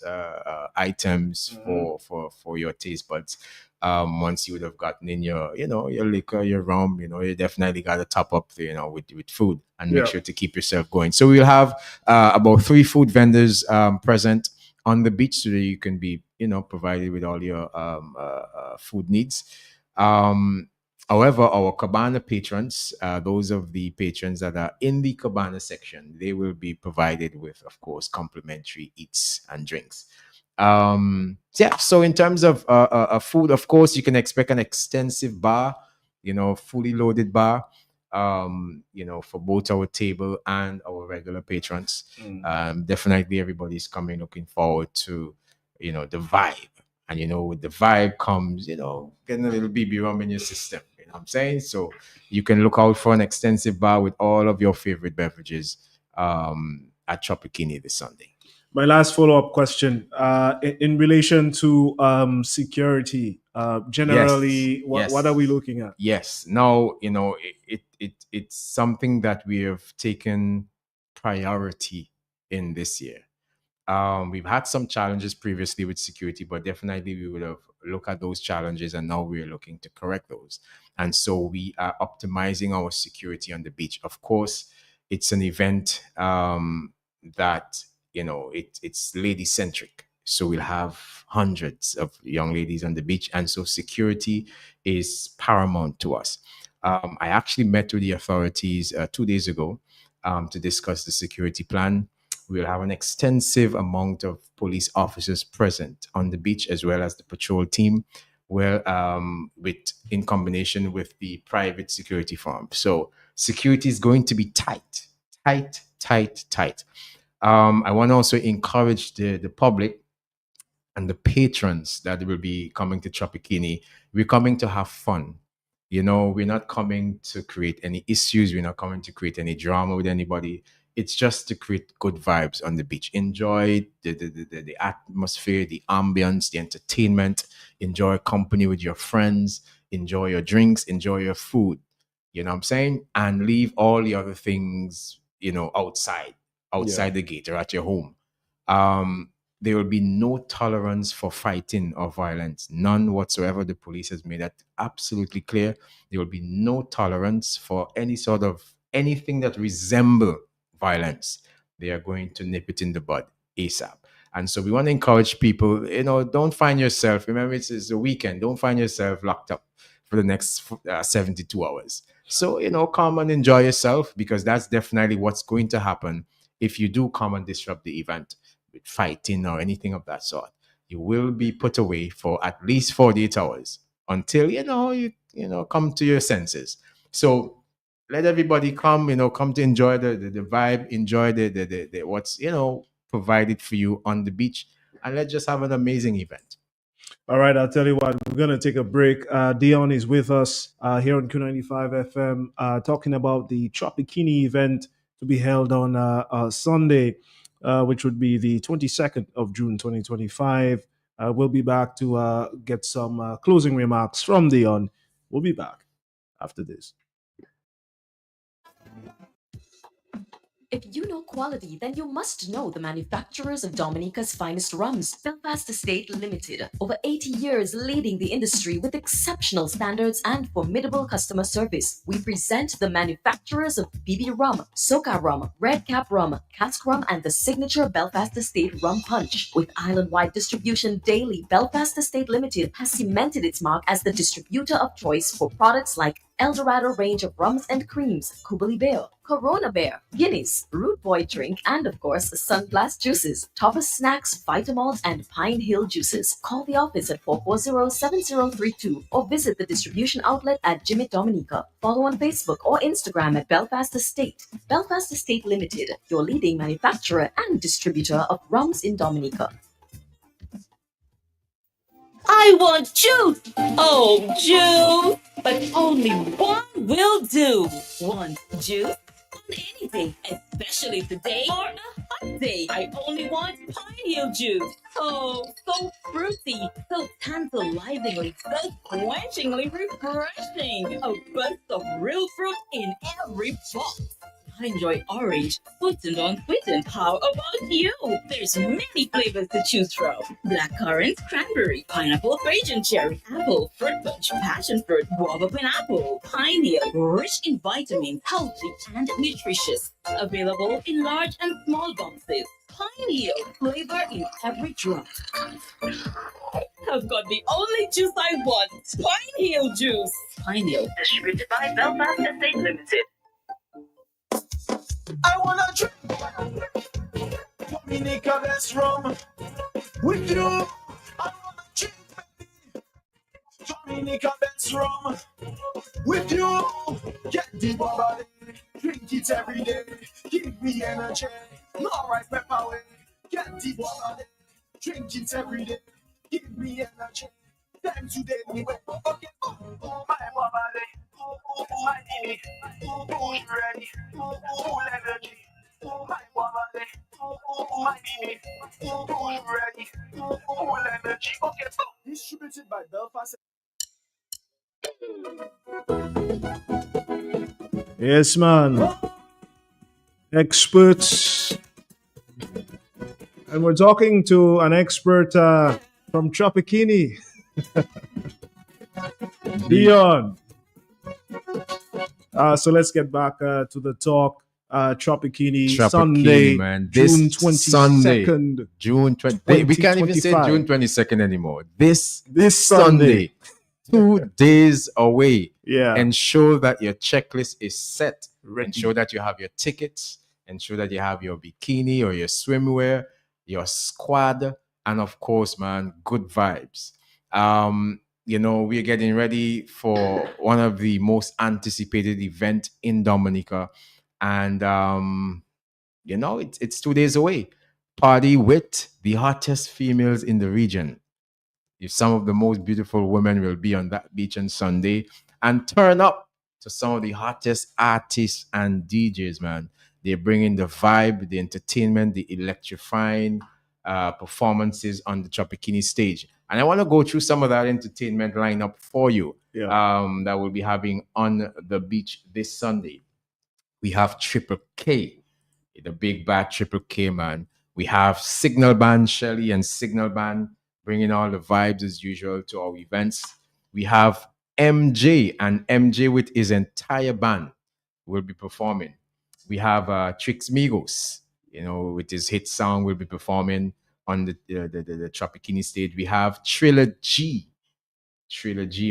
Speaker 24: items for your taste buds. Once you would have gotten in your, your liquor, your rum, you definitely got to top up, with food and make
Speaker 2: Yeah.
Speaker 24: sure to keep yourself going. So we'll have about 3 food vendors present on the beach so that you can be, provided with all your food needs. However, our Cabana patrons, those of the patrons that are in the Cabana section, they will be provided with, of course, complimentary eats and drinks. Yeah, so in terms of food, of course, you can expect an extensive bar, fully loaded bar, for both our table and our regular patrons. Definitely everybody's coming looking forward to, the vibe. And, with the vibe comes, getting a little BB rum in your system. You know what I'm saying? So you can look out for an extensive bar with all of your favorite beverages at Tropikini this Sunday.
Speaker 2: My last follow-up question, in relation to security, generally, what are we looking at?
Speaker 24: Yes. Now, it's something that we have taken priority in this year. We've had some challenges previously with security, but definitely we would have looked at those challenges, and now we're looking to correct those. And so we are optimizing our security on the beach. Of course, it's an event that, it's lady centric. So we'll have hundreds of young ladies on the beach. And so security is paramount to us. I actually met with the authorities 2 days ago to discuss the security plan. We'll have an extensive amount of police officers present on the beach, as well as the patrol team, in combination with the private security firm. So security is going to be tight. I want to also encourage the public and the patrons that will be coming to Tropikini. We're coming to have fun. We're not coming to create any issues. We're not coming to create any drama with anybody. It's just to create good vibes on the beach. Enjoy the atmosphere, the ambience, the entertainment. Enjoy company with your friends. Enjoy your drinks. Enjoy your food. You know what I'm saying? And leave all the other things, outside the gate or at your home. There will be no tolerance for fighting or violence. None whatsoever. The police has made that absolutely clear. There will be no tolerance for anything that resemble violence. They are going to nip it in the bud ASAP. And so we want to encourage people, don't find yourself, remember it's a weekend, don't find yourself locked up for the next 72 hours. So, come and enjoy yourself, because that's definitely what's going to happen if you do come and disrupt the event with fighting or anything of that sort. You will be put away for at least 48 hours until, you come to your senses. So let everybody come, come to enjoy the vibe, enjoy the what's, provided for you on the beach, and let's just have an amazing event.
Speaker 2: All right, I'll tell you what, we're going to take a break. Dion is with us here on Q95 FM talking about the Tropikini event to be held on Sunday, which would be the 22nd of June 2025. We'll be back to get some closing remarks from Dion. We'll be back after this.
Speaker 1: If you know quality, then you must know the manufacturers of Dominica's finest rums. Belfast Estate Limited, over 80 years leading the industry with exceptional standards and formidable customer service. We present the manufacturers of BB Rum, Soca Rum, Red Cap Rum, Cask Rum, and the signature Belfast Estate Rum Punch. With island-wide distribution daily, Belfast Estate Limited has cemented its mark as the distributor of choice for products like Eldorado range of rums and creams, Kubali Bear, Corona Bear, Guinness, Root Boy Drink, and of course, Sunblast Juices, Tapas Snacks, Vitamalt, and Pine Hill Juices. Call the office at 440-7032 or visit the distribution outlet at Jimmy Dominica. Follow on Facebook or Instagram at Belfast Estate. Belfast Estate Limited, your leading manufacturer and distributor of rums in Dominica.
Speaker 23: I want juice! Oh, juice! But only one will do. Want juice? On any day, especially today or a hot day. I only want Pine Hill juice. Oh, so fruity, so tantalizingly, so quenchingly refreshing. A burst of real fruit in every box. I enjoy orange, sweetened on sweetened. How about you? There's many flavors to choose from. Blackcurrant, cranberry, pineapple, Asian cherry, apple, fruit punch, passion fruit, guava pineapple, pineal, rich in vitamins, healthy and nutritious. Available in large and small boxes. Pineal, flavor in every drop. I've got the only juice I want. Pineal juice. Pineal, distributed by Belfast Estate Limited.
Speaker 21: I wanna drink Dominica best rum with you. I wanna drink Dominica best rum with you. Get the body, drink it every day. Give me energy, not right pepper way. Get the body, drink it every day. Give me energy. Time today, me wake up. Okay, my body, my knee, who's ready, full energy. My body, my knee, who's ready, full energy. Okay, distributed by Belfast.
Speaker 2: Yes, man. Experts. And we're talking to an expert from Tropikini. Dion. So let's get back to the talk. Tropikini, Sunday,
Speaker 24: man.
Speaker 2: June
Speaker 24: This
Speaker 2: 22nd.
Speaker 24: June 20. We can't even say
Speaker 2: 2025.
Speaker 24: June 22nd anymore. This
Speaker 2: Sunday.
Speaker 24: 2 days away.
Speaker 2: Yeah.
Speaker 24: Ensure that your checklist is set. Ensure that you have your tickets. Ensure that you have your bikini or your swimwear, your squad, and of course, man, good vibes. We're getting ready for one of the most anticipated event in Dominica. And it's 2 days away. Party with the hottest females in the region. If some of the most beautiful women will be on that beach on Sunday, and turn up to some of the hottest artists and DJs, man. They're bringing the vibe, the entertainment, the electrifying performances on the Tropikini stage. And I want to go through some of that entertainment lineup for you that we'll be having on the beach this Sunday. We have Triple K, the big bad Triple K, man. We have Signal Band, Shelly and Signal Band, bringing all the vibes as usual to our events. We have MJ, and MJ with his entire band will be performing. We have Trix Migos, with his hit song, will be performing on the Tropikini stage. We have Trilogy,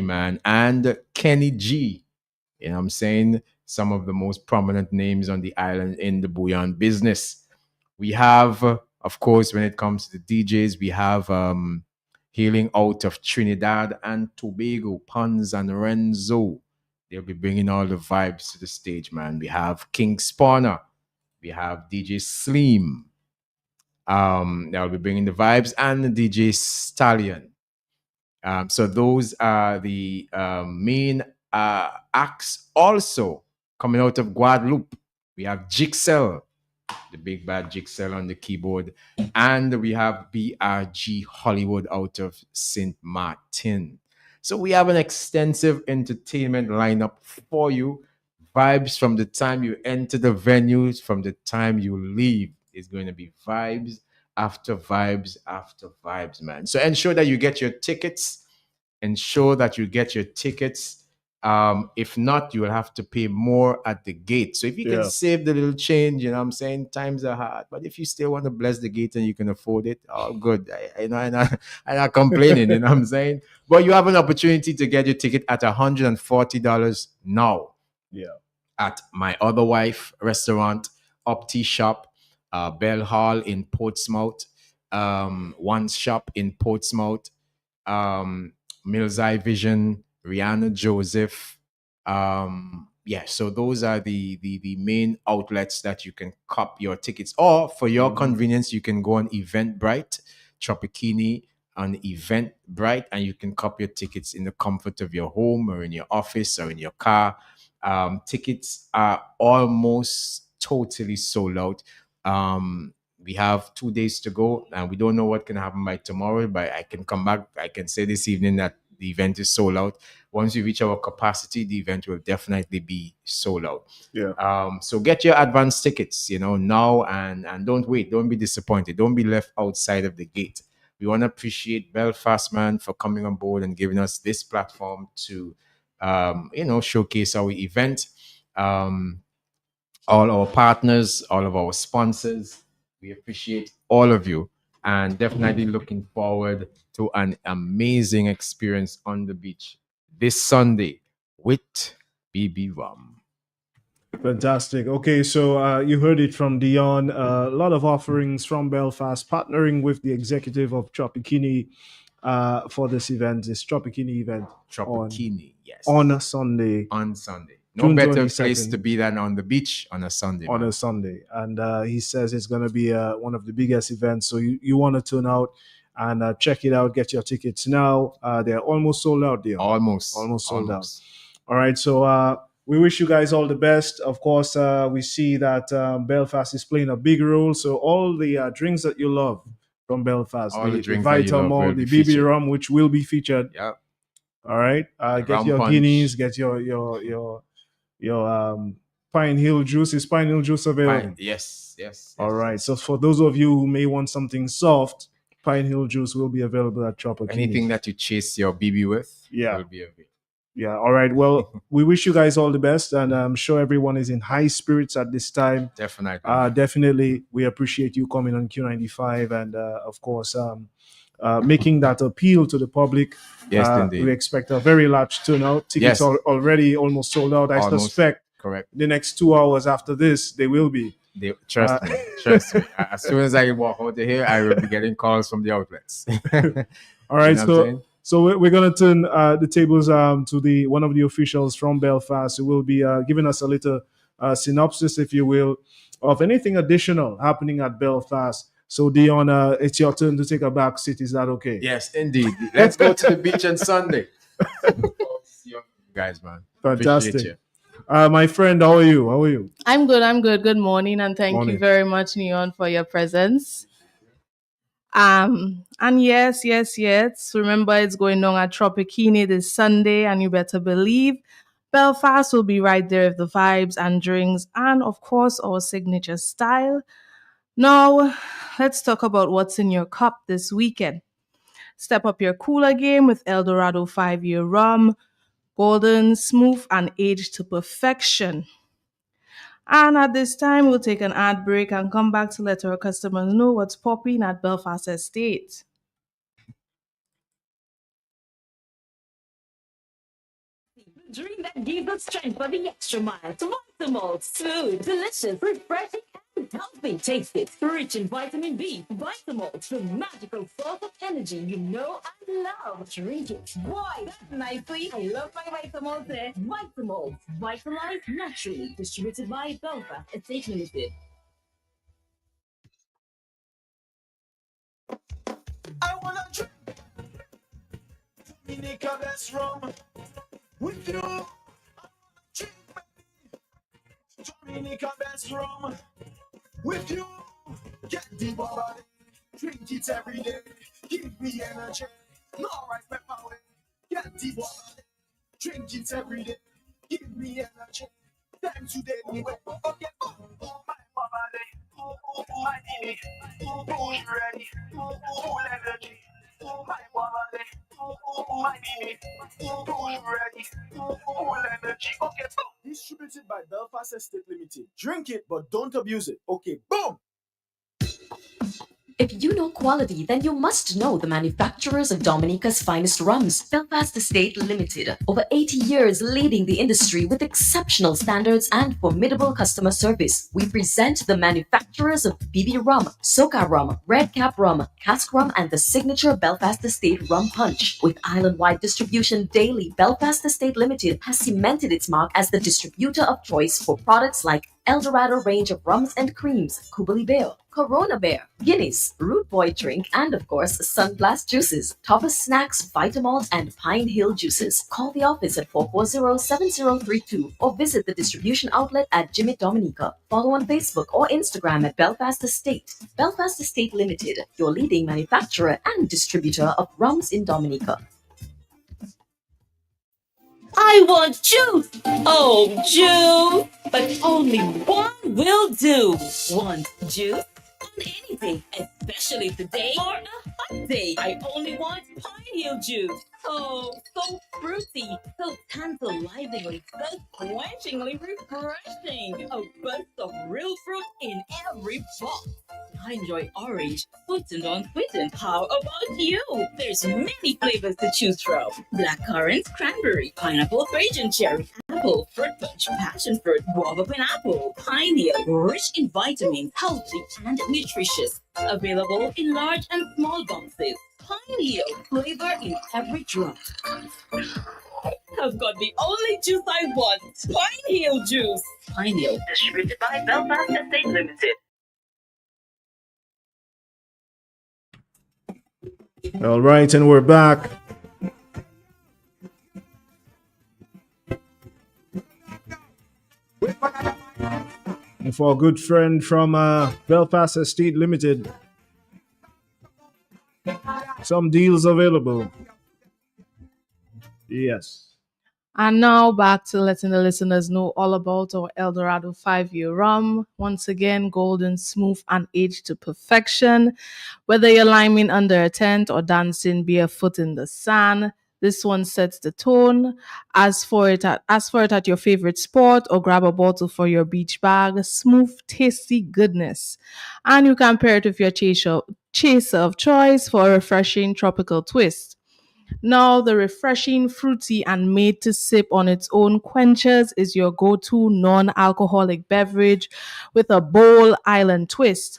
Speaker 24: man, and Kenny G. You know what I'm saying? Some of the most prominent names on the island in the bouillon business. We have, of course, when it comes to the DJs, we have hailing out of Trinidad and Tobago, Pons and Renzo. They'll be bringing all the vibes to the stage, man. We have King Spawner. We have DJ Slim. They'll be bringing the vibes, and the DJ Stallion. So those are the main acts. Also coming out of Guadeloupe, we have Jixel, the big bad Jixel on the keyboard, and we have BRG Hollywood out of St. Martin. So we have an extensive entertainment lineup for you. Vibes from the time you enter the venues, from the time you leave. It's going to be vibes after vibes after vibes, man. So ensure that you get your tickets. Ensure that you get your tickets. If not, you will have to pay more at the gate. So if you can save the little change, you know what I'm saying? Times are hard. But if you still want to bless the gate and you can afford it, oh, good. I'm not complaining, you know what I'm saying? But you have an opportunity to get your ticket at $140 now.
Speaker 2: Yeah.
Speaker 24: At My Other Wife restaurant, Opti Shop, Bell Hall in Portsmouth, One Shop in Portsmouth, Mills Eye Vision, Rihanna Joseph. So those are the main outlets that you can cop your tickets. Or for your convenience, you can go on Eventbrite, Tropikini on Eventbrite, and you can cop your tickets in the comfort of your home or in your office or in your car. Tickets are almost totally sold out. We have 2 days to go, and we don't know what can happen by tomorrow, but I can come back. I can say this evening that the event is sold out. Once we reach our capacity, the event will definitely be sold out.
Speaker 2: Yeah.
Speaker 24: So get your advance tickets, now, and don't wait. Don't be disappointed. Don't be left outside of the gate. We want to appreciate Belfast Man for coming on board and giving us this platform to, showcase our event. All our partners, all of our sponsors, we appreciate all of you, and definitely looking forward to an amazing experience on the beach this Sunday with BB Rum.
Speaker 2: Fantastic. Okay, so you heard it from Dion. A lot of offerings from Belfast, partnering with the executive of Tropikini for this event, this Tropikini event.
Speaker 24: Tropikini, yes.
Speaker 2: On a Sunday.
Speaker 24: On Sunday. No
Speaker 2: June
Speaker 24: better
Speaker 2: 22nd.
Speaker 24: place to be than on the beach on a Sunday.
Speaker 2: On
Speaker 24: man.
Speaker 2: a Sunday. And he says it's going to be one of the biggest events. So you want to tune out and check it out. Get your tickets now. They're almost sold out, Dion.
Speaker 24: Almost
Speaker 2: sold out. All right, so we wish you guys all the best. Of course, we see that Belfast is playing a big role. So all the drinks that you love from Belfast,
Speaker 24: All the
Speaker 2: the
Speaker 24: drinks that you love
Speaker 2: Vitamol,
Speaker 24: will
Speaker 2: the
Speaker 24: be
Speaker 2: BB
Speaker 24: featured.
Speaker 2: rum, which will be featured.
Speaker 24: Yep.
Speaker 2: All right, get
Speaker 24: rum
Speaker 2: your
Speaker 24: punch.
Speaker 2: guineas, get your Pine Hill juice. Is Pine Hill juice available?
Speaker 24: Yes.
Speaker 2: All right. So for those of you who may want something soft, Pine Hill juice will be available at Tropikini.
Speaker 24: Anything that you chase your BB with,
Speaker 2: Yeah.
Speaker 24: will be available.
Speaker 2: Yeah. All right. Well, we wish you guys all the best, and I'm sure everyone is in high spirits at this time.
Speaker 24: Definitely.
Speaker 2: Definitely, we appreciate you coming on Q95, and of course, making that appeal to the public.
Speaker 24: Yes, indeed.
Speaker 2: We expect a very large turnout. Tickets
Speaker 24: Yes.
Speaker 2: are already almost sold out. I
Speaker 24: Almost,
Speaker 2: suspect
Speaker 24: correct.
Speaker 2: the next 2 hours after this, they will be.
Speaker 24: Trust me. As soon as I walk out of here, I will be getting calls from the outlets.
Speaker 2: All right,
Speaker 24: You know what I'm saying?
Speaker 2: so we're gonna turn the tables to one of the officials from Belfast who will be giving us a little synopsis, if you will, of anything additional happening at Belfast. So Dion, it's your turn to take a back seat. Is that okay?
Speaker 24: Yes, indeed. Let's go to the beach on Sunday. Guys, man.
Speaker 2: Fantastic.
Speaker 24: Appreciate you.
Speaker 2: My friend, how are you?
Speaker 5: I'm good. Good morning, and thank
Speaker 2: Morning.
Speaker 5: you very much, Neon, for your presence. And yes. Remember, it's going on at Tropikini this Sunday, and you better believe Belfast will be right there with the vibes and drinks, and of course, our signature style. Now, let's talk about what's in your cup this weekend. Step up your cooler game with Eldorado 5-year rum, golden, smooth, and aged to perfection. And at this time, we'll take an ad break and come back to let our customers know what's popping at Belfast Estate.
Speaker 23: The drink that gives us strength for the extra mile. To Vitamalt, smooth, delicious, refreshing, and healthy. Taste it. Rich in vitamin B. Vitamalt, the magical source of energy you know and love. Drink it. Boy, that's nicely. I love my Vitamalt there. Vitamalt, vitalized naturally. Distributed by Belfast Estate Limited.
Speaker 21: I wanna drink Dominica best rum with you. I wanna drink, baby. Dominica best rum with you. Get the body, drink it every day. Give me energy, no right pepper way. Get the body, drink it every day. Give me energy. Time today, anyway. Okay, my body, my knee, who's ready, full energy. My body, my knee, who's ready, full energy. Okay, boom. Distributed by Belfast Estate Limited. Drink it, but don't abuse it. Okay, boom.
Speaker 1: If you know quality, then you must know the manufacturers of Dominica's finest rums. Belfast Estate Limited, over 80 years leading the industry with exceptional standards and formidable customer service. We present the manufacturers of BB Rum, Soca Rum, Red Cap Rum, Cask Rum, and the signature Belfast Estate Rum Punch. With island-wide distribution daily, Belfast Estate Limited has cemented its mark as the distributor of choice for products like Eldorado range of rums and creams, Kubali Bear, Corona Bear, Guinness, Root Boy Drink, and of course, Sunblast Juices, Toppers Snacks, Vitamalt, and Pine Hill Juices. Call the office at 440-7032 or visit the distribution outlet at Jimmy Dominica. Follow on Facebook or Instagram at Belfast Estate. Belfast Estate Limited, your leading manufacturer and distributor of rums in Dominica.
Speaker 23: I want juice. Oh, juice. But only one will do. Want juice? On anything, especially today or a hot day. I only want Pine Hill juice. Oh, so fruity, so tantalizingly, so quenchingly refreshing. A burst of real fruit in every box. I enjoy orange, sweetened or unsweetened. How about you? There's many flavors to choose from. Blackcurrant, cranberry, pineapple, Trajan cherry, apple, fruit punch, passion fruit, guava pineapple, pineapple, rich in vitamins, healthy and nutritious. Available in large and small boxes. Pineapple, flavor in every drop. I've got the only juice I want. Pineapple juice. Pineapple, distributed by Belfast Estate Limited.
Speaker 2: All right, and we're back. And for a good friend from Belfast Estate Limited, some deals available. Yes.
Speaker 5: And now back to letting the listeners know all about our Eldorado 5-year rum. Once again, golden, smooth, and aged to perfection. Whether you're liming under a tent or dancing barefoot in the sand, this one sets the tone. Ask for it at your favorite spot or grab a bottle for your beach bag. Smooth, tasty goodness. And you can pair it with your chaser of choice for a refreshing tropical twist. Now, the refreshing, fruity, and made to sip on its own quenchers is your go to non alcoholic beverage with a bold island twist.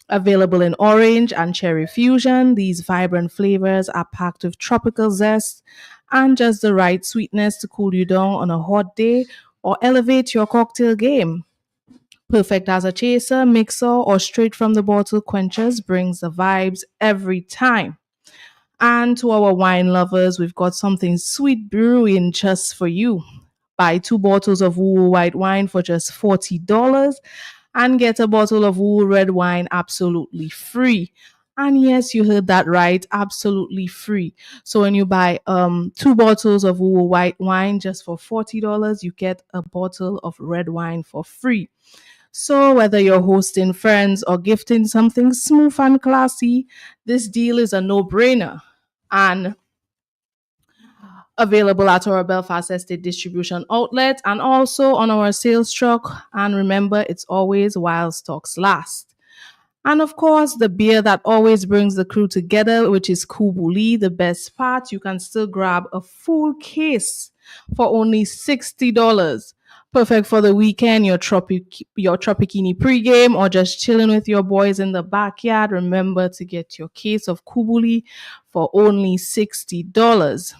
Speaker 5: Available in orange and cherry fusion, these vibrant flavors are packed with tropical zest and just the right sweetness to cool you down on a hot day or elevate your cocktail game. Perfect as a chaser, mixer, or straight from the bottle, quenchers brings the vibes every time. And to our wine lovers, we've got something sweet brewing just for you. Buy 2 bottles of Woo white wine for just $40 and get a bottle of Woo red wine absolutely free. And yes, you heard that right, absolutely free. So when you buy 2 bottles of Woo white wine just for $40, you get a bottle of red wine for free. So, whether you're hosting friends or gifting something smooth and classy, this deal is a no brainer and available at our Belfast Estate distribution outlet and also on our sales truck. And remember, it's always while stocks last. And of course, the beer that always brings the crew together, which is Kubuli, the best part, you can still grab a full case for only $60. Perfect for the weekend, your Tropikini pregame, or just chilling with your boys in the backyard. Remember to get your case of Kubuli for only $60.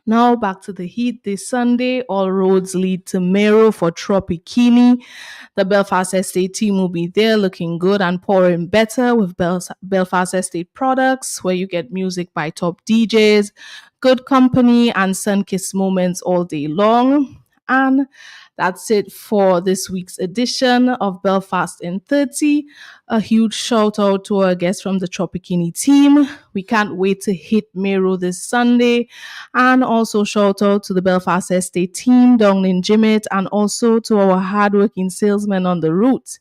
Speaker 5: Now back to the heat this Sunday. All roads lead to Mero for Tropikini. The Belfast Estate team will be there looking good and pouring better with Belfast Estate products, where you get music by top DJs, good company, and sun-kissed moments all day long. And that's it for this week's edition of Belfast in 30. A huge shout out to our guests from the Tropikini team. We can't wait to hit Mero this Sunday. And also shout out to the Belfast Estate team, Donglin Jimmet, and also to our hardworking salesmen on the route.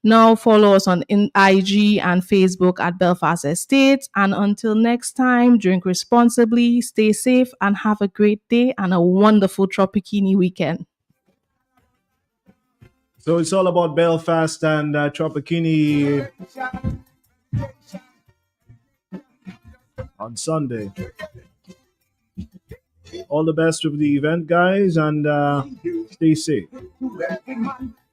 Speaker 5: Now follow us on IG and Facebook at Belfast Estate. And until next time, drink responsibly, stay safe, and have a great day and a wonderful Tropikini weekend.
Speaker 2: So it's all about Belfast and Tropikini on Sunday. All the best with the event, guys, and stay safe.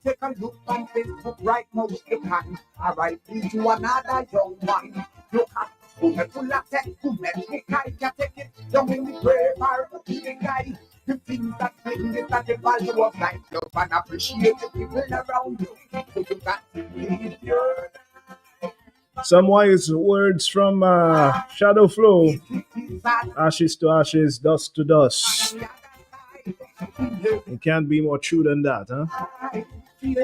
Speaker 7: Take a look on Facebook right now if you can. I write into another young one. Look at who me full of tech, who make me kind can take it. Don't in the brave or the guy. The things that bring it at the value of life. Love and appreciate the people around you. So you got to live your life.
Speaker 2: Some wise words from Shadow Flow. Ashes to ashes, dust to dust. It can't be more true than that, huh? Feel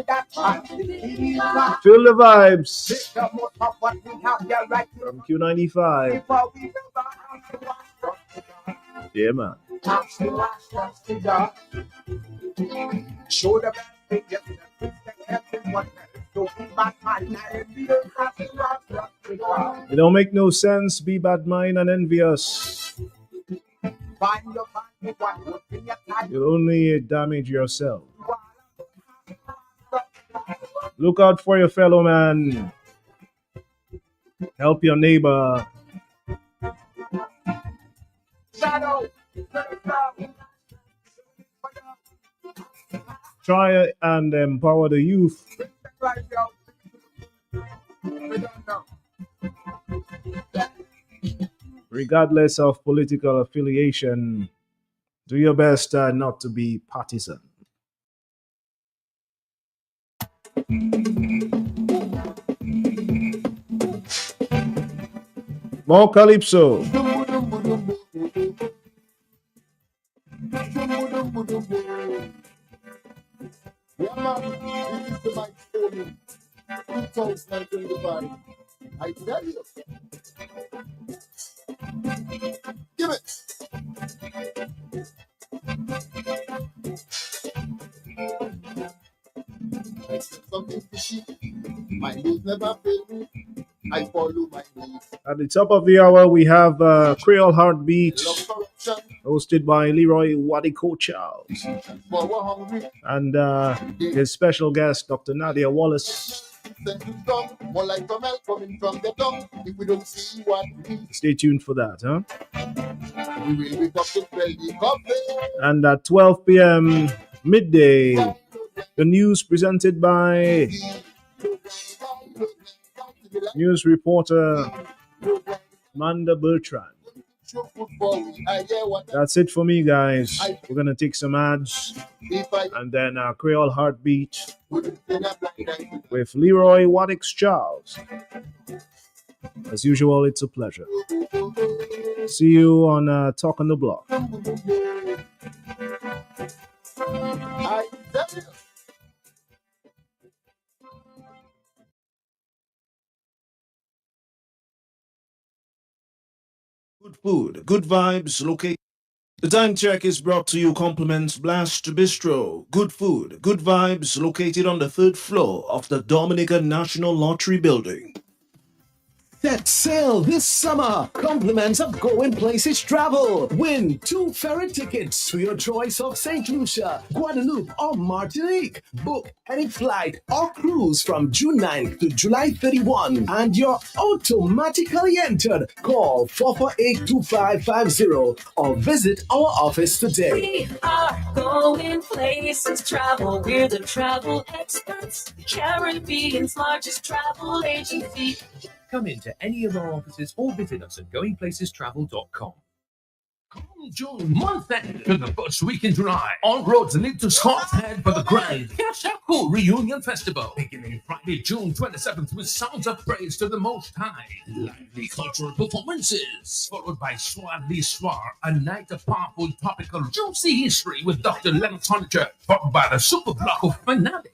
Speaker 2: the vibes from Q95. Yeah, man.
Speaker 7: Touch the watch, touch the dog. Show the best thing, yes, everyone. Don't be bad mind, you don't have to rock the dog.
Speaker 2: It don't make no sense. Be bad mind and envious.
Speaker 7: Find your body, what you think your time.
Speaker 2: You'll only damage yourself. Look out for your fellow man. Help your neighbor.
Speaker 7: Shadow.
Speaker 2: Try and empower the youth. Regardless of political affiliation, do your best not to be partisan. More Calypso.
Speaker 8: Yeah, man, this is the milestone 2025. I tell you. Give it. I said something fishy. My news never fail me. I follow my news.
Speaker 2: At the top of the hour, we have Creole Heartbeat, hosted by Leroy Wadiko Charles, and his special guest, Dr. Nadia Wallace.
Speaker 8: More like a milk coming from the tongue. If we don't see what we
Speaker 2: Stay tuned for that, huh?
Speaker 8: we will wake up to smell the coffee.
Speaker 2: And at 12 p.m. midday, the news presented by news reporter Manda Bertrand. That's it for me, guys. We're going to take some ads and then Creole Heartbeat with Leroy Wadix Charles. As usual, it's a pleasure. See you on Talk on the Block.
Speaker 8: I tell you.
Speaker 2: Good food, good vibes, location. The time check is brought to you compliments Blast Bistro. Good food, good vibes, located on the 3rd floor of the Dominican National Lottery Building.
Speaker 6: Set sail this summer. Compliments of Going Places Travel. Win 2 ferry tickets to your choice of St. Lucia, Guadeloupe, or Martinique. Book any flight or cruise from June 9th to July 31, and you're automatically entered. Call 448-2550 or visit our office today.
Speaker 23: We are Going Places Travel. We're the travel experts. Caribbean's largest travel agency.
Speaker 9: Come into any of our offices or visit us at goingplacestravel.com. Come June month end to the first week in July. All roads lead to Scott's Head for the grand Kashaku Reunion Festival. Beginning Friday, June 27th with Sounds of Praise to the Most High. Lively cultural performances, followed by Soir l'Histoire, a night of powerful, topical, juicy history with Dr. Lennox Hunter, followed by the Super Block finale.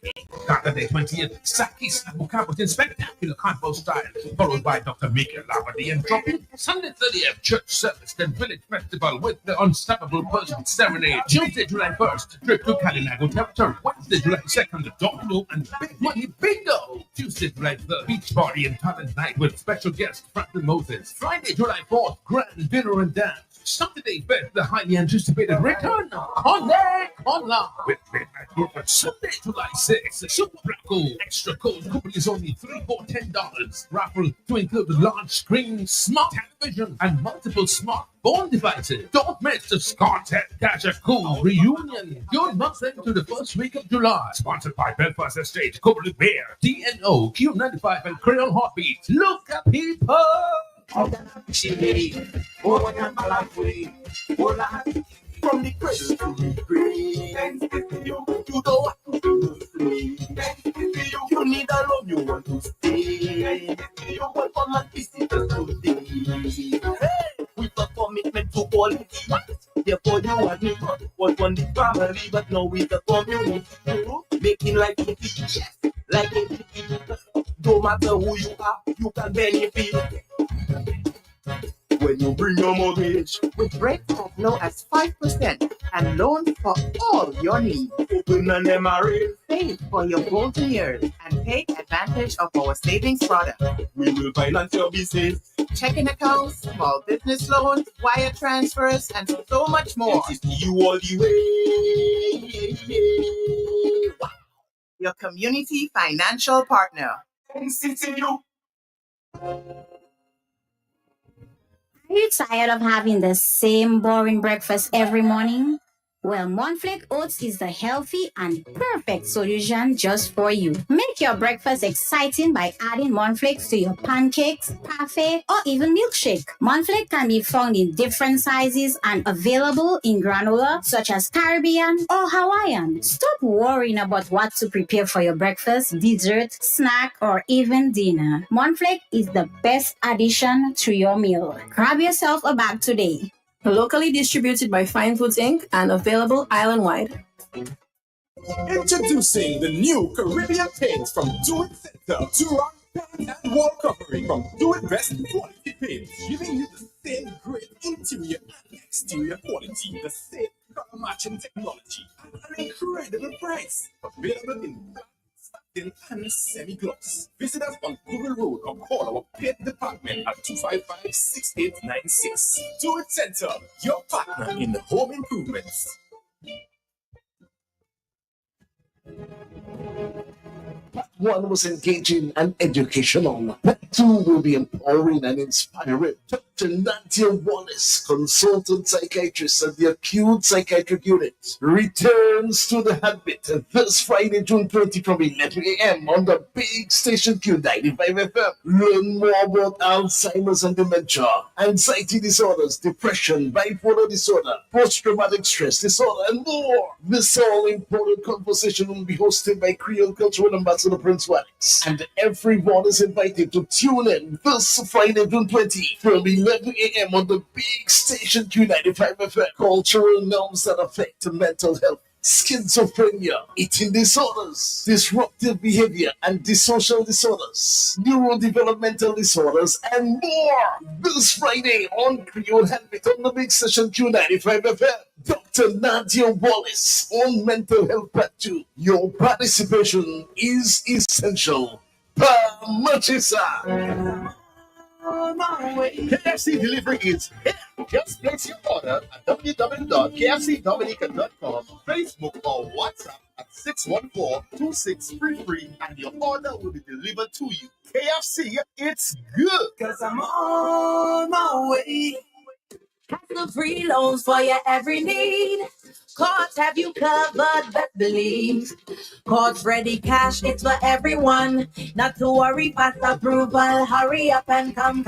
Speaker 9: Saturday 20th, Sakis Abukabutin spectacular convo style, followed by Dr. Mika Lavadi and Tropikini. Sunday 30th, church service, then village festival with the Unstoppable Person Serenade. Tuesday, July 1st, trip to Kalinago Territory. Wednesday, July 2nd, the Domino and Big Money Bingo. Tuesday, July 3rd, beach party and talent night with special guest Franklin Moses. Friday, July 4th, grand dinner and dance. Saturday, Beth, the highly anticipated return of Conla with Midnight Movement. Sunday, July 6th, Super Raffle. Extra code coupon is only $3 for $10. Raffle to include a large screen, smart television, and multiple smart phone devices. Don't miss the Scott's Cash a Cool Reunion. Good month into the first week of July. Sponsored by Belfast Estate, Couplet Bear, DNO, Q95, and Creole Heartbeat. Look at people!
Speaker 7: From the cradle to the grave, you don't want to do. You need a love, you want to stay. You want come and visit us today. Hey, with a commitment to quality. Therefore, you and me was on the family, but now with the community, making life easy, like a no matter who you are, you can benefit.
Speaker 22: when you bring your mortgage.
Speaker 7: With rates as low as 5% and loans for all your needs.
Speaker 22: Open an MRA.
Speaker 7: Save for your golden years and take advantage of our savings product.
Speaker 22: We will finance your business.
Speaker 7: Checking accounts, small business loans, wire transfers, and so much more.
Speaker 22: It is you all the way.
Speaker 7: Wow. Your community financial partner.
Speaker 22: NCTU.
Speaker 10: Are you tired of having the same boring breakfast every morning? Well, Monflake Oats is the healthy and perfect solution just for you. Make your breakfast exciting by adding Monflakes to your pancakes, parfait, or even milkshake. Monflake can be found in different sizes and available in granola, such as Caribbean or Hawaiian. Stop worrying about what to prepare for your breakfast, dessert, snack, or even dinner. Monflake is the best addition to your meal. Grab yourself a bag today.
Speaker 11: Locally distributed by Fine Foods Inc. and available island-wide.
Speaker 22: Introducing the new Caribbean paints from Do It Center. Duroc paint and wall covering from Do It Best quality paints, giving you the same great interior and exterior quality, the same color matching technology, at an incredible price. Available in black, satin, and semi-gloss. Visit us on Google Road or call our paint department at 255-6896. Do It Center, your partner in home improvements.
Speaker 6: Part 1 was engaging and educational. Part 2 will be empowering and inspiring. Dr. Nadia Wallace, consultant psychiatrist at the Acute Psychiatric Unit, returns to the habit this Friday, June 20 from 11 a.m. on the big station Q95 FM. Learn more about Alzheimer's and dementia, anxiety disorders, depression, bipolar disorder, post-traumatic stress disorder, and more. This all-important conversation will be hosted by Creole Cultural Ambassador Prince Wax, and everyone is invited to tune in this Friday, June 20 from 11 a.m. on the big station Q95 FM. Cultural norms that affect mental health, schizophrenia, eating disorders, disruptive behavior and dissocial disorders, neurodevelopmental disorders, and more. This Friday on Creole Handbit on the big session Q95 FM. Dr. Nadia Wallace on Mental Health Part 2. Your participation is essential. Pamachisa.
Speaker 22: KFC delivery is here. Just place your order at www.kfcdominica.com, Facebook or WhatsApp at 614-2633 and your order will be delivered to you. KFC, it's good.
Speaker 23: 'Cause I'm on my way. Have the free loans for your every need. Cards have you covered, best believe. Cards ready cash, it's for everyone. Not to worry, fast approval. Hurry up and come.